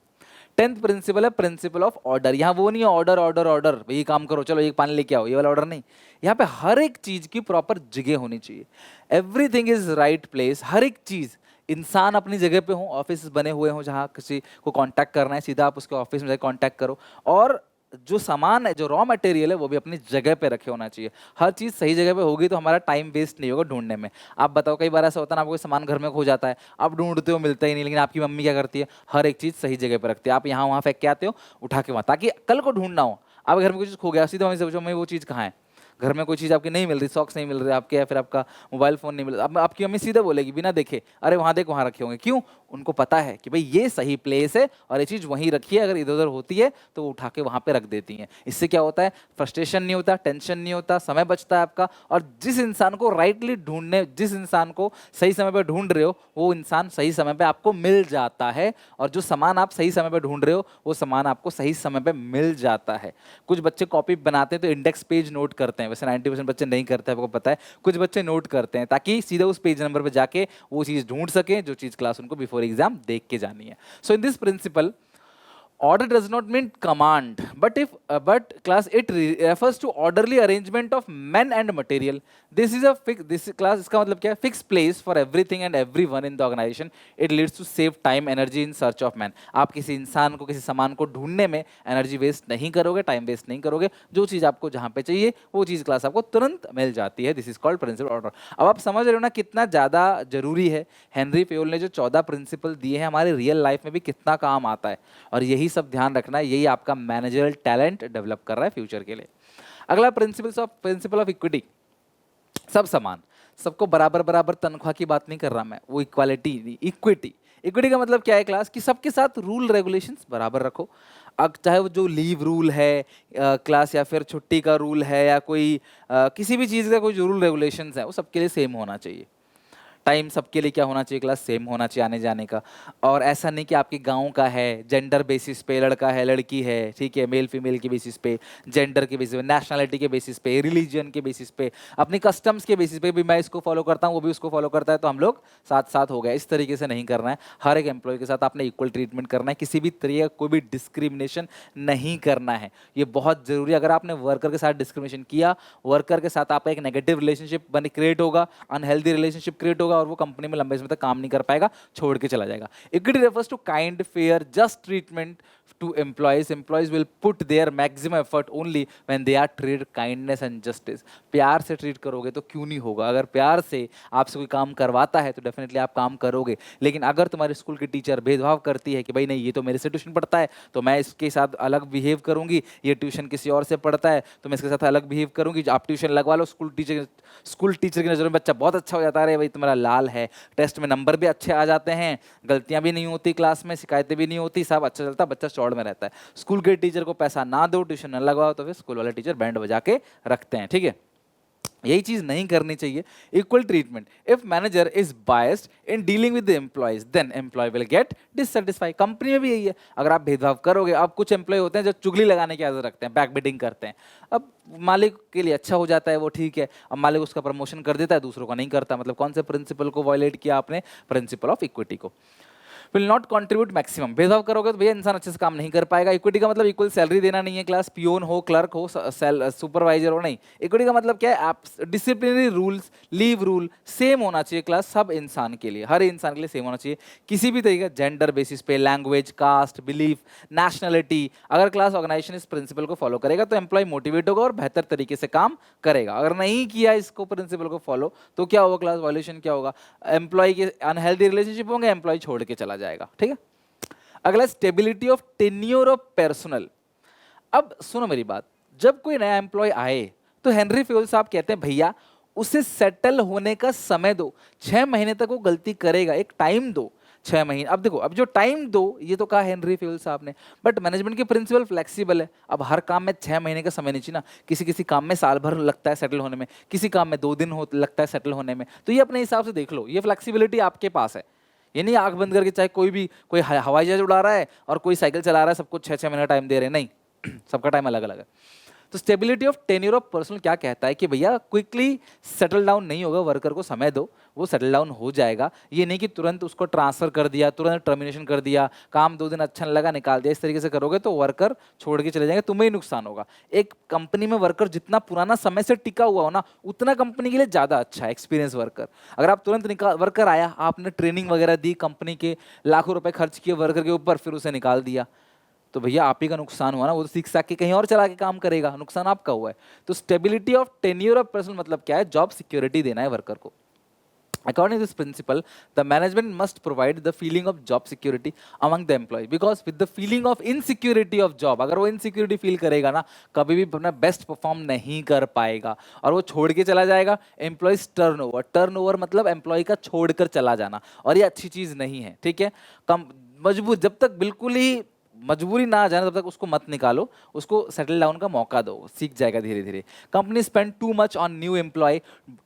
10th प्रिंसिपल है प्रिंसिपल ऑफ ऑर्डर। यहाँ वो नहीं है ऑर्डर ऑर्डर ऑर्डर, ये काम करो, चलो एक पानी लेके आओ, ये वाला ऑर्डर नहीं। यहाँ पे हर एक चीज की प्रॉपर जगह होनी चाहिए। Everything is right place. हर एक चीज, इंसान अपनी जगह पे हो, ऑफिस बने हुए हो, जहाँ किसी को कांटेक्ट करना है सीधा आप उसके ऑफिस में जाकर कांटेक्ट करो। और जो सामान है, जो रॉ मटेरियल है, वो भी अपनी जगह पे रखे होना चाहिए। हर चीज़ सही जगह पे होगी तो हमारा टाइम वेस्ट नहीं होगा ढूंढने में। आप बताओ, कई बार ऐसा होता है ना, आपको कोई सामान घर में खो जाता है, आप ढूंढते हो मिलता ही नहीं, लेकिन आपकी मम्मी क्या करती है? हर एक चीज़ सही जगह पे रखती है। आप यहाँ वहाँ फेंक के आते हो, उठा के वहाँ, ताकि कल को ढूंढना हो। आप घर में कुछ खो गया, सीधा मम्मी से पूछो, मम्मी वो चीज़ कहाँ है? घर में कोई चीज़ आपकी नहीं मिल रही, सॉक्स नहीं मिल रहे आपके, या फिर आपका मोबाइल फ़ोन नहीं मिल रहा, अब आपकी मम्मी सीधा बोलेगी बिना देखे, अरे वहाँ देख, वहाँ रखे होंगे। क्यों? उनको पता है कि भाई ये सही प्लेस है और ये चीज़ वहीं रखी है, अगर इधर उधर होती है तो वो उठा के वहाँ पे रख देती हैं। इससे क्या होता है? फ्रस्ट्रेशन नहीं होता, टेंशन नहीं होता, समय बचता है आपका। और जिस इंसान को राइटली ढूंढने, जिस इंसान को सही समय पर ढूंढ रहे हो, वो इंसान सही समय पर आपको मिल जाता है। और जो सामान आप सही समय पर ढूंढ रहे हो, वो सामान आपको सही समय पर मिल जाता है। कुछ बच्चे कॉपी बनाते हैं तो इंडेक्स पेज नोट करते हैं, वैसे 90% बच्चे नहीं करते हैं, आपको पता है। कुछ बच्चे नोट करते हैं ताकि सीधा उस पेज नंबर पर जाके वो चीज़ ढूंढ सकें जो चीज़ क्लास उनको बिफोर एग्जाम देख के जानी है। So in this principle, order does not mean command, but class it refers to orderly arrangement of men and material. This is a this class, इसका मतलब क्या है? Fixed place for everything and everyone in the organization. It leads to save time, energy in search of man. आप किसी इंसान को, किसी सामान को ढूंढने में एनर्जी वेस्ट नहीं करोगे, टाइम वेस्ट नहीं करोगे। जो चीज़ आपको जहाँ पे चाहिए वो चीज़ क्लास आपको तुरंत मिल जाती है। This is called principle order. अब आप समझ रहे हो ना कितना ज़्यादा जरूरी है। हेनरी फेयोल ने जो 14 प्रिंसिपल दिए हैं, हमारे रियल लाइफ में भी कितना काम आता है। और यही सब ध्यान रखना है, यही आपका मैनेजरल टैलेंट डेवलप कर रहा है फ्यूचर के लिए। अगला प्रिंसिपल ऑफ इक्विटी। सब समान, सबको बराबर बराबर तनख्वाह की बात नहीं कर रहा मैं, वो इक्वालिटी, इक्विटी। इक्विटी का मतलब क्या है क्लास? कि सबके साथ रूल रेगुलेशंस बराबर रखो। अब चाहे वो जो लीव रूल है क्लास, या फिर छुट्टी का रूल है, या कोई किसी भी चीज़ का कोई जो रूल रेगुलेशंस है, वो सबके लिए सेम होना चाहिए। टाइम सबके लिए क्या होना चाहिए क्लास, सेम होना चाहिए आने जाने का। और ऐसा नहीं कि आपके गांव का है, जेंडर बेसिस पे लड़का है लड़की है, ठीक है, मेल फीमेल के बेसिस पे, जेंडर के बेसिस पे, नेशनैलिटी के बेसिस पे, रिलीजन के बेसिस पे, अपनी कस्टम्स के बेसिस पे भी मैं इसको फॉलो करता हूँ वो भी उसको फॉलो करता है तो हम लोग साथ साथ हो गए। इस तरीके से नहीं करना है। हर एक एम्प्लॉय के साथ आपने इक्वल ट्रीटमेंट करना है, किसी भी तरीके का कोई भी डिस्क्रिमिनेशन नहीं करना है। ये बहुत जरूरी है। अगर आपने वर्कर के साथ डिस्क्रिमिनेशन किया, वर्कर के साथ आपका एक नेगेटिव रिलेशनशिप बने क्रिएट होगा, अनहेल्दी रिलेशनशिप क्रिएट होगा और वो कंपनी में लंबे समय तक काम नहीं कर पाएगा, छोड़ के चला जाएगा। Equity refers to kind, fair, just treatment to employees. Employees will put their maximum effort only when they are treated kindness and justice. प्यार से ट्रीट करोगे तो क्यों नहीं होगा। अगर प्यार से आपसे कोई काम करवाता है तो डेफिनेटली आप काम करोगे। लेकिन अगर तुम्हारे स्कूल की टीचर भेदभाव करती है कि भाई नहीं ये तो मेरे से ट्यूशन पढ़ता है तो मैं इसके साथ अलग बिहेव करूंगी, ये ट्यूशन किसी और से पढ़ता है तो मैं इसके साथ अलग बिहेव करूंगी, आप ट्यूशन लगवा लो, स्कूल टीचर की नज़रों में बच्चा बहुत अच्छा हो जाता है, भाई तुम्हारा लाल है, टेस्ट में नंबर भी अच्छे आ जाते हैं, गलतियां भी नहीं होती, क्लास में शिकायतें भी नहीं होती, सब अच्छा चलता, बच्चा चौड़ में रहता है। स्कूल के टीचर को पैसा ना दो, ट्यूशन न लगवाओ तो फिर स्कूल वाले टीचर बैंड बजा के रखते हैं। ठीक है, यही चीज नहीं करनी चाहिए। Equal treatment, if manager is biased in dealing with the employees then employee will get dissatisfy. Company में भी यही है, अगर आप भेदभाव करोगे, अब कुछ एम्प्लॉय होते हैं जो चुगली लगाने की आदत रखते हैं, बैक बिटिंग करते हैं। अब मालिक के लिए अच्छा हो जाता है वो, ठीक है, अब मालिक उसका प्रमोशन कर देता है, दूसरों का नहीं करता, मतलब कौन से प्रिंसिपल को वायलेट किया आपने, प्रिंसिपल ऑफ इक्विटी को। विल नॉट कंट्रीब्यूट मैक्सिमम, भेदभाव करोगे तो भैया इंसान अच्छे से काम नहीं कर पाएगा। इक्विटी का मतलब इक्वल सैलरी देना नहीं है क्लास, पियोन हो, क्लर्क हो, सुपरवाइजर हो, नहीं। इक्विटी का मतलब क्या है, आप disciplinary rules, leave rule same होना चाहिए क्लास, सब इंसान के लिए, हर इंसान के लिए सेम होना चाहिए। किसी भी तरीके जेंडर बेसिस पे, लैंग्वेज, कास्ट, बिलीफ, नेशनलिटी, अगर क्लास ऑर्गेनाइजेशन इस प्रिंसिपल को फॉलो करेगा तो एम्प्लॉय मोटिवेट होगा और बेहतर तरीके से काम करेगा। अगर नहीं किया इसको प्रिंसिपल को फॉलो तो क्या होगा, क्लास वायलेशन क्या होगा, एम्प्लॉय के अनहेल्दी रिलेशनशिप होंगे, एम्प्लॉय छोड़ के चला जाएगा। ठीक है, अगला stability of tenure of personal. अब सुनो मेरी बात, जब कोई नया एम्प्लॉय आए तो हेनरी फ्यूल साहब कहते हैं भैया उसे सेटल होने का समय दो, 6 महीने तक वो गलती करेगा, एक टाइम दो, 6 महीने। अब देखो, अब जो टाइम दो ये तो कहा हेनरी फ्यूल साहब ने, बट मैनेजमेंट के प्रिंसिपल फ्लेक्सिबल है। अब हर काम में 6 महीने का समय नहीं चाहिए ना, किसी किसी काम में साल भर लगता है सेटल होने में, किसी काम में 2 दिन लगता है सेटल होने में, तो ये अपने हिसाब से देख लो, ये फ्लेक्सिबिलिटी आपके पास है। ये नहीं आंख बंद करके चाहे कोई हवाई जहाज उड़ा रहा है और कोई साइकिल चला रहा है, सबको 6-6 महीना टाइम दे रहे हैं, नहीं सबका टाइम अलग अलग है। तो stability of tenure of personal क्या कहता है कि भैया क्विकली सेटल डाउन नहीं होगा, वर्कर को समय दो, वो सेटल डाउन हो जाएगा। ये नहीं कि तुरंत उसको ट्रांसफर कर दिया, तुरंत टर्मिनेशन कर दिया, काम 2 दिन अच्छा नहीं लगा निकाल दिया, इस तरीके से करोगे तो वर्कर छोड़ के चले जाएंगे, तुम्हें ही नुकसान होगा। एक कंपनी में वर्कर जितना पुराना समय से टिका हुआ हो ना, उतना कंपनी के लिए ज़्यादा अच्छा है एक्सपीरियंस वर्कर। अगर आप तुरंत वर्कर आया, आपने ट्रेनिंग वगैरह दी, कंपनी के लाखों रुपए खर्च किए वर्कर के ऊपर, फिर उसे निकाल दिया तो भैया आप ही का नुकसान हुआ ना, वो तो सीख साख के कहीं और चला के काम करेगा, नुकसान आपका हुआ है। तो stability of tenure of person मतलब क्या है, जॉब सिक्योरिटी देना है वर्कर को। According to this principle, the management must provide the feeling of job security among the employee, because with the feeling of insecurity of job, अगर वो insecurity feel करेगा ना, कभी भी अपना बेस्ट परफॉर्म नहीं कर पाएगा और वो छोड़ के चला जाएगा। एम्प्लॉयज टर्नओवर मतलब एम्प्लॉय का छोड़कर चला जाना, और ये अच्छी चीज नहीं है। ठीक है, कम मजबूर, जब तक बिल्कुल ही मजबूरी ना आ जाए तब तक उसको मत निकालो, उसको सेटल डाउन का मौका दो, सीख जाएगा धीरे धीरे। Company spend too much on new employ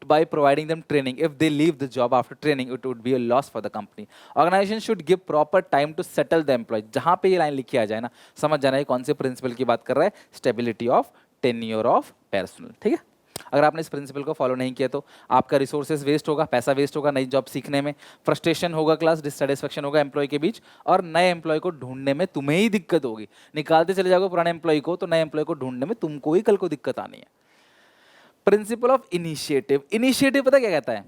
by providing them training. If they leave the job after training, it would be a loss for the company. Organization should give proper time to settle the employee. जहाँ पे ये लाइन लिखी आ जाए ना, समझ जाना है कौन से प्रिंसिपल की बात कर रहा है, stability of tenure of personal. ठीक है, अगर आपने इस प्रिंसिपल को फॉलो नहीं किया तो आपका रिसोर्सेज वेस्ट होगा, पैसा वेस्ट होगा नई जॉब सीखने में, फ्रस्ट्रेशन होगा क्लास, डिससेटिस्फेक्शन होगा एम्प्लॉय के बीच, और नए एम्प्लॉय को ढूंढने में तुम्हें ही दिक्कत होगी। निकालते चले जाओगे पुराने एम्प्लॉय को तो नए एम्प्लॉय को ढूंढने में तुमको ही कल को दिक्कत आनी है। प्रिंसिपल ऑफ इनिशिएटिव, इनिशिएटिव पता क्या कहता है,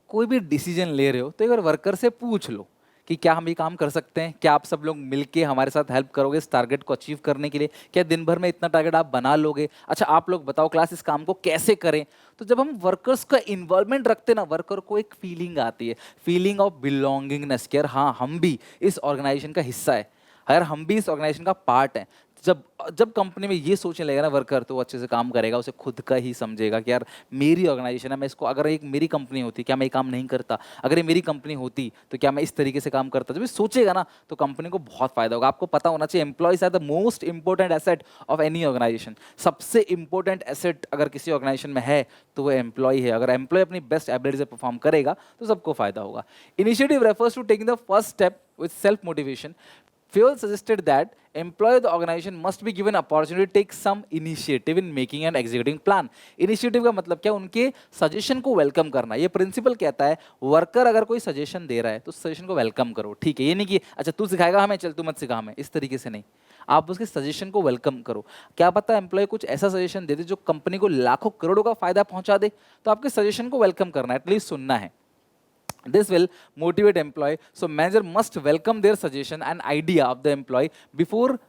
कोई भी डिसीजन ले रहे हो तो एक बार वर्कर से पूछ लो कि क्या हम ये काम कर सकते हैं, क्या आप सब लोग मिलके हमारे साथ हेल्प करोगे इस टारगेट को अचीव करने के लिए, क्या दिन भर में इतना टारगेट आप बना लोगे, अच्छा आप लोग बताओ क्लास इस काम को कैसे करें। तो जब हम वर्कर्स का इन्वॉल्वमेंट रखते हैं ना, वर्कर को एक फीलिंग आती है, फीलिंग ऑफ बिलोंगिंगनेस, कि हाँ हम भी इस ऑर्गेनाइजेशन का हिस्सा है, अगर हम भी इस ऑर्गेनाइजेशन का पार्ट है। जब जब कंपनी में ये सोचने लगेगा ना वर्कर, तो वो अच्छे से काम करेगा, उसे खुद का ही समझेगा कि यार मेरी ऑर्गेनाइजेशन है, मैं इसको, अगर एक मेरी कंपनी होती क्या मैं ये काम नहीं करता, अगर ये मेरी कंपनी होती तो क्या मैं इस तरीके से काम करता। जब ये सोचेगा ना तो कंपनी को बहुत फायदा होगा। आपको पता होना चाहिए employees are the most important asset of any organisation. सबसे इंपॉर्टेंट एसेट अगर किसी ऑर्गेनाइजेशन में है तो वो एम्प्लॉय है। अगर एम्प्लॉय अपनी बेस्ट एबिलिटी से परफॉर्म करेगा तो सबको फायदा होगा। Initiative refers to taking the first step with self motivation. Fuel suggested that employee of the organization must be given opportunity to take some initiative in making and executing plan. Initiative का मतलब क्या, उनके सजेशन को वेलकम करना। ये प्रिंसिपल कहता है वर्कर अगर कोई सजेशन दे रहा है तो सजेशन को वेलकम करो, ठीक है। ये नहीं कि अच्छा तू सिखाएगा हमें, चल तू मत सिखा हमें, इस तरीके से नहीं। आप उसके सजेशन को वेलकम करो। क्या पता एम्प्लॉय कुछ ऐसा सजेशन दे दे जो कंपनी को लाखों करोड़ों का फायदा पहुंचा दे, तो आपके सजेशन को वेलकम करना, एटलीस्ट सुनना है। This will motivate employee. So manager must welcome their suggestion and idea of the employee before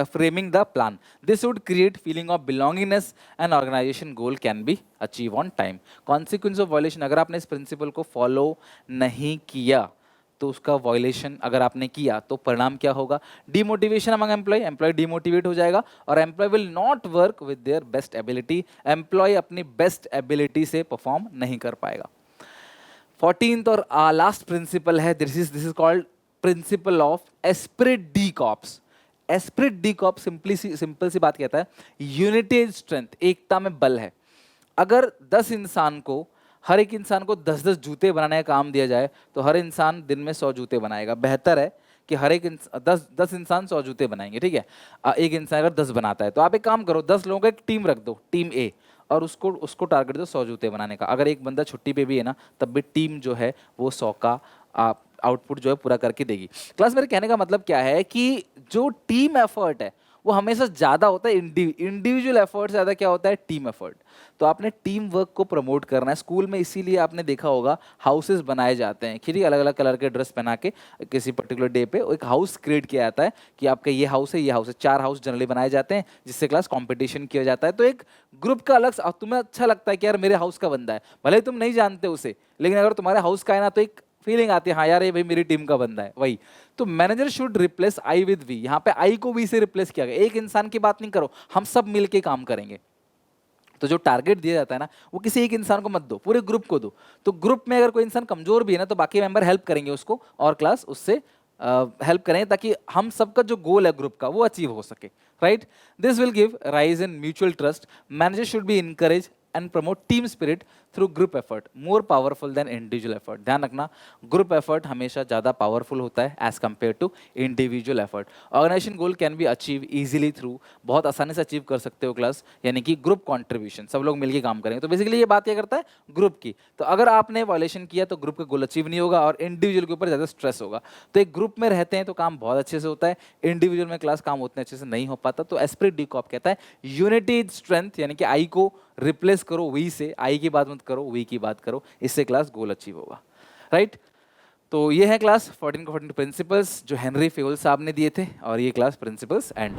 framing the plan. This would create feeling of belongingness and organization goal can be achieved on time. Consequence of violation, अगर आपने इस principle को follow नहीं किया तो उसका वायलेशन अगर आपने किया तो परिणाम क्या होगा, demotivation among employee, employee demotivate हो जाएगा और employee will not work with their best ability, employee अपनी बेस्ट एबिलिटी से परफॉर्म नहीं कर पाएगा। 14th और लास्ट प्रिंसिपल है, this is called principle of esprit de corps. Esprit de corps simple सी बात कहता है यूनिटी इज स्ट्रेंथ, एकता में बल है। अगर 10 इंसान को, हर एक इंसान को 10-10 जूते बनाने का काम दिया जाए तो हर इंसान दिन में 100 जूते बनाएगा। बेहतर है कि हर एक 10 इंसान 100 जूते बनाएंगे, ठीक है। एक इंसान अगर 10 बनाता है तो आप एक काम करो, 10 लोगों का एक टीम रख दो, टीम ए, और उसको टारगेट दो 100 जूते बनाने का। अगर एक बंदा छुट्टी पे भी है ना तब भी टीम जो है वो 100 का आउटपुट जो है पूरा करके देगी। क्लास मेरे कहने का मतलब क्या है कि जो टीम एफर्ट है वो हमेशा ज़्यादा होता है इंडिविजुअल एफर्ट से ज़्यादा क्या होता है, टीम एफर्ट। तो आपने टीम वर्क को प्रमोट करना है स्कूल में। इसीलिए आपने देखा होगा हाउसेस बनाए जाते हैं, ठीक है, अलग अलग कलर के ड्रेस पहना के किसी पर्टिकुलर डे पे एक हाउस क्रिएट किया जाता है कि आपका ये हाउस है, ये हाउस है। 4 हाउस जनरली बनाए जाते हैं जिससे क्लास कंपटीशन किया जाता है। तो एक ग्रुप का अलग, तुम्हें अच्छा लगता है कि यार मेरे हाउस का बंदा है, भले ही तुम नहीं जानते उसे, लेकिन अगर तुम्हारे हाउस का है ना तो एक फीलिंग आती है हाँ यार ये भाई मेरी टीम का बंदा है। वही तो manager should replace I with we. यहाँ पे आई को वी से रिप्लेस किया गया। एक इंसान की बात नहीं करो, हम सब मिलके काम करेंगे। तो जो टारगेट दिया जाता है ना वो किसी एक इंसान को मत दो, पूरे ग्रुप को दो। तो ग्रुप में अगर कोई इंसान कमजोर भी है ना तो बाकी मेंबर हेल्प करेंगे उसको और क्लास उससे हेल्प करें ताकि हम सबका जो गोल है ग्रुप का वो अचीव हो सके, right. This will give rise in mutual trust. Manager should be encourage and promote team spirit through group effort, more powerful than individual effort. ध्यान रखना ग्रुप एफर्ट हमेशा ज़्यादा पावरफुल होता है as compare to individual effort. Organisation goal can be achieve easily through, बहुत आसानी से अचीव कर सकते हो क्लास, यानी कि ग्रुप कॉन्ट्रीब्यूशन, सब लोग मिलकर काम करेंगे। तो बेसिकली ये बात क्या करता है, ग्रुप की। तो अगर आपने वायलेशन किया तो ग्रुप का गोल अचीव नहीं होगा और इंडिविजुअल के ऊपर ज़्यादा स्ट्रेस होगा। तो एक ग्रुप में रहते हैं तो काम बहुत अच्छे से होता है, इंडिविजुअल में क्लास काम उतने अच्छे से नहीं हो पाता। तो एस्पिरिट डी कॉप कहता है यूनिटी इज स्ट्रेंथ, यानी कि आई को रिप्लेस करो वी से, आई की बात मत करो वी की बात करो, इससे क्लास गोल अचीव होगा, राइट। तो ये है क्लास 14 के 14 प्रिंसिपल्स जो हेनरी फेवल साहब ने दिए थे और ये class principles and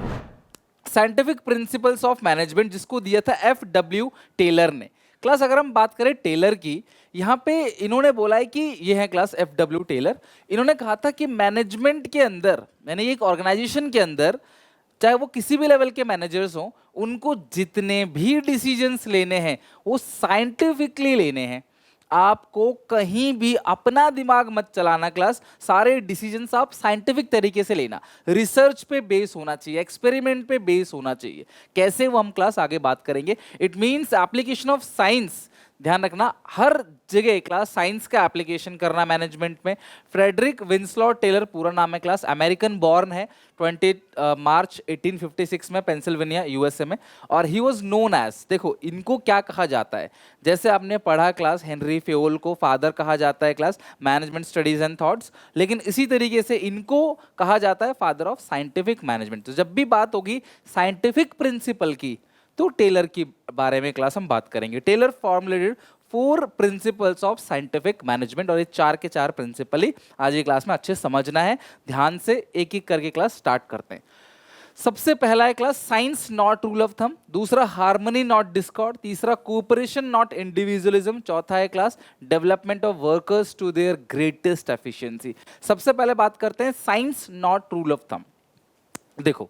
scientific principles of management जिसको दिया था एफ.डब्ल्यू. टेलर ने। क्लास अगर हम बात करें टेलर की, यहाँ पे इन्होंने बोला है कि ये है क्लास एफ.डब्ल्यू. टेलर। इन्होंने कहा था कि मैनेजमेंट के अंदर, यानी एक ऑर्गेनाइजेशन के अंदर, चाहे वो किसी भी लेवल के मैनेजर्स हों, उनको जितने भी डिसीजंस लेने हैं वो साइंटिफिकली लेने हैं। आपको कहीं भी अपना दिमाग मत चलाना क्लास, सारे डिसीजंस आप साइंटिफिक तरीके से लेना, रिसर्च पे बेस होना चाहिए, एक्सपेरिमेंट पे बेस होना चाहिए। कैसे वो हम क्लास आगे बात करेंगे। It means application of science, ध्यान रखना हर जगह क्लास साइंस का एप्लीकेशन करना मैनेजमेंट में। फ्रेडरिक विंसलॉ टेलर पूरा नाम है क्लास, अमेरिकन बॉर्न है, 20 मार्च 1856 में पेंसिल्वेनिया यूएसए में। और ही वाज नोन एज, देखो इनको क्या कहा जाता है, जैसे आपने पढ़ा क्लास हेनरी फेवल को फादर कहा जाता है class management studies and thoughts, लेकिन इसी तरीके से इनको कहा जाता है फादर ऑफ साइंटिफिक मैनेजमेंट। तो जब भी बात होगी साइंटिफिक प्रिंसिपल की तो टेलर की बारे में क्लास हम बात करेंगे। Taylor formulated 4 principles of scientific management और ये 4 के 4 प्रिंसिपल ही आज ये क्लास में अच्छे समझना है। ध्यान से एक एक करके क्लास स्टार्ट करते हैं। सबसे पहला है class science not rule of thumb, दूसरा हार्मनी नॉट डिस्कॉर्ड, तीसरा कोऑपरेशन नॉट इंडिविजुअलिज्म, चौथा है class development of workers to their greatest efficiency. सबसे पहले बात करते हैं science not rule of thumb. देखो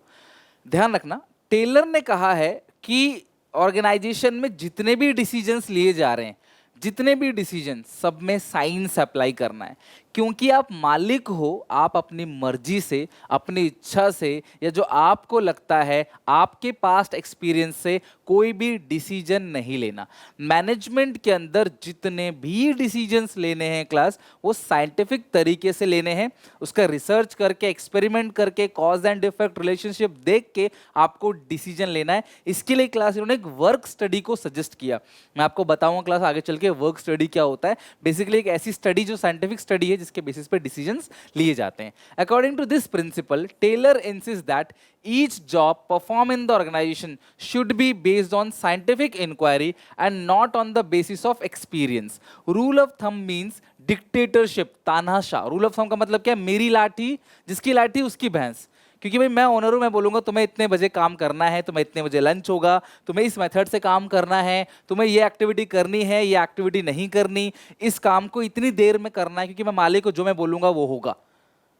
ध्यान रखना, टेलर ने कहा है कि ऑर्गेनाइजेशन में जितने भी डिसीजंस लिए जा रहे हैं, जितने भी डिसीजन, सब में साइंस अप्लाई करना है। क्योंकि आप मालिक हो, आप अपनी मर्जी से, अपनी इच्छा से, या जो आपको लगता है आपके पास्ट एक्सपीरियंस से कोई भी डिसीजन नहीं लेना। मैनेजमेंट के अंदर जितने भी डिसीजंस लेने हैं क्लास, वो साइंटिफिक तरीके से लेने हैं, उसका रिसर्च करके, एक्सपेरिमेंट करके, कॉज एंड इफेक्ट रिलेशनशिप देख के आपको डिसीजन लेना है। इसके लिए क्लास इन्होंने एक वर्क स्टडी को सजेस्ट किया। मैं आपको बताऊंगा क्लास आगे चल के वर्क स्टडी क्या होता है। बेसिकली एक ऐसी स्टडी जो साइंटिफिक स्टडी है जिसके बेसिस पे डिसीजंस लिए जाते हैं। According to this principle, Taylor insist that each job performed in the organization should be based on scientific inquiry and not on the basis of experience. Rule of thumb means dictatorship, तानाशाह। रूल ऑफ थंब का मतलब क्या है? मेरी लाठी, जिसकी लाठी उसकी भैंस। क्योंकि भाई मैं ओनर हूं, मैं बोलूंगा तुम्हें इतने बजे काम करना है, तुम्हें इतने बजे लंच होगा, तुम्हें इस मेथड से काम करना है, तुम्हें ये एक्टिविटी करनी है, ये एक्टिविटी नहीं करनी, इस काम को इतनी देर में करना है, क्योंकि मैं मालिक को जो मैं बोलूंगा वो होगा,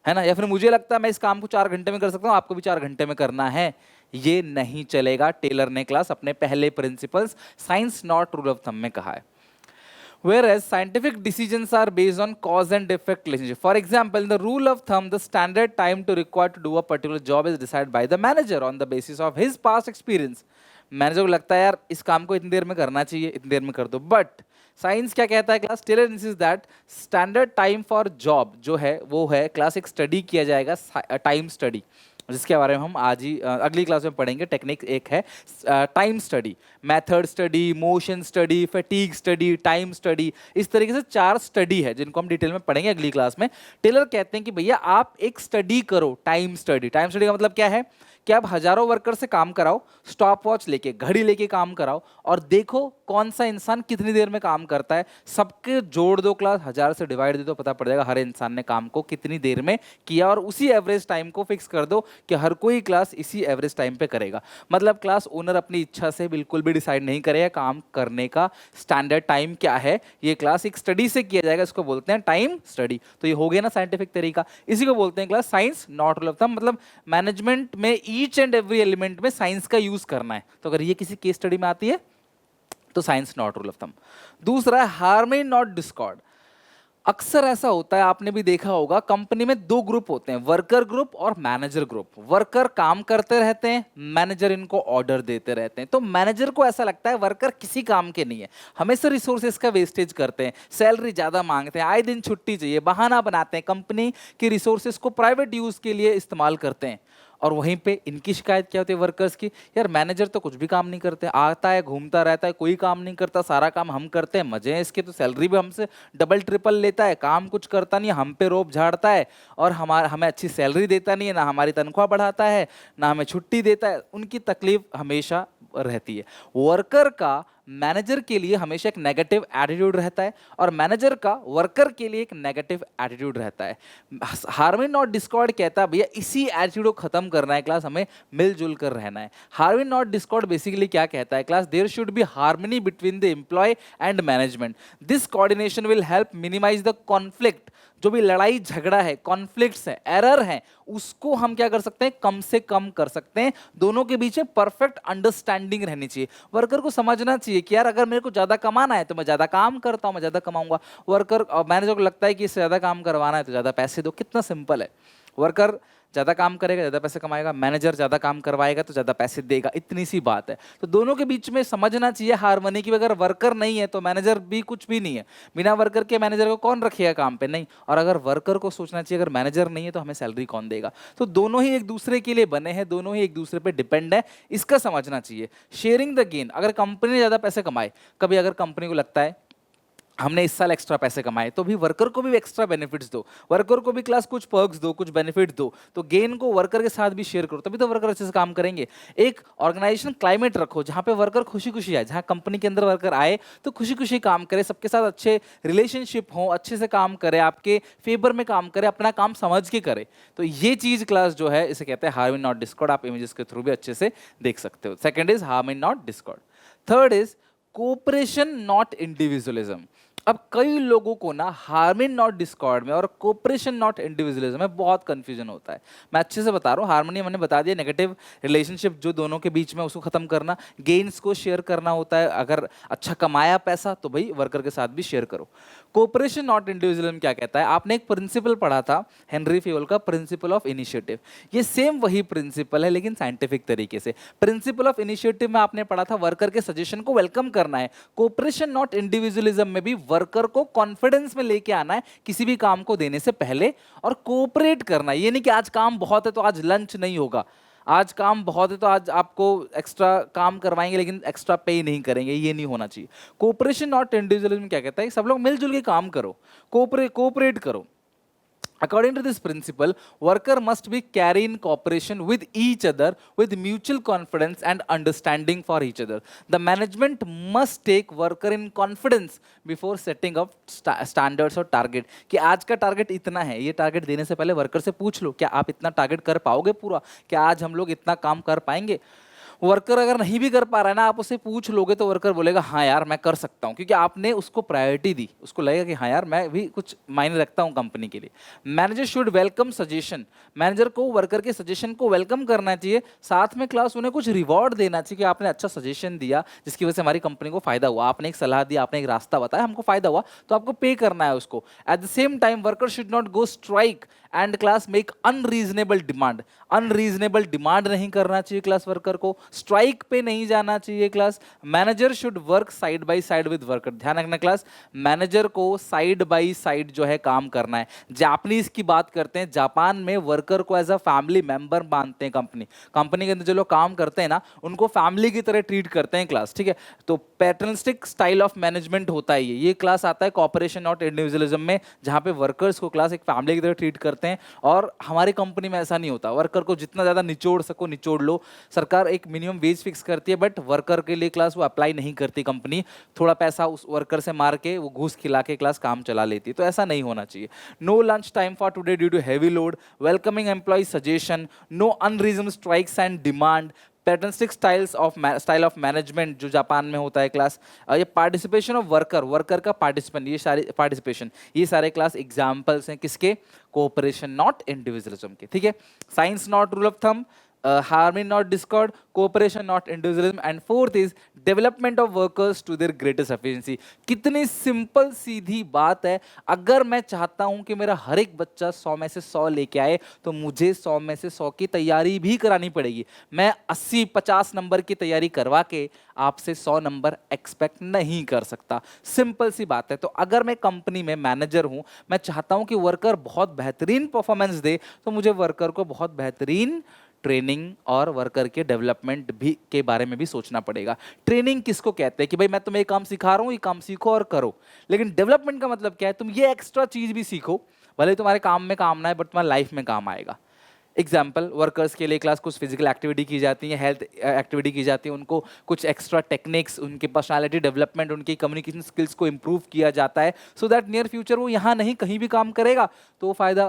है ना। या फिर मुझे लगता है मैं इस काम को 4 घंटे में कर सकता हूँ, आपको भी 4 घंटे में करना है, ये नहीं चलेगा। टेलर ने क्लास अपने पहले principles science not rule of thumb में कहा है। Whereas scientific decisions are based on cause and effect relationship. For example, in the rule of thumb, the standard time to require to do a particular job is decided by the manager on the basis of his past experience. Manager को लगता है यार इस काम को इतनी देर में करना चाहिए, इतनी देर में कर दो। बट साइंस क्या कहता है class? Taylor insist that standard time for job जो है वो है क्लास, एक स्टडी किया जाएगा, टाइम स्टडी, जिसके बारे में हम आज ही अगली क्लास में पढ़ेंगे। टेक्निक एक है time study, method study, motion study, fatigue study, time study, इस तरीके से 4 स्टडी है जिनको हम डिटेल में पढ़ेंगे अगली क्लास में। टेलर कहते हैं कि भैया आप एक स्टडी करो, टाइम स्टडी। टाइम स्टडी का मतलब क्या है कि आप हजारों वर्कर से काम कराओ, स्टॉप वॉच लेके, घड़ी लेके काम कराओ, और देखो कौन सा इंसान कितनी देर में काम करता है। सबके जोड़ दो क्लास, 1000 से डिवाइड दे दो, पता पड़ जाएगा हर इंसान ने काम को कितनी देर में किया, और उसी एवरेज टाइम को फिक्स कर दो कि हर कोई क्लास इसी एवरेज टाइम पे करेगा। मतलब क्लास ओनर अपनी इच्छा से बिल्कुल भी डिसाइड नहीं करेगा काम करने का स्टैंडर्ड टाइम क्या है, ये क्लास एक स्टडी से किया जाएगा, इसको बोलते हैं टाइम स्टडी। तो ये हो गया ना साइंटिफिक तरीका, इसी को बोलते हैं class science not rule of thumb. मतलब मैनेजमेंट में ईच एंड एवरी एलिमेंट में साइंस का यूज करना है। तो अगर ये किसी केस स्टडी में आती है तो science not rule of thumb. दूसरा है हार्मनी नॉट डिस्कॉर्ड। अक्सर ऐसा होता है, आपने भी देखा होगा, कंपनी में 2 ग्रुप होते हैं, वर्कर ग्रुप और मैनेजर ग्रुप। वर्कर काम करते रहते हैं, मैनेजर इनको ऑर्डर देते रहते हैं। तो मैनेजर को ऐसा लगता है वर्कर किसी काम के नहीं है, हमेशा रिसोर्सेज का वेस्टेज करते हैं, सैलरी ज़्यादा मांगते हैं, आए दिन छुट्टी चाहिए, बहाना बनाते हैं, कंपनी के रिसोर्सेज को प्राइवेट यूज़ के लिए इस्तेमाल करते हैं। और वहीं पे इनकी शिकायत क्या होती है वर्कर्स की? यार मैनेजर तो कुछ भी काम नहीं करते, आता है घूमता रहता है, कोई काम नहीं करता, सारा काम हम करते हैं, मजे हैं इसके, तो सैलरी भी हमसे डबल ट्रिपल लेता है, काम कुछ करता नहीं, हम पे रोब झाड़ता है, और हमें अच्छी सैलरी देता नहीं है, ना हमारी तनख्वाह बढ़ाता है, ना हमें छुट्टी देता है। उनकी तकलीफ हमेशा रहती है। वर्कर का मैनेजर के लिए हमेशा एक नेगेटिव एटीट्यूड रहता है, और मैनेजर का वर्कर के लिए एक नेगेटिव एटीट्यूड रहता है। हार्मनी नॉट डिस्कॉर्ड कहता है भैया इसी एटीट्यूड को खत्म करना है क्लास, हमें मिलजुल कर रहना है। हार्मनी नॉट डिस्कॉर्ड बेसिकली क्या कहता है class? There should be harmony between the employee and management. This coordination will help minimise the conflict. जो भी लड़ाई झगड़ा है, कॉन्फ्लिक्ट्स है, एरर है, उसको हम क्या कर सकते हैं? कम से कम कर सकते हैं। दोनों के बीच में परफेक्ट अंडरस्टैंडिंग रहनी चाहिए। वर्कर को समझना चाहिए कि यार अगर मेरे को ज्यादा कमाना है तो मैं ज्यादा काम करता हूं, मैं ज्यादा कमाऊंगा। वर्कर और मैनेजर को लगता है कि इससे ज्यादा काम करवाना है तो ज्यादा पैसे दो। कितना सिंपल है। वर्कर ज्यादा काम करेगा ज्यादा पैसे कमाएगा, मैनेजर ज्यादा काम करवाएगा तो ज्यादा पैसे देगा, इतनी सी बात है। तो दोनों के बीच में समझना चाहिए हार्मनी की। अगर वर्कर नहीं है तो मैनेजर भी कुछ भी नहीं है। बिना वर्कर के मैनेजर को कौन रखेगा काम पे? नहीं। और अगर वर्कर को सोचना चाहिए अगर मैनेजर नहीं है तो हमें सैलरी कौन देगा? तो दोनों ही एक दूसरे के लिए बने हैं, दोनों ही एक दूसरे पे डिपेंड है, इसका समझना चाहिए। Sharing the gain. अगर कंपनी ने ज्यादा पैसे कमाए, कभी अगर कंपनी को लगता है हमने इस साल एक्स्ट्रा पैसे कमाए, तो भी वर्कर को भी एक्स्ट्रा बेनिफिट्स दो, वर्कर को भी क्लास कुछ पर्क्स दो, कुछ बेनिफिट दो। तो गेन को वर्कर के साथ भी शेयर करो, तभी तो वर्कर अच्छे से काम करेंगे। एक ऑर्गेनाइजेशन क्लाइमेट रखो जहां पे वर्कर खुशी खुशी आए, जहां कंपनी के अंदर वर्कर आए तो खुशी खुशी काम करे, सबके साथ अच्छे रिलेशनशिप हो, अच्छे से काम करे, आपके फेवर में काम करे, अपना काम समझ के करे। तो ये चीज क्लास जो है इसे कहते हैं हार्मनी नॉट डिस्कॉर्ड। आप इमेजेस के थ्रू भी अच्छे से देख सकते हो। Second is harmony not Discord. Third is cooperation not individualism. अब कई लोगों को ना हार्मनी नॉट डिस्कॉर्ड में और कोऑपरेशन नॉट इंडिविजुअलिज्म में बहुत कंफ्यूजन होता है। मैं अच्छे से बता रहा हूँ, हार्मनी मैंने बता दिया, नेगेटिव रिलेशनशिप जो दोनों के बीच में उसको खत्म करना, गेन्स को शेयर करना होता है, अगर अच्छा कमाया पैसा तो भाई वर्कर के साथ भी शेयर करो। कोऑपरेशन नॉट इंडिविजुअलिज्म क्या कहता है, आपने एक प्रिंसिपल पढ़ा था हेनरी फ्यूल का, प्रिंसिपल ऑफ इनिशिएटिव। ये सेम वही प्रिंसिपल है लेकिन साइंटिफिक तरीके से। प्रिंसिपल ऑफ इनिशिएटिव में आपने पढ़ा था वर्कर के सजेशन को वेलकम करना है। कोऑपरेशन नॉट इंडिविजुअलिज्म में भी वर्कर को कॉन्फिडेंस में लेके आना है किसी भी काम को देने से पहले, और कोऑपरेट करना है। ये नहीं कि आज काम बहुत है तो आज लंच नहीं होगा, आज काम बहुत है तो आज आपको एक्स्ट्रा काम करवाएंगे लेकिन एक्स्ट्रा पे नहीं करेंगे, ये नहीं होना चाहिए। कोऑपरेशन नॉट इंडिविजुअलिज्म क्या कहता है, सब लोग मिलजुल के काम करो, कोऑपरेट करो। According to this principle, worker must be carry in cooperation with each other with mutual confidence and understanding for each other. The management must take worker in confidence before setting up standards or target. कि आज का टारगेट इतना है, ये टारगेट देने से पहले वर्कर से पूछ लो क्या आप इतना टारगेट कर पाओगे पूरा, क्या आज हम लोग इतना काम कर पाएंगे। वर्कर अगर नहीं भी कर पा रहा है ना, आप उससे पूछ लोगे तो वर्कर बोलेगा हाँ यार मैं कर सकता हूँ, क्योंकि आपने उसको प्रायोरिटी दी, उसको लगेगा कि हाँ यार मैं भी कुछ मायने रखता हूँ कंपनी के लिए। Manager should welcome suggestion, manager को वर्कर के सजेशन को वेलकम करना चाहिए, साथ में क्लास उन्हें कुछ रिवॉर्ड देना चाहिए कि आपने अच्छा सजेशन दिया जिसकी वजह से हमारी कंपनी को फायदा हुआ, आपने एक सलाह दी, आपने एक रास्ता बताया, हमको फायदा हुआ तो आपको पे करना है उसको। At the same time worker should not go strike and class make unreasonable demand, unreasonable demand नहीं करना चाहिए क्लास वर्कर को, स्ट्राइक पे नहीं जाना चाहिए class. Manager should work side by side with worker, ध्यान रखना क्लास, मैनेजर को साइड बाय साइड जो है काम करना है। जापानीज की बात करते हैं, जापान में वर्कर को एज अ फैमिली मेंबर मानते हैं, कंपनी के अंदर जो लोग काम करते हैं ना उनको फैमिली की तरह ट्रीट करते हैं क्लास, ठीक है। तो पैटर्निस्टिक स्टाइल ऑफ मैनेजमेंट होता है ये क्लास आता है कॉपरेशन नॉट इंडिविजुअलिज्म में, जहां पे वर्कर्स को क्लास एक फैमिली की तरह ट्रीट करते हैं। और हमारी कंपनी में ऐसा नहीं होता, वर्कर को जितना ज्यादा निचोड़ सको निचोड़ लो। सरकार एक मिनिमम वेज फिक्स करती है बट वर्कर के लिए क्लास वो अप्लाई नहीं करती कंपनी, थोड़ा पैसा उस वर्कर से मार के वो घूस खिला के क्लास काम चला लेती है, तो ऐसा नहीं होना चाहिए। No lunch time for today due to heavy load, welcoming employee suggestion, no unreasonable strikes and demand, paternalistic style of management जो जापान में होता है क्लास, ये पार्टिसिपेशन ऑफ वर्कर का पार्टिसिपेंट, ये सारे पार्टिसिपेशन, ये सारे क्लास एग्जांपल्स हैं किसके, कोऑपरेशन नॉट इंडिविजुअलिज्म के, ठीक है। Science not rule of thumb, harmony not discord, cooperation not individualism, and fourth is development of workers to their greatest efficiency। कितनी सिंपल सीधी बात है, अगर मैं चाहता हूं कि मेरा हर एक बच्चा 100 में से 100 लेके आए तो मुझे 100 में से 100 की तैयारी भी करानी पड़ेगी। मैं 80-50 नंबर की तैयारी करवा के आपसे 100 नंबर एक्सपेक्ट नहीं कर सकता, सिंपल सी बात है। तो अगर मैं कंपनी में मैनेजर हूं, मैं चाहता हूं कि वर्कर बहुत बेहतरीन परफॉर्मेंस दे, तो मुझे वर्कर को बहुत बेहतरीन ट्रेनिंग और वर्कर के डेवलपमेंट भी के बारे में भी सोचना पड़ेगा। ट्रेनिंग किसको कहते हैं कि भाई मैं तुम्हें ये काम सिखा रहा हूँ, ये काम सीखो और करो, लेकिन डेवलपमेंट का मतलब क्या है, तुम ये एक्स्ट्रा चीज भी सीखो, भले तुम्हारे काम में काम ना है बट तुम्हारी लाइफ में काम आएगा। एग्जाम्पल, वर्कर्स के लिए क्लास कुछ फिजिकल एक्टिविटी की जाती है, हेल्थ एक्टिविटी की जाती है, उनको कुछ एक्स्ट्रा टेक्निक्स, उनकी पर्सनालिटी डेवलपमेंट, उनकी कम्युनिकेशन स्किल्स को इम्प्रूव किया जाता है, सो दैट नियर फ्यूचर वो यहाँ नहीं कहीं भी काम करेगा तो वो फायदा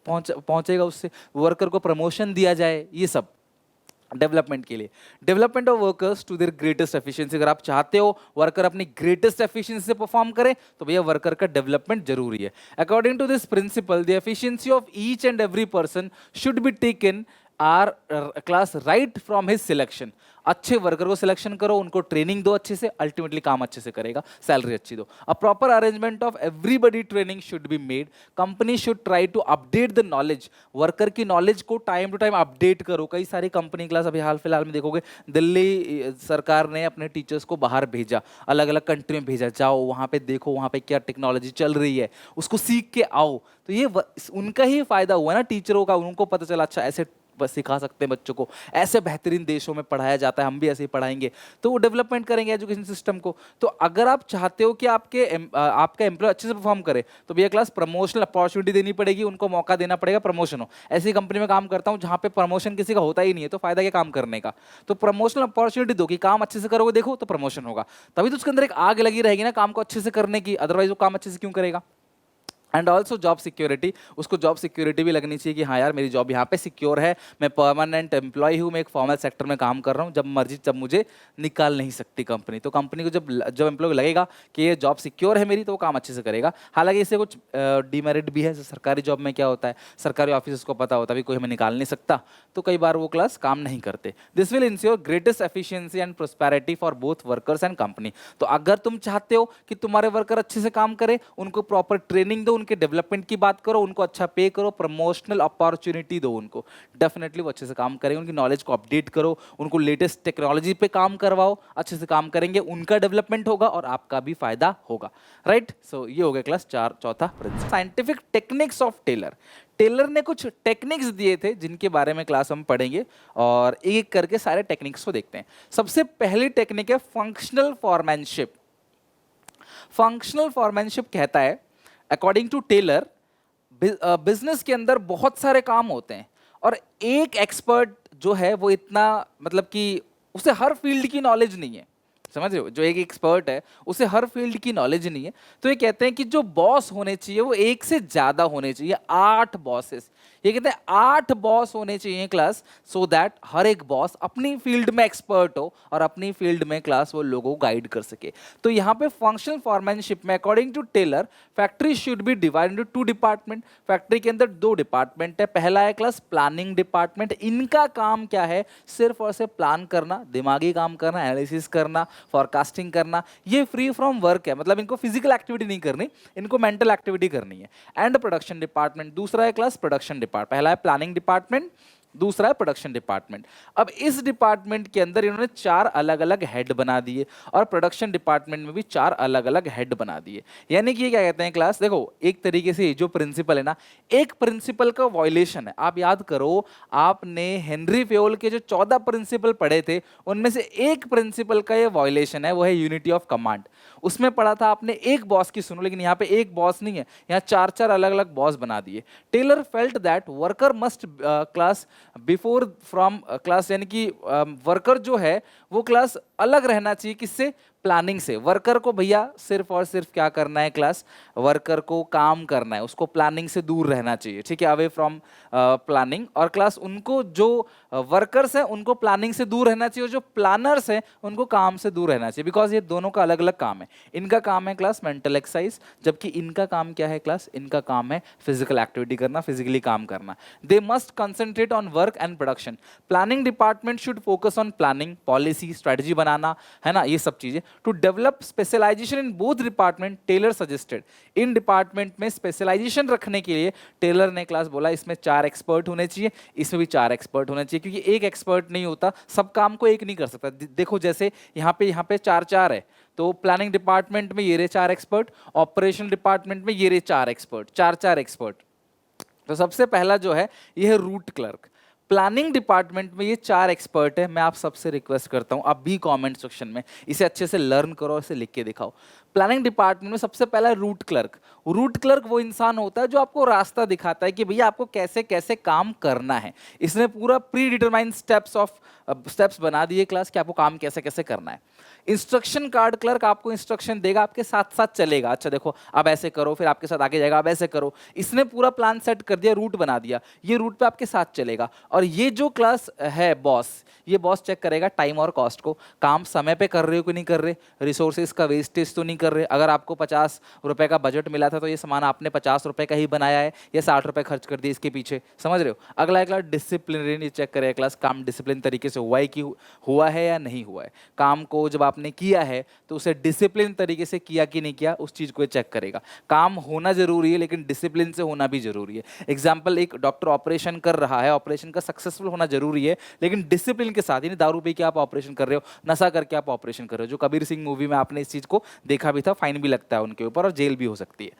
पहुँचेगा उससे, वर्कर को प्रमोशन दिया जाए, ये सब डेवलपमेंट के लिए। Development of workers to their greatest efficiency, अगर आप चाहते हो वर्कर अपनी ग्रेटेस्ट एफिशिएंसी से परफॉर्म करे तो भैया वर्कर का डेवलपमेंट जरूरी है। According to this principle, the efficiency of each and every person should be taken are class right from his selection. अच्छे वर्कर को सिलेक्शन करो, उनको ट्रेनिंग दो अच्छे से, अल्टीमेटली काम अच्छे से करेगा, सैलरी अच्छी दो। A proper arrangement of everybody training should be made. Company should try to update the knowledge, worker की नॉलेज को टाइम टू टाइम अपडेट करो। कई सारी कंपनी क्लास अभी हाल फिलहाल में देखोगे, दिल्ली सरकार ने अपने टीचर्स को बाहर भेजा, अलग अलग कंट्री में भेजा, जाओ वहाँ पे देखो वहाँ पे क्या टेक्नोलॉजी चल रही है, उसको सीख के आओ। तो ये उनका ही फायदा हुआ ना टीचरों का, उनको पता चला अच्छा ऐसे बस सिखा सकते हैं बच्चों को, ऐसे बेहतरीन देशों में पढ़ाया जाता है, हम भी ऐसे ही पढ़ाएंगे, तो वो डेवलपमेंट करेंगे एजुकेशन सिस्टम को। तो अगर आप चाहते हो कि आपका एम्प्लॉय अच्छे से परफॉर्म करे तो भैया क्लास प्रमोशनल अपॉर्चुनिटी देनी पड़ेगी, उनको मौका देना पड़ेगा प्रमोशन हो। ऐसी कंपनी में काम करता हूँ जहाँ पे प्रमोशन किसी का होता ही नहीं है, तो फायदा क्या काम करने का। तो प्रमोशनल अपॉर्चुनिटी दो कि काम अच्छे से करोगे, देखो तो प्रमोशन होगा, तभी तो उसके अंदर एक आग लगी रहेगी ना काम को अच्छे से करने की, अदरवाइज वो काम अच्छे से क्यों करेगा। एंड ऑल्सो जॉब सिक्योरिटी, उसको जॉब सिक्योरिटी भी लगनी चाहिए कि हाँ यार मेरी जॉब यहाँ पे सिक्योर है, मैं परमानेंट एम्प्लॉय हूँ, मैं एक फॉर्मल सेक्टर में काम कर रहा हूँ, जब मर्जी जब मुझे निकाल नहीं सकती कंपनी। तो कंपनी को जब जब एम्प्लॉय को लगेगा कि ये जॉब सिक्योर है मेरी, तो वो काम अच्छे से करेगा। हालांकि इससे कुछ डिमेरिट भी है। सरकारी जॉब में क्या होता है, सरकारी ऑफिस को पता होता है भी कोई हमें निकाल नहीं सकता, तो कई बार वो क्लास काम नहीं करते। This will ensure greatest efficiency and prosperity for both workers and company. तो अगर तुम चाहते हो कि तुम्हारे वर्कर अच्छे से काम करे, उनको प्रॉपर ट्रेनिंग दो, उनके डेवलपमेंट की बात करो, उनको अच्छा पे करो, प्रमोशनल अपॉर्चुनिटी दो उनको, डेफिनेटली वो अच्छे से काम करेंगे। उनकी नॉलेज को अपडेट करो, उनको लेटेस्ट टेक्नोलॉजी पे काम करवाओ, अच्छे से काम करेंगे, उनका डेवलपमेंट होगा और आपका भी फायदा होगा। राइट, सो ये हो गया क्लास 4 चौथा principle. Scientific techniques of Taylor. Taylor ने कुछ टेक्निक्स दिए थे जिनके बारे में क्लास हम पढ़ेंगे, और एक एक करके सारे टेक्निक्स को देखते हैं। सबसे पहली टेक्निक है फंक्शनल फॉरमैनशिप। फंक्शनल फॉरमैनशिप कहता है, अकॉर्डिंग टू टेलर, बिजनेस के अंदर बहुत सारे काम होते हैं और एक एक्सपर्ट जो है वो इतना, मतलब कि उसे हर फील्ड की नॉलेज नहीं है। समझ रहे हो, जो एक एक्सपर्ट है उसे हर फील्ड की नॉलेज नहीं है। तो ये कहते हैं कि जो बॉस होने चाहिए वो एक से ज्यादा होने चाहिए, 8 बॉसेस। ये कहते हैं 8 बॉस होने चाहिए क्लास, सो दैट हर एक बॉस अपनी फील्ड में एक्सपर्ट हो और अपनी फील्ड में क्लास वो लोगों को गाइड कर सके। तो यहाँ पे फंक्शनल फॉरमैनशिप में according to Taylor, factory should be divided into 2 department. Factory के अंदर 2 डिपार्टमेंट है। पहला है क्लास प्लानिंग डिपार्टमेंट। इनका काम क्या है, सिर्फ और सिर्फ प्लान करना, दिमागी काम करना, एनालिसिस करना, फॉरकास्टिंग करना। ये फ्री फ्रॉम वर्क है, मतलब इनको फिजिकल एक्टिविटी नहीं करनी, इनको मेंटल एक्टिविटी करनी है। एंड प्रोडक्शन डिपार्टमेंट, दूसरा है क्लास प्रोडक्शन डिपार्टमेंट। पहला है प्लानिंग डिपार्टमेंट, दूसरा है प्रोडक्शन डिपार्टमेंट। अब इस डिपार्टमेंट के अंदर इन्होंने 4 अलग अलग हेड बना दिए और प्रोडक्शन डिपार्टमेंट में भी 4 अलग अलग हेड बना दिए। यानी कि ये क्या कहते हैं क्लास, देखो एक तरीके से जो प्रिंसिपल है ना, एक प्रिंसिपल का वायलेशन है। आप याद करो, आपने हेनरी फेयोल के जो 14 प्रिंसिपल पढ़े थे, उनमें से एक प्रिंसिपल का ये वायलेशन है, वो है यूनिटी ऑफ कमांड। उसमें पढ़ा था आपने एक बॉस की सुनो, लेकिन यहाँ पे एक बॉस नहीं है, यहाँ 4 अलग अलग बॉस बना दिए। Taylor felt that worker must class before from class, यानी कि वर्कर जो है वो क्लास अलग रहना चाहिए, किससे, प्लानिंग से। वर्कर को भैया सिर्फ और सिर्फ क्या करना है क्लास, वर्कर को काम करना है, उसको प्लानिंग से दूर रहना चाहिए, ठीक है, अवे फ्रॉम प्लानिंग। और क्लास उनको जो वर्कर्स हैं उनको प्लानिंग से दूर रहना चाहिए, और जो प्लानर्स हैं उनको काम से दूर रहना चाहिए, बिकॉज ये दोनों का अलग अलग काम है। इनका काम है क्लास मेंटल एक्सरसाइज, जबकि इनका काम क्या है क्लास, इनका काम है फिजिकल एक्टिविटी करना, फिजिकली काम करना। They must concentrate on work and production. Planning department should focus on planning, policy, strategy बनाना, है ना, ये सब चीजें। To develop specialisation in both department, Taylor suggested. इन डिपार्टमेंट में स्पेशलाइजेशन रखने के लिए टेलर ने क्लास बोला इसमें 4 एक्सपर्ट होने चाहिए, इसमें भी 4 एक्सपर्ट होने चाहिए, क्योंकि एक एक्सपर्ट नहीं होता, सब काम को एक नहीं कर सकता। देखो जैसे यहाँ पे 4 है, तो प्लानिंग डिपार्टमेंट में ये रहे 4 एक्सपर्ट, ऑपरेशन डिपार्टमेंट में ये रहे 4 एक्सपर्ट, 4 एक्सपर्ट। तो सबसे पहला जो है ये है रूट क्लर्क। प्लानिंग डिपार्टमेंट में ये 4 एक्सपर्ट है। मैं आप सबसे रिक्वेस्ट करता हूं, आप भी कमेंट सेक्शन में इसे अच्छे से लर्न करो, इसे लिख के दिखाओ। प्लानिंग डिपार्टमेंट में सबसे पहला रूट क्लर्क। रूट क्लर्क वो इंसान होता है जो आपको रास्ता दिखाता है कि भैया आपको कैसे कैसे काम करना है। इसने पूरा प्री डिटरमाइंड स्टेप्स बना दिए क्लास कि आपको काम कैसे कैसे करना है। इंस्ट्रक्शन कार्ड क्लर्क आपको इंस्ट्रक्शन देगा, आपके साथ साथ चलेगा, अच्छा देखो अब ऐसे करो, फिर आपके साथ आगे जाएगा, अब ऐसे करो। इसने पूरा प्लान सेट कर दिया, रूट बना दिया, ये रूट पे आपके साथ चलेगा। और ये जो क्लास है बॉस, ये बॉस चेक करेगा टाइम और कॉस्ट को, काम समय पे कर रहे हो कि नहीं कर रहे, रिसोर्सेज का वेस्टेज तो नहीं कर रहे। अगर आपको 50 रुपए का बजट मिला था तो ये सामान आपने 50 रुपए का ही बनाया है या 60 रुपए खर्च कर दिए इसके पीछे, समझ रहे हो। अगला क्लास डिसिप्लिन चेक करेगा क्लास, काम डिसिप्लिन तरीके से हुआ है कि हुआ है या नहीं हुआ है। काम को जब आपने किया है तो उसे डिसिप्लिन तरीके से किया कि नहीं किया, उस चीज को चेक करेगा। काम होना जरूरी है लेकिन डिसिप्लिन से होना भी जरूरी है। एग्जाम्पल, एक डॉक्टर ऑपरेशन कर रहा है, ऑपरेशन का सक्सेसफुल होना जरूरी है लेकिन डिसिप्लिन के साथ, यानी दारू पी के आप ऑपरेशन कर रहे हो, नशा करके आप ऑपरेशन कर रहे हो, जो कबीर सिंह मूवी में आपने इस चीज को देखा भी था, फाइन भी लगता है उनके ऊपर और जेल भी हो सकती है।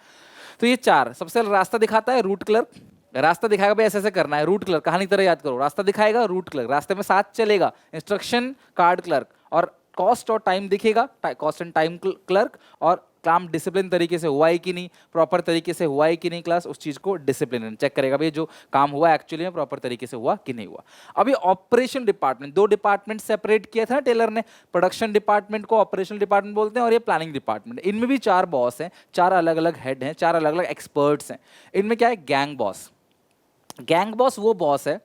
तो ये 4, सबसे रास्ता दिखाता है रूट क्लर्क, रास्ता दिखाएगा भाई ऐसे ऐसे करना है, रूट क्लर्क कहानी तरह याद करो, रास्ता दिखाएगा रूट क्लर्क, रास्ते में साथ चलेगा इंस्ट्रक्शन कार्ड क्लर्क, और कॉस्ट और टाइम दिखेगा कॉस्ट एंड टाइम क्लर्क, और काम डिसिप्लिन तरीके से हुआ है कि नहीं, प्रॉपर तरीके से हुआ है कि नहीं क्लास, उस चीज को डिसिप्लिन चेक करेगा भाई जो काम हुआ एक्चुअली में प्रॉपर तरीके से हुआ कि नहीं हुआ। अभी ऑपरेशन डिपार्टमेंट, दो डिपार्टमेंट सेपरेट किया था ना टेलर ने, प्रोडक्शन डिपार्टमेंट को ऑपरेशनल डिपार्टमेंट बोलते हैं और ये प्लानिंग डिपार्टमेंट। इनमें भी 4 बॉस हैं, 4 अलग अलग हेड हैं, 4 अलग अलग एक्सपर्ट्स हैं। इनमें क्या है, गैंग बॉस। गैंग बॉस वो बॉस है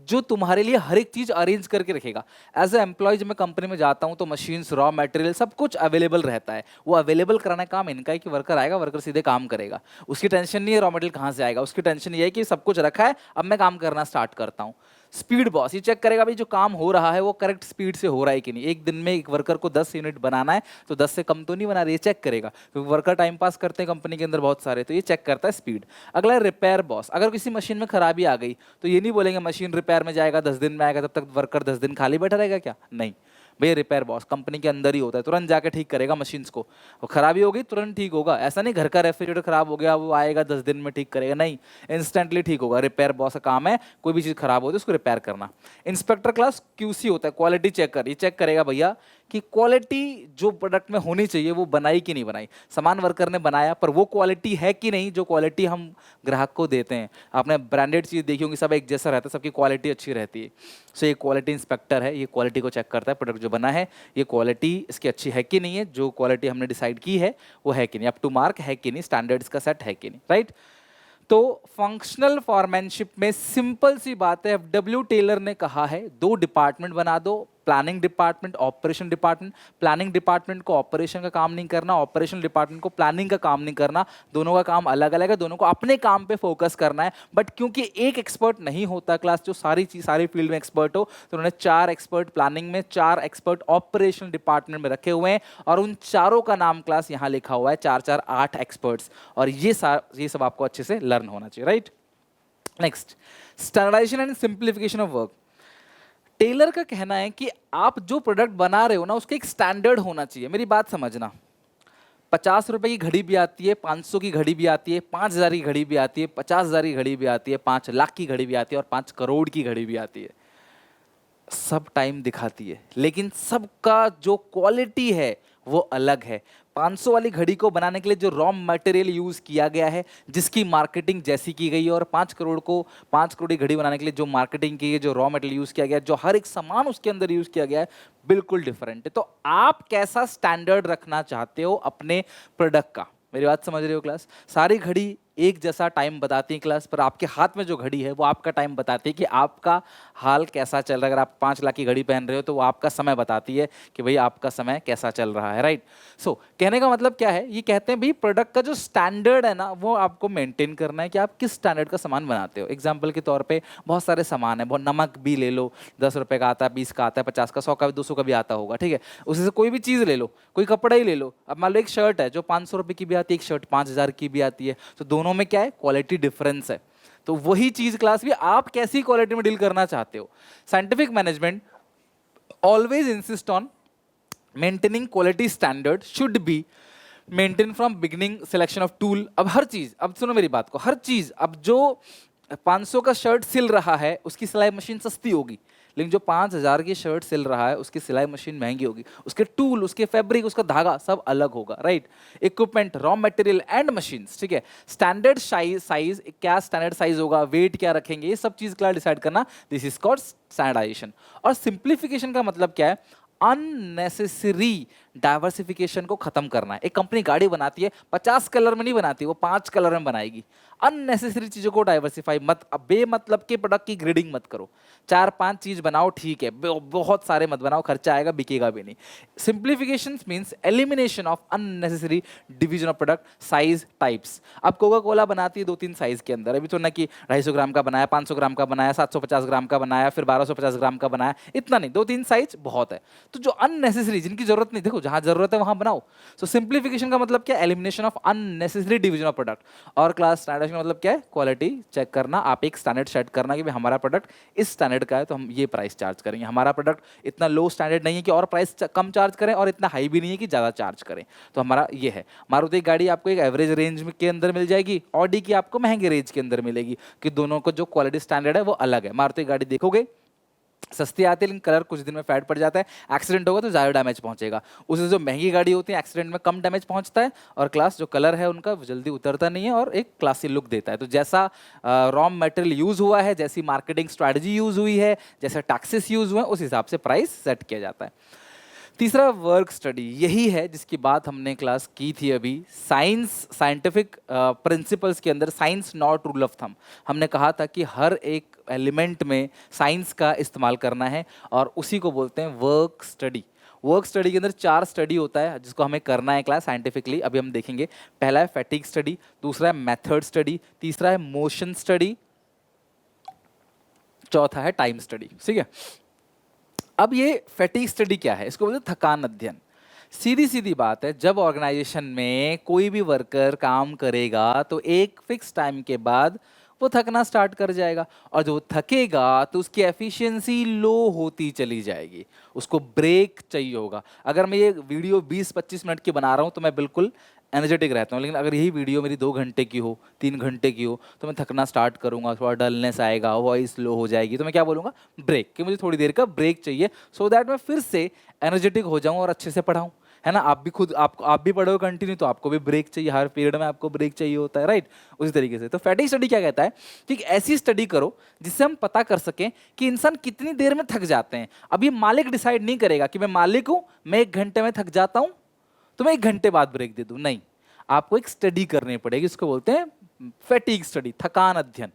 जो तुम्हारे लिए हर एक चीज अरेंज करके रखेगा। एज ए एम्प्लॉय जब मैं कंपनी में जाता हूं तो मशीन्स, रॉ मटेरियल सब कुछ अवेलेबल रहता है। वो अवेलेबल कराना काम इनका है कि वर्कर आएगा, वर्कर सीधे काम करेगा, उसकी टेंशन नहीं है रॉ मटेरियल कहां से आएगा, उसकी टेंशन ये है कि सब कुछ रखा है, अब मैं काम करना स्टार्ट करता हूं। स्पीड बॉस ये चेक करेगा भाई जो काम हो रहा है वो करेक्ट स्पीड से हो रहा है कि नहीं। एक दिन में एक वर्कर को 10 यूनिट बनाना है तो 10 से कम तो नहीं बना रही, ये चेक करेगा, क्योंकि वर्कर टाइम पास करते हैं कंपनी के अंदर बहुत सारे, तो ये चेक करता है स्पीड। अगला है रिपेयर बॉस। अगर किसी मशीन में खराबी आ गई तो ये नहीं बोलेंगे मशीन रिपेयर में जाएगा 10 दिन में आएगा, तब तक वर्कर 10 दिन खाली बैठा रहेगा क्या, नहीं भैया रिपेयर बॉस कंपनी के अंदर ही होता है, तुरंत जाके ठीक करेगा मशीन्स को। वो खराबी होगी तुरंत ठीक होगा, ऐसा नहीं घर का रेफ्रिजरेटर खराब हो गया वो आएगा 10 दिन में ठीक करेगा, नहीं इंस्टेंटली ठीक होगा। रिपेयर बॉस का काम है कोई भी चीज खराब होती है उसको रिपेयर करना। इंस्पेक्टर क्लास क्यूसी होता है, क्वालिटी चेकर। ये चेक करेगा भैया कि क्वालिटी जो प्रोडक्ट में होनी चाहिए वो बनाई कि नहीं बनाई। सामान वर्कर ने बनाया पर वो क्वालिटी है कि नहीं जो क्वालिटी हम ग्राहक को देते हैं। आपने ब्रांडेड चीज देखी होंगी, सब एक जैसा रहता है, सबकी क्वालिटी अच्छी रहती है। सो ये क्वालिटी इंस्पेक्टर है, ये क्वालिटी को चेक करता है प्रोडक्ट जो बना है ये क्वालिटी इसकी अच्छी है कि नहीं है, जो क्वालिटी हमने डिसाइड की है वो है कि नहीं, अप टू मार्क है कि नहीं, स्टैंडर्ड्स का सेट है कि नहीं, राइट। तो फंक्शनल फॉरमैनशिप में सिंपल सी बात है, एफडब्ल्यू टेलर ने कहा है 2 डिपार्टमेंट बना दो, planning department, operation department. Planning department को ऑपरेशन का काम नहीं करना, ऑपरेशन डिपार्टमेंट को प्लानिंग का काम नहीं करना, दोनों का काम अलग अलग है, दोनों को अपने काम पे फोकस करना है। बट क्योंकि एक एक्सपर्ट नहीं होता क्लास जो सारी चीज सारी फील्ड में एक्सपर्ट हो, तो उन्होंने 4 एक्सपर्ट प्लानिंग में, 4 एक्सपर्ट ऑपरेशन डिपार्टमेंट में रखे हुए हैं और उन चारों का नाम क्लास यहाँ लिखा हुआ है, 4 4 8 एक्सपर्ट्स। और ये सब आपको अच्छे से लर्न होना चाहिए, right. Next, standardisation and simplification of work. Taylor का कहना है कि आप जो प्रोडक्ट बना रहे हो ना उसका एक स्टैंडर्ड होना चाहिए। मेरी बात समझना, 50 रुपए की घड़ी भी आती है, 500 की घड़ी भी आती है, 5000 की घड़ी भी आती है, 50,000 की घड़ी भी आती है, 5 लाख की घड़ी भी आती है और 5 करोड़ की घड़ी भी आती है। सब टाइम दिखाती है लेकिन सबका जो क्वालिटी है वो अलग है। 500 वाली घड़ी को बनाने के लिए जो रॉ मटेरियल यूज किया गया है, जिसकी मार्केटिंग जैसी की गई है, और 5 करोड़ को 5 करोड़ की घड़ी बनाने के लिए जो मार्केटिंग की है, जो रॉ मटेरियल यूज किया गया है, जो हर एक सामान उसके अंदर यूज किया गया है, बिल्कुल डिफरेंट है। तो आप कैसा स्टैंडर्ड रखना चाहते हो अपने प्रोडक्ट का, मेरी बात समझ रहे हो क्लास। सारी घड़ी एक जैसा टाइम बताती है क्लास, पर आपके हाथ में जो घड़ी है वो आपका टाइम बताती है कि आपका हाल कैसा चल रहा है। अगर आप 5 लाख की घड़ी पहन रहे हो तो वो आपका समय बताती है कि भाई आपका समय कैसा चल रहा है, राइट। सो कहने का मतलब क्या है, ये कहते हैं भाई प्रोडक्ट का जो स्टैंडर्ड है ना वो आपको मेंटेन करना है कि आप किस स्टैंडर्ड का सामान बनाते हो। एग्जाम्पल के तौर पर बहुत सारे सामान है, बहुत नमक भी ले लो, 10 रुपये का आता है, 20 का आता है, 50 का, 100 का, 200 का भी आता होगा, ठीक है। उसी से कोई भी चीज़ ले लो, कोई कपड़ा ही ले लो। अब मान लो एक शर्ट है जो 500 रुपये की भी आती है, एक शर्ट 5000 की भी आती है, तो दोनों में क्या है, क्वालिटी डिफरेंस है। तो वही चीज क्लास भी आप कैसी क्वालिटी में डील करना चाहते हो। Scientific management always insist on maintaining quality standard should be maintain from beginning selection of tool. अब हर चीज, अब सुनो मेरी बात को, हर चीज, अब जो 500 का शर्ट सिल रहा है उसकी सिलाई मशीन सस्ती होगी, लेकिन जो 5000 की शर्ट सिल रहा है उसकी सिलाई मशीन महंगी होगी, उसके टूल, उसके फैब्रिक, उसका धागा सब अलग होगा, right. Equipment, raw material and machines, ठीक है। स्टैंडर्ड साइज क्या स्टैंडर्ड साइज होगा, वेट क्या रखेंगे, ये सब चीज क्या डिसाइड करना, दिस इज कॉल्ड स्टैंडर्डाइजेशन। और सिंप्लीफिकेशन का मतलब क्या है, अननेसेसरी डाइवर्सिफिकेशन को खत्म करना है। एक कंपनी गाड़ी बनाती है, 50 कलर में नहीं बनाती, वो 5 कलर में बनाएगी। अननेसेसरी चीजों को डाइवर्सिफाई मत, बेमतलब के प्रोडक्ट की ग्रेडिंग मत करो। 4-5 चीज बनाओ, ठीक है, बहुत सारे मत बनाओ, खर्चा आएगा, बिकेगा भी नहीं। Simplification means elimination of unnecessary division of product, size, types. अब कोका कोला बनाती है 2-3 साइज के अंदर, अभी तो ना कि 250 ग्राम का बनाया, 500 ग्राम का बनाया, 750 ग्राम का बनाया, फिर 1250 ग्राम का बनाया, इतना नहीं, 2-3 साइज बहुत है। तो जो अननेसेसरी, जिनकी जरूरत नहीं, देखो जहां जरूरत है वहां बनाओ। सो सिंप्लीफिकेशन का मतलब क्या, elimination of unnecessary division of product. और क्लास स्टैंडर्ड का मतलब क्या है, क्वालिटी चेक करना, आप एक स्टैंडर्ड सेट करना कि भाई हमारा प्रोडक्ट इस स्टैंडर्ड का है तो हम ये प्राइस चार्ज करेंगे, हमारा प्रोडक्ट इतना लो स्टैंडर्ड नहीं है कि और प्राइस कम चार्ज करें और इतना हाई भी नहीं है कि ज़्यादा चार्ज करें, तो हमारा ये है। मारुति गाड़ी आपको एक एवरेज रेंज के अंदर मिल जाएगी, ऑडी की आपको महंगे रेंज के अंदर मिलेगी, कि दोनों को जो क्वालिटी स्टैंडर्ड है वो अलग है। मारुति गाड़ी देखोगे सस्ती आती है लेकिन कलर कुछ दिन में फेड पड़ जाता है, एक्सीडेंट होगा तो ज़्यादा डैमेज पहुंचेगा। उससे जो महंगी गाड़ी होती है एक्सीडेंट में कम डैमेज पहुंचता है, और क्लास जो कलर है उनका वो जल्दी उतरता नहीं है और एक क्लासी लुक देता है। तो जैसा रॉ मटेरियल यूज़ हुआ है, जैसी मार्केटिंग स्ट्रैटेजी यूज़ हुई है, जैसे टैक्सेस यूज़ हुए हैं, उस हिसाब से प्राइस सेट किया जाता है। तीसरा वर्क स्टडी, यही है जिसकी बात हमने क्लास की थी अभी। साइंस, साइंटिफिक प्रिंसिपल्स के अंदर science not rule of thumb. हमने कहा था कि हर एक एलिमेंट में साइंस का इस्तेमाल करना है और उसी को बोलते हैं वर्क स्टडी। वर्क स्टडी के अंदर 4 स्टडी होता है जिसको हमें करना है क्लास साइंटिफिकली, अभी हम देखेंगे। पहला है फैटिग स्टडी, दूसरा है मेथड स्टडी, तीसरा है मोशन स्टडी, चौथा है टाइम स्टडी। ठीक है, अब ये फैटिग स्टडी क्या है? इसको बोलते हैं थकान अध्ययन। सीधी सीधी बात है, जब ऑर्गेनाइजेशन में कोई भी वर्कर काम करेगा तो एक फिक्स टाइम के बाद वो थकना स्टार्ट कर जाएगा, और जो थकेगा तो उसकी एफिशिएंसी लो होती चली जाएगी, उसको ब्रेक चाहिए होगा। अगर मैं ये वीडियो 20-25 मिनट की बना रहा हूँ तो मैं बिल्कुल एनर्जेटिक रहता हूँ, लेकिन अगर यही वीडियो मेरी 2 घंटे की हो, 3 घंटे की हो, तो मैं थकना स्टार्ट करूंगा, थोड़ा डलनेस आएगा, वॉइस लो हो जाएगी, तो मैं क्या बोलूँगा? ब्रेक, कि मुझे थोड़ी देर का ब्रेक चाहिए, सो दैट मैं फिर से एनर्जेटिक हो जाऊँ और अच्छे से पढ़ाऊँ। है ना, आप भी खुद आप भी पढ़ोगे कंटिन्यू, तो आपको भी ब्रेक चाहिए, हर पीरियड में आपको ब्रेक चाहिए होता है, राइट? उसी तरीके से तो फैटिग स्टडी क्या कहता है कि एक ऐसी स्टडी करो जिससे हम पता कर सकें कि इंसान कितनी देर में थक जाते हैं। अब ये मालिक डिसाइड नहीं करेगा कि मैं मालिक हूं, मैं 1 घंटे में थक जाता हूं तो मैं 1 घंटे बाद ब्रेक दे दूं, नहीं। आपको एक स्टडी करनी पड़ेगी, इसको बोलते हैं फैटिग स्टडी, थकान अध्ययन।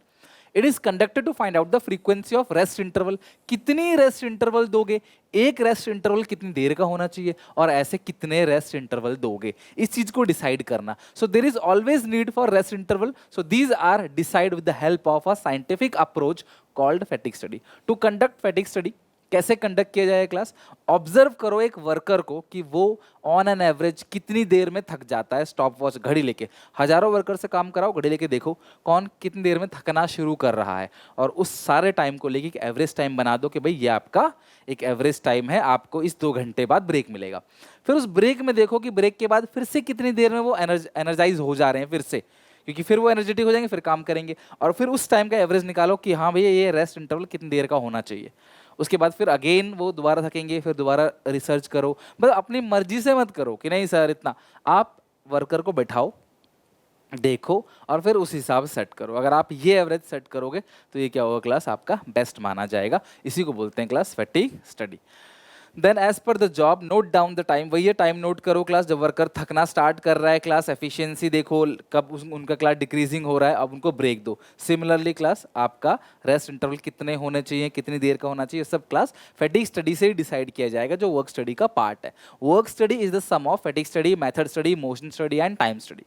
It is conducted to find out the frequency of rest interval. कितनी रेस्ट इंटरवल दोगे, एक रेस्ट इंटरवल कितनी देर का होना चाहिए, और ऐसे कितने रेस्ट इंटरवल दोगे, इस चीज को डिसाइड करना। So there is always need for rest interval, so these are decide with the help of a scientific approach called fatigue study. To conduct fatigue study, कैसे कंडक्ट किया जाए क्लास? ऑब्जर्व करो एक वर्कर को कि वो ऑन एन एवरेज कितनी देर में थक जाता है। स्टॉप वॉच घड़ी लेके हजारों वर्कर से काम कराओ, घड़ी लेके देखो कौन कितनी देर में थकना शुरू कर रहा है, और उस सारे टाइम को लेके एक एवरेज टाइम बना दो कि भाई ये आपका एक एवरेज टाइम है, आपको इस 2 घंटे बाद ब्रेक मिलेगा। फिर उस ब्रेक में देखो कि ब्रेक के बाद फिर से कितनी देर में वो एनर्जाइज हो जा रहे हैं फिर से, क्योंकि फिर वो एनर्जेटिक हो जाएंगे, फिर काम करेंगे। और फिर उस टाइम का एवरेज निकालो कि हाँ भैया ये रेस्ट इंटरवल कितनी देर का होना चाहिए। उसके बाद फिर अगेन वो दोबारा थकेंगे, फिर दोबारा रिसर्च करो। मतलब अपनी मर्जी से मत करो कि नहीं सर इतना, आप वर्कर को बैठाओ, देखो, और फिर उस हिसाब से सेट करो। अगर आप ये एवरेज सेट करोगे तो ये क्या होगा क्लास, आपका बेस्ट माना जाएगा। इसी को बोलते हैं class fatigue study. Then as per the job note down the time, वही टाइम नोट करो क्लास जब वर्कर थकना स्टार्ट कर रहा है। क्लास एफिशिएंसी देखो कब उनका क्लास डिक्रीजिंग हो रहा है, अब उनको ब्रेक दो। सिमिलरली क्लास आपका रेस्ट इंटरवल कितने होने चाहिए, कितनी देर का होना चाहिए, सब क्लास फैटिग स्टडी से ही डिसाइड किया जाएगा, जो वर्क स्टडी का पार्ट है। Work study is the sum of fatigue study, method study, motion study and time study.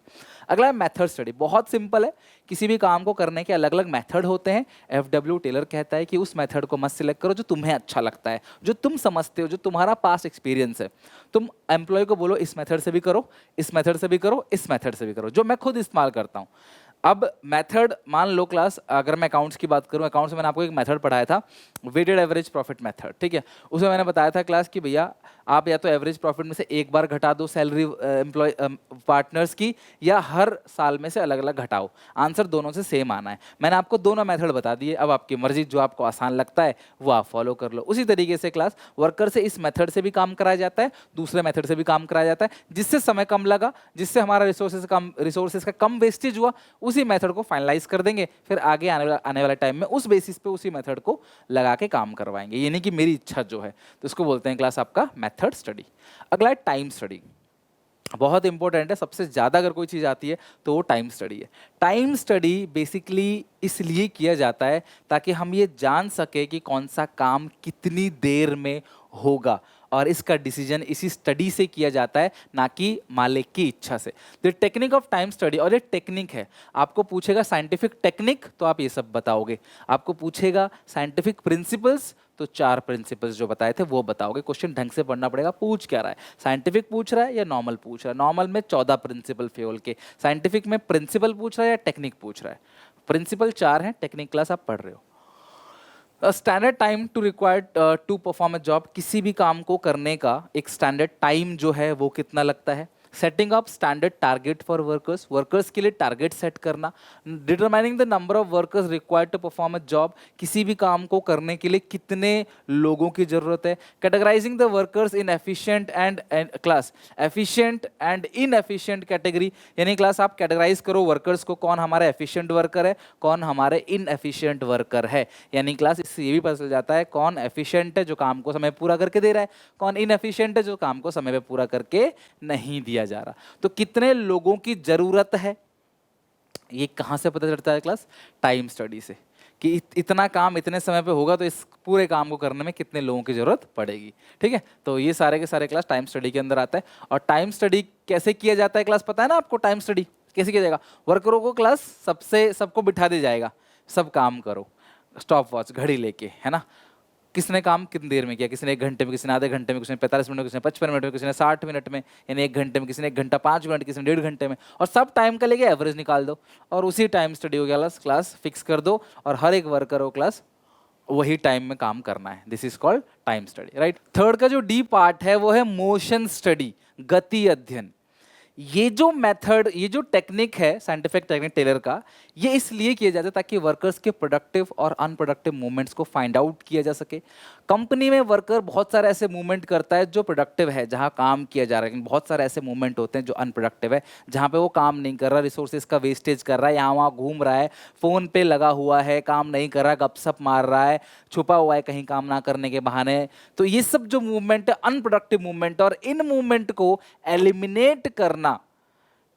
अगला है मेथड स्टडी, बहुत सिंपल है। किसी भी काम को करने के अलग अलग मेथड होते हैं। FW टेलर कहता है कि उस मेथड को मत सिलेक्ट करो जो तुम्हें अच्छा लगता है, जो तुम समझते हो, जो तुम्हारा पास्ट एक्सपीरियंस है। तुम एम्प्लॉय को बोलो इस मेथड से भी करो, इस मेथड से भी करो, इस मेथड से भी करो, जो मैं खुद इस्तेमाल करता हूँ। अब मेथड मान लो क्लास, अगर मैं अकाउंट्स की बात करूं, अकाउंट्स में मैंने आपको एक मेथड पढ़ाया था, वेटेड एवरेज प्रॉफिट मेथड। ठीक है, उसमें मैंने बताया था क्लास कि भैया आप या तो एवरेज प्रॉफिट में से एक बार घटा दो सैलरी एम्प्लॉय पार्टनर्स की, या हर साल में से अलग अलग घटाओ। आंसर दोनों से सेम आना है। मैंने आपको दोनों मेथड बता दिए, अब आपकी मर्जी, जो आपको आसान लगता है वो आप फॉलो कर लो। उसी तरीके से क्लास वर्कर से इस मेथड से भी काम कराया जाता है, दूसरे मेथड से भी काम कराया जाता है, जिससे समय कम लगा, जिससे हमारा रिसोर्सेज का कम वेस्टेज हुआ, उसी मेथड को फाइनलाइज कर देंगे। फिर आगे आने वाले टाइम में उस बेसिस पे उसी मेथड को लगा के काम करवाएंगे। ये नहीं कि मेरी इच्छा जो है, तो इसको बोलते हैं क्लास आपका मेथड स्टडी। अगला है टाइम स्टडी, बहुत इंपॉर्टेंट है। सबसे ज़्यादा अगर कोई चीज़ आती है तो वो टाइम स्टडी है। टाइम स्टडी बेसिकली इसलिए किया जाता है ताकि हम ये जान सके कि कौन सा काम कितनी देर में होगा, और इसका डिसीजन इसी स्टडी से किया जाता है, ना कि मालिक की इच्छा से। The technique of time study, और ये टेक्निक है। आपको पूछेगा साइंटिफिक टेक्निक तो आप ये सब बताओगे, आपको पूछेगा साइंटिफिक प्रिंसिपल्स तो 4 प्रिंसिपल्स जो बताए थे वो बताओगे। क्वेश्चन ढंग से पढ़ना पड़ेगा, पूछ क्या रहा है, साइंटिफिक पूछ रहा है या नॉर्मल पूछ रहा है। नॉर्मल में 14 प्रिंसिपल फ्योल के, साइंटिफिक में प्रिंसिपल पूछ रहा है या टेक्निक पूछ रहा है। प्रिंसिपल 4 हैं, टेक्निक क्लास आप पढ़ रहे हो। Standard time to required to perform a job, किसी भी काम को करने का एक स्टैंडर्ड टाइम जो है वो कितना लगता है। Setting up standard target for workers, workers के लिए टारगेट सेट करना, determining the number of workers required to perform a job, किसी भी काम को करने के लिए कितने लोगों की जरूरत है, categorising the workers in efficient and class, efficient and inefficient category, यानी क्लास आप कैटेगराइज करो वर्कर्स को, कौन हमारा एफिशिएंट वर्कर है, कौन हमारे इनएफिशिएंट वर्कर है, यानी क्लास इससे ये भी पता चल जाता है कौन एफिशिएंट है जो काम को समय पूरा करके दे रहा है, कौन इनएफिशिएंट है जो काम को समय पे पूरा करके नहीं दिया जा रहा। तो कितने लोगों की जरूरत है ये कहां से पता चलता है क्लास? टाइम स्टडी से, कि इतना काम इतने समय पे होगा तो इस पूरे काम को करने में कितने लोगों की जरूरत पड़ेगी। ठीक है, तो ये सारे के सारे क्लास टाइम स्टडी के अंदर आता है। और टाइम स्टडी कैसे किया जाता है क्लास पता है ना आपको? टाइम स्टडी कैसे किया जाएगा? वर्करों को क्लास सबको बिठा दिया जाएगा, सब काम करो, स्टॉप वॉच घड़ी लेके, है ना, किसने काम कितनी देर में किया, किसी ने 1 घंटे में, किसी ने आधे घंटे में, किसी ने 45 मिनट में, किसी ने 55 मिनट में, किसी ने 60 मिनट में, यानी 1 घंटे में, किसी ने 1 घंटा 5 मिनट, किसी ने 1.5 घंटे में, और सब टाइम का लेके एवरेज निकाल दो और उसी टाइम स्टडी हो गया क्लास फिक्स कर दो, और हर एक वर्कर हो क्लास वही टाइम में काम करना है। This is called time study, right. Third का जो डी पार्ट है वो है मोशन स्टडी, गति अध्ययन। ये जो मेथड, ये जो टेक्निक है साइंटिफिक टेक्निक टेलर का, ये इसलिए किया जाता है ताकि वर्कर्स के प्रोडक्टिव और अनप्रोडक्टिव मूवमेंट्स को फाइंड आउट किया जा सके। कंपनी में वर्कर बहुत सारे ऐसे मूवमेंट करता है जो प्रोडक्टिव है, जहां काम किया जा रहा है, लेकिन बहुत सारे ऐसे मूवमेंट होते हैं जो अनप्रोडक्टिव है, जहां पे वो काम नहीं कर रहा, रिसोर्सेज का वेस्टेज कर रहा है, यहाँ वहाँ घूम रहा है, फोन पे लगा हुआ है, काम नहीं कर रहा, गपशप मार रहा है, छुपा हुआ है कहीं काम ना करने के बहाने। तो ये सब जो मूवमेंट है अनप्रोडक्टिव मूवमेंट, और इन मूवमेंट को एलिमिनेट करना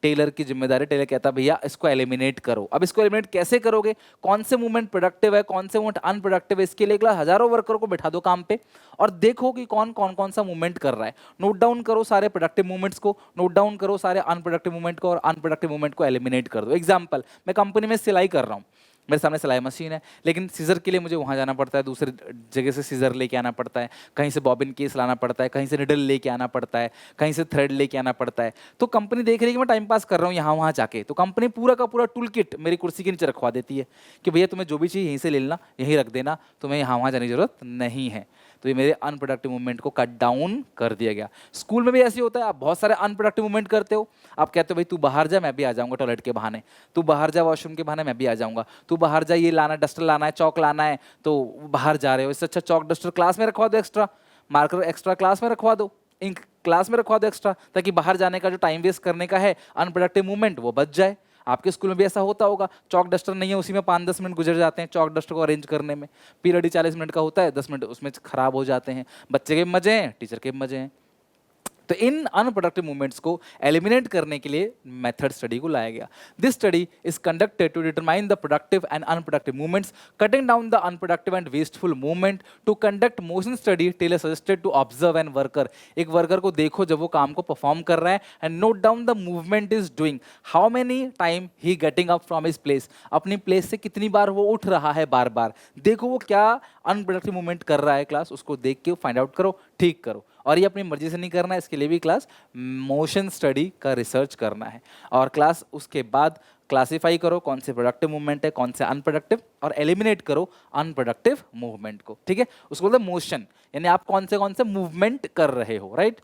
टेलर की जिम्मेदारी। टेलर कहता है भैया इसको एलिमिनेट करो। अब इसको एलिमिनेट कैसे करोगे? कौन से मूवमेंट प्रोडक्टिव है, कौन से मूवमेंट अनप्रोडक्टिव है, इसके लिए हजारों वर्करों को बैठा दो काम पे और देखो कि कौन सा मूवमेंट कर रहा है। नोट डाउन करो सारे प्रोडक्टिव मूवमेंट्स को, नोट डाउन करो सारे अनप्रोडक्टिव मूवमेंट को, और अनप्रोडक्टिव मूवमेंट को एलिमिनेट कर दो। एग्जाम्पल, मैं कंपनी में सिलाई कर रहा हूँ, मेरे सामने सिलाई मशीन है, लेकिन सीजर के लिए मुझे वहाँ जाना पड़ता है, दूसरी जगह से सीजर लेके आना पड़ता है, कहीं से बॉबिन केस लाना पड़ता है, कहीं से निडल लेके आना पड़ता है, कहीं से थ्रेड लेके आना पड़ता है। तो कंपनी देख रही है कि मैं टाइम पास कर रहा हूँ यहाँ वहाँ जाके, तो कंपनी पूरा का पूरा टूल किट मेरी कुर्सी के नीचे रखवा देती है कि भैया तुम्हें जो भी चाहिए यहीं से ले लेना, यहीं रख देना, तुम्हें यहाँ वहाँ जाने की जरूरत नहीं है। तो ये मेरे अनप्रोडक्टिव मूवमेंट को कट डाउन कर दिया गया। स्कूल में भी ऐसे होता है, आप बहुत सारे अनप्रोडक्टिव मूवमेंट करते हो, आप कहते हो भाई तू बाहर जा मैं भी आ जाऊंगा टॉयलेट के बहाने, तू बाहर जा वॉशरूम के बहाने मैं भी आ जाऊंगा, तू बाहर जा ये लाना डस्टर लाना है, चौक लाना है, तो बाहर जा रहे हो, इससे अच्छा चौक डस्टर क्लास में रखवा दो, एक्स्ट्रा मार्कर एक्स्ट्रा क्लास में रखवा दो, इंक क्लास में रखवा दो एक्स्ट्रा, ताकि बाहर जाने का जो टाइम वेस्ट करने का है अनप्रोडक्टिव मूवमेंट वो बच जाए। आपके स्कूल में भी ऐसा होता होगा, चौक डस्टर नहीं है उसी में 5-10 मिनट गुजर जाते हैं चौक डस्टर को अरेंज करने में, पीरियड ही 40 मिनट का होता है, 10 मिनट उसमें खराब हो जाते हैं। बच्चे के मजे हैं, टीचर के मजे हैं। तो इन अनप्रोडक्टिव मूवमेंट्स को एलिमिनेट करने के लिए मेथड स्टडी को लाया गया। This study is conducted to determine the productive and unproductive movements, cutting down the unproductive and wasteful movement. To conduct motion study Taylor suggested to observe an worker, एक वर्कर को देखो जब वो काम को परफॉर्म कर रहा है, and note down the movement is doing, how many time he getting up from his place, अपनी प्लेस से कितनी बार वो उठ रहा है, बार बार देखो वो क्या अनप्रोडक्टिव मूवमेंट कर रहा है क्लास, उसको देख के फाइंड आउट करो, ठीक करो। और ये अपनी मर्जी से नहीं करना है, इसके लिए भी क्लास मोशन स्टडी का रिसर्च करना है। और क्लास उसके बाद क्लासिफाई करो कौन से प्रोडक्टिव मूवमेंट है, कौन से अनप्रोडक्टिव, और एलिमिनेट करो अनप्रोडक्टिव मूवमेंट को। ठीक है, उसको बोलते हैं मोशन, यानी आप कौन से मूवमेंट कर रहे हो, राइट।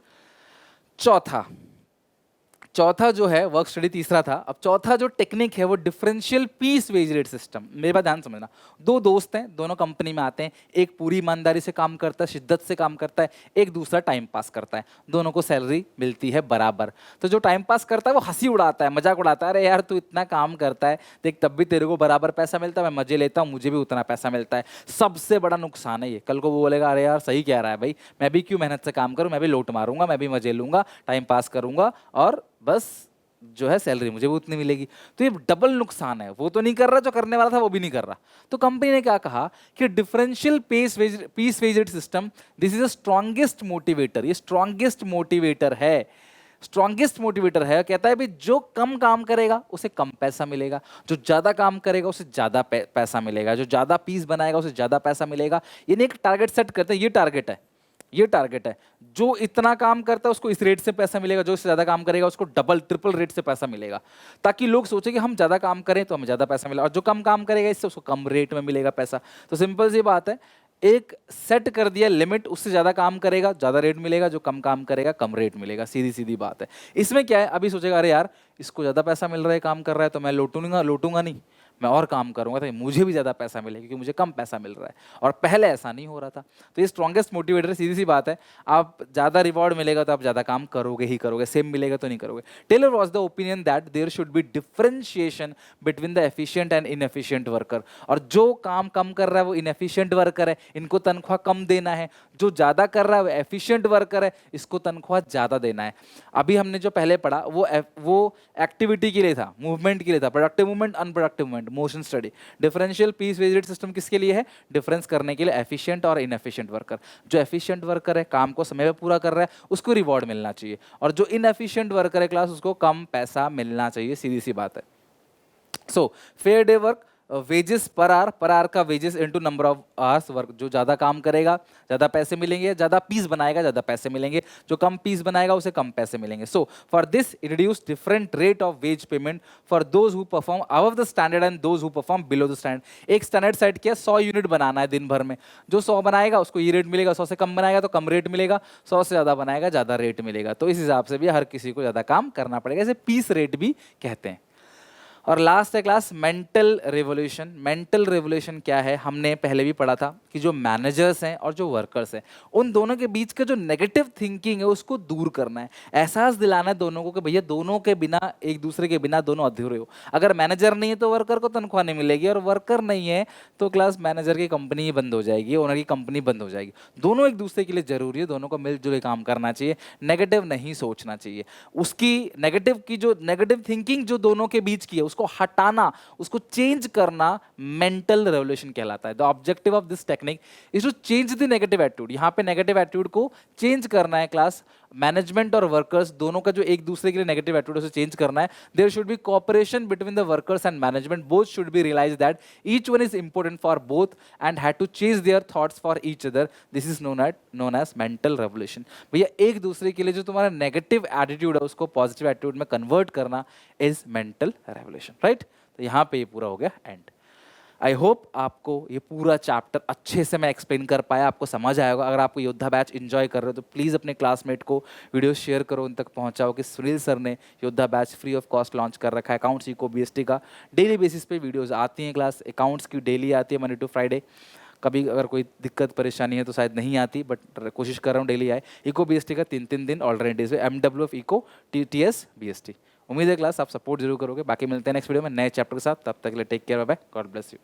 चौथा जो है वर्क स्टडी तीसरा था, अब चौथा जो टेक्निक है वो differential piece wage rate system. मेरे बात ध्यान समझना, दो दोस्त हैं, दोनों कंपनी में आते हैं, एक पूरी ईमानदारी से काम करता है, शिद्दत से काम करता है, एक दूसरा टाइम पास करता है, दोनों को सैलरी मिलती है बराबर। तो जो टाइम पास करता है वो हंसी उड़ाता है, मजाक उड़ाता है, अरे यार तू इतना काम करता है देख तब भी तेरे को बराबर पैसा मिलता है, मैं मजे लेता हूँ मुझे भी उतना पैसा मिलता है। सबसे बड़ा नुकसान है ये, कल को वो बोलेगा अरे यार सही कह रहा है भाई, मैं भी क्यों मेहनत से काम करूँ, मैं भी लोट मारूंगा, मैं भी मजे लूंगा, टाइम पास करूंगा और बस जो है सैलरी मुझे भी उतनी मिलेगी। तो ये डबल नुकसान है, वो तो नहीं कर रहा जो करने वाला था वो भी नहीं कर रहा। तो कंपनी ने क्या कहा कि differential piece wage rate system, this is the strongest motivator, ये स्ट्रॉन्गेस्ट मोटिवेटर है, स्ट्रॉन्गेस्ट मोटिवेटर है। कहता है भाई जो कम काम करेगा उसे कम पैसा मिलेगा, जो ज्यादा काम करेगा उसे ज्यादा पैसा मिलेगा, जो ज्यादा पीस बनाएगा उसे ज्यादा पैसा मिलेगा। यानी एक टारगेट सेट करते हैं, ये टारगेट है, ये टारगेट है, जो इतना काम करता है उसको इस रेट से पैसा मिलेगा, जो इससे ज्यादा काम करेगा उसको डबल ट्रिपल रेट से पैसा मिलेगा, ताकि लोग सोचे कि हम ज्यादा काम करें तो हमें ज्यादा पैसा मिलेगा, और जो कम काम करेगा इससे उसको कम रेट में मिलेगा पैसा। तो सिंपल सी बात है, एक सेट कर दिया लिमिट, उससे ज्यादा काम करेगा ज्यादा रेट मिलेगा, जो कम काम करेगा कम रेट मिलेगा, सीधी सीधी बात है। इसमें क्या है, अभी सोचेगा अरे यार इसको ज्यादा पैसा मिल रहा है काम कर रहा है तो मैं लौटूंगा लौटूंगा नहीं, मैं और काम करूंगा तो मुझे भी ज्यादा पैसा मिलेगा क्योंकि मुझे कम पैसा मिल रहा है, और पहले ऐसा नहीं हो रहा था। तो ये स्ट्रॉन्गेस्ट मोटिवेटर, सीधी सी बात है। आप ज्यादा रिवॉर्ड मिलेगा तो आप ज्यादा काम करोगे ही करोगे, सेम मिलेगा तो नहीं करोगे। Taylor was the opinion that there should be differentiation between the efficient and inefficient worker, और जो काम कम कर रहा है वो इनएफिशिएंट वर्कर है, इनको तनख्वाह कम देना है। जो ज्यादा कर रहा है वो एफिशिएंट वर्कर है, इसको तनख्वाह ज्यादा देना है। अभी हमने जो पहले पढ़ा वो एक्टिविटी के लिए था, मूवमेंट के लिए था, productive movement unproductive movement, motion study. Differential piece wage rate system किसके लिए है, डिफरेंस करने के लिए एफिशिएंट और इनएफिशिएंट वर्कर। जो एफिशिएंट वर्कर है काम को समय पर पूरा कर रहा है उसको रिवॉर्ड मिलना चाहिए, और जो इनएफिशिएंट वर्कर है क्लास उसको कम पैसा मिलना चाहिए, सीधी सी बात है। So fair day work, wages per hour का wages into number of hours work, जो ज्यादा काम करेगा ज्यादा पैसे मिलेंगे, ज्यादा पीस बनाएगा ज्यादा पैसे मिलेंगे, जो कम पीस बनाएगा उसे कम पैसे मिलेंगे। So for this introduce different rate of ways payment for those who perform above the standard and those who perform below the standard. एक स्टैंडर्ड सेट किया, 100 यूनिट बनाना है दिन भर में, जो 100 बनाएगा उसको ये रेट मिलेगा, 100 से कम बनाएगा तो कम रेट मिलेगा, 100 से ज्यादा बनाएगा ज्यादा रेट मिलेगा। तो इस हिसाब से भी हर किसी को ज्यादा काम करना पड़ेगा, इसे पीस रेट भी कहते हैं। और लास्ट है class mental revolution. Mental revolution क्या है, हमने पहले भी पढ़ा था कि जो मैनेजर्स हैं और जो वर्कर्स हैं उन दोनों के बीच का जो नेगेटिव थिंकिंग है उसको दूर करना है, एहसास दिलाना है दोनों को कि भैया दोनों के बिना, एक दूसरे के बिना दोनों अधूरे हो। अगर मैनेजर नहीं है तो वर्कर को तनख्वाह नहीं मिलेगी, और वर्कर नहीं है तो क्लास मैनेजर की कंपनी ही बंद हो जाएगी, ओनर की कंपनी बंद हो जाएगी। दोनों एक दूसरे के लिए जरूरी है, दोनों को मिलजुल के काम करना चाहिए, नेगेटिव नहीं सोचना चाहिए। उसकी नेगेटिव की जो नेगेटिव थिंकिंग जो दोनों के बीच की है उसको हटाना, उसको चेंज करना मेंटल रेवोल्यूशन कहलाता है। The objective of this technique is to change the negative attitude. यहां पे नेगेटिव एटीट्यूड को चेंज करना है क्लास, मैनेजमेंट और वर्कर्स दोनों का जो एक दूसरे के लिए नेगेटिव एटीट्यूड उसे चेंज करना है। There should be cooperation between the workers and management, both should be realize that each one is important for both and had to change their thoughts for each other. This is known as mental revolution. भैया एक दूसरे के लिए जो तुम्हारा नेगेटिव एटीट्यूड है उसको पॉजिटिव एटीट्यूड में कन्वर्ट करना इज मेंटल रेवोल्यूशन, राइट। तो यहाँ पे ये पूरा हो गया एंड। आई होप आपको ये पूरा चैप्टर अच्छे से मैं एक्सप्लेन कर पाया, आपको समझ आएगा। अगर आपको योद्धा बैच एंजॉय कर रहे हो तो प्लीज़ अपने क्लासमेट को वीडियो शेयर करो, उन तक पहुंचाओ कि सुनील सर ने योद्धा batch free of cost launch कर रखा है। अकाउंट्स इको बीएसटी का डेली बेसिस पे वीडियोस आती हैं, क्लास अकाउंट्स की डेली आती है मंडे टू फ्राइडे। कभी अगर कोई दिक्कत परेशानी है तो शायद नहीं आती, बट कोशिश कर रहा हूँ डेली आए। इको बीएसटी का 3 दिन ऑल्टरनेट डेज है, MW of eco TTS BST। उम्मीद है क्लास आप सपोर्ट जरूर करोगे। बाकी मिलते हैं नेक्स्ट वीडियो में नए चैप्टर के साथ, तब तक के लिए take care, bye bye, God bless you.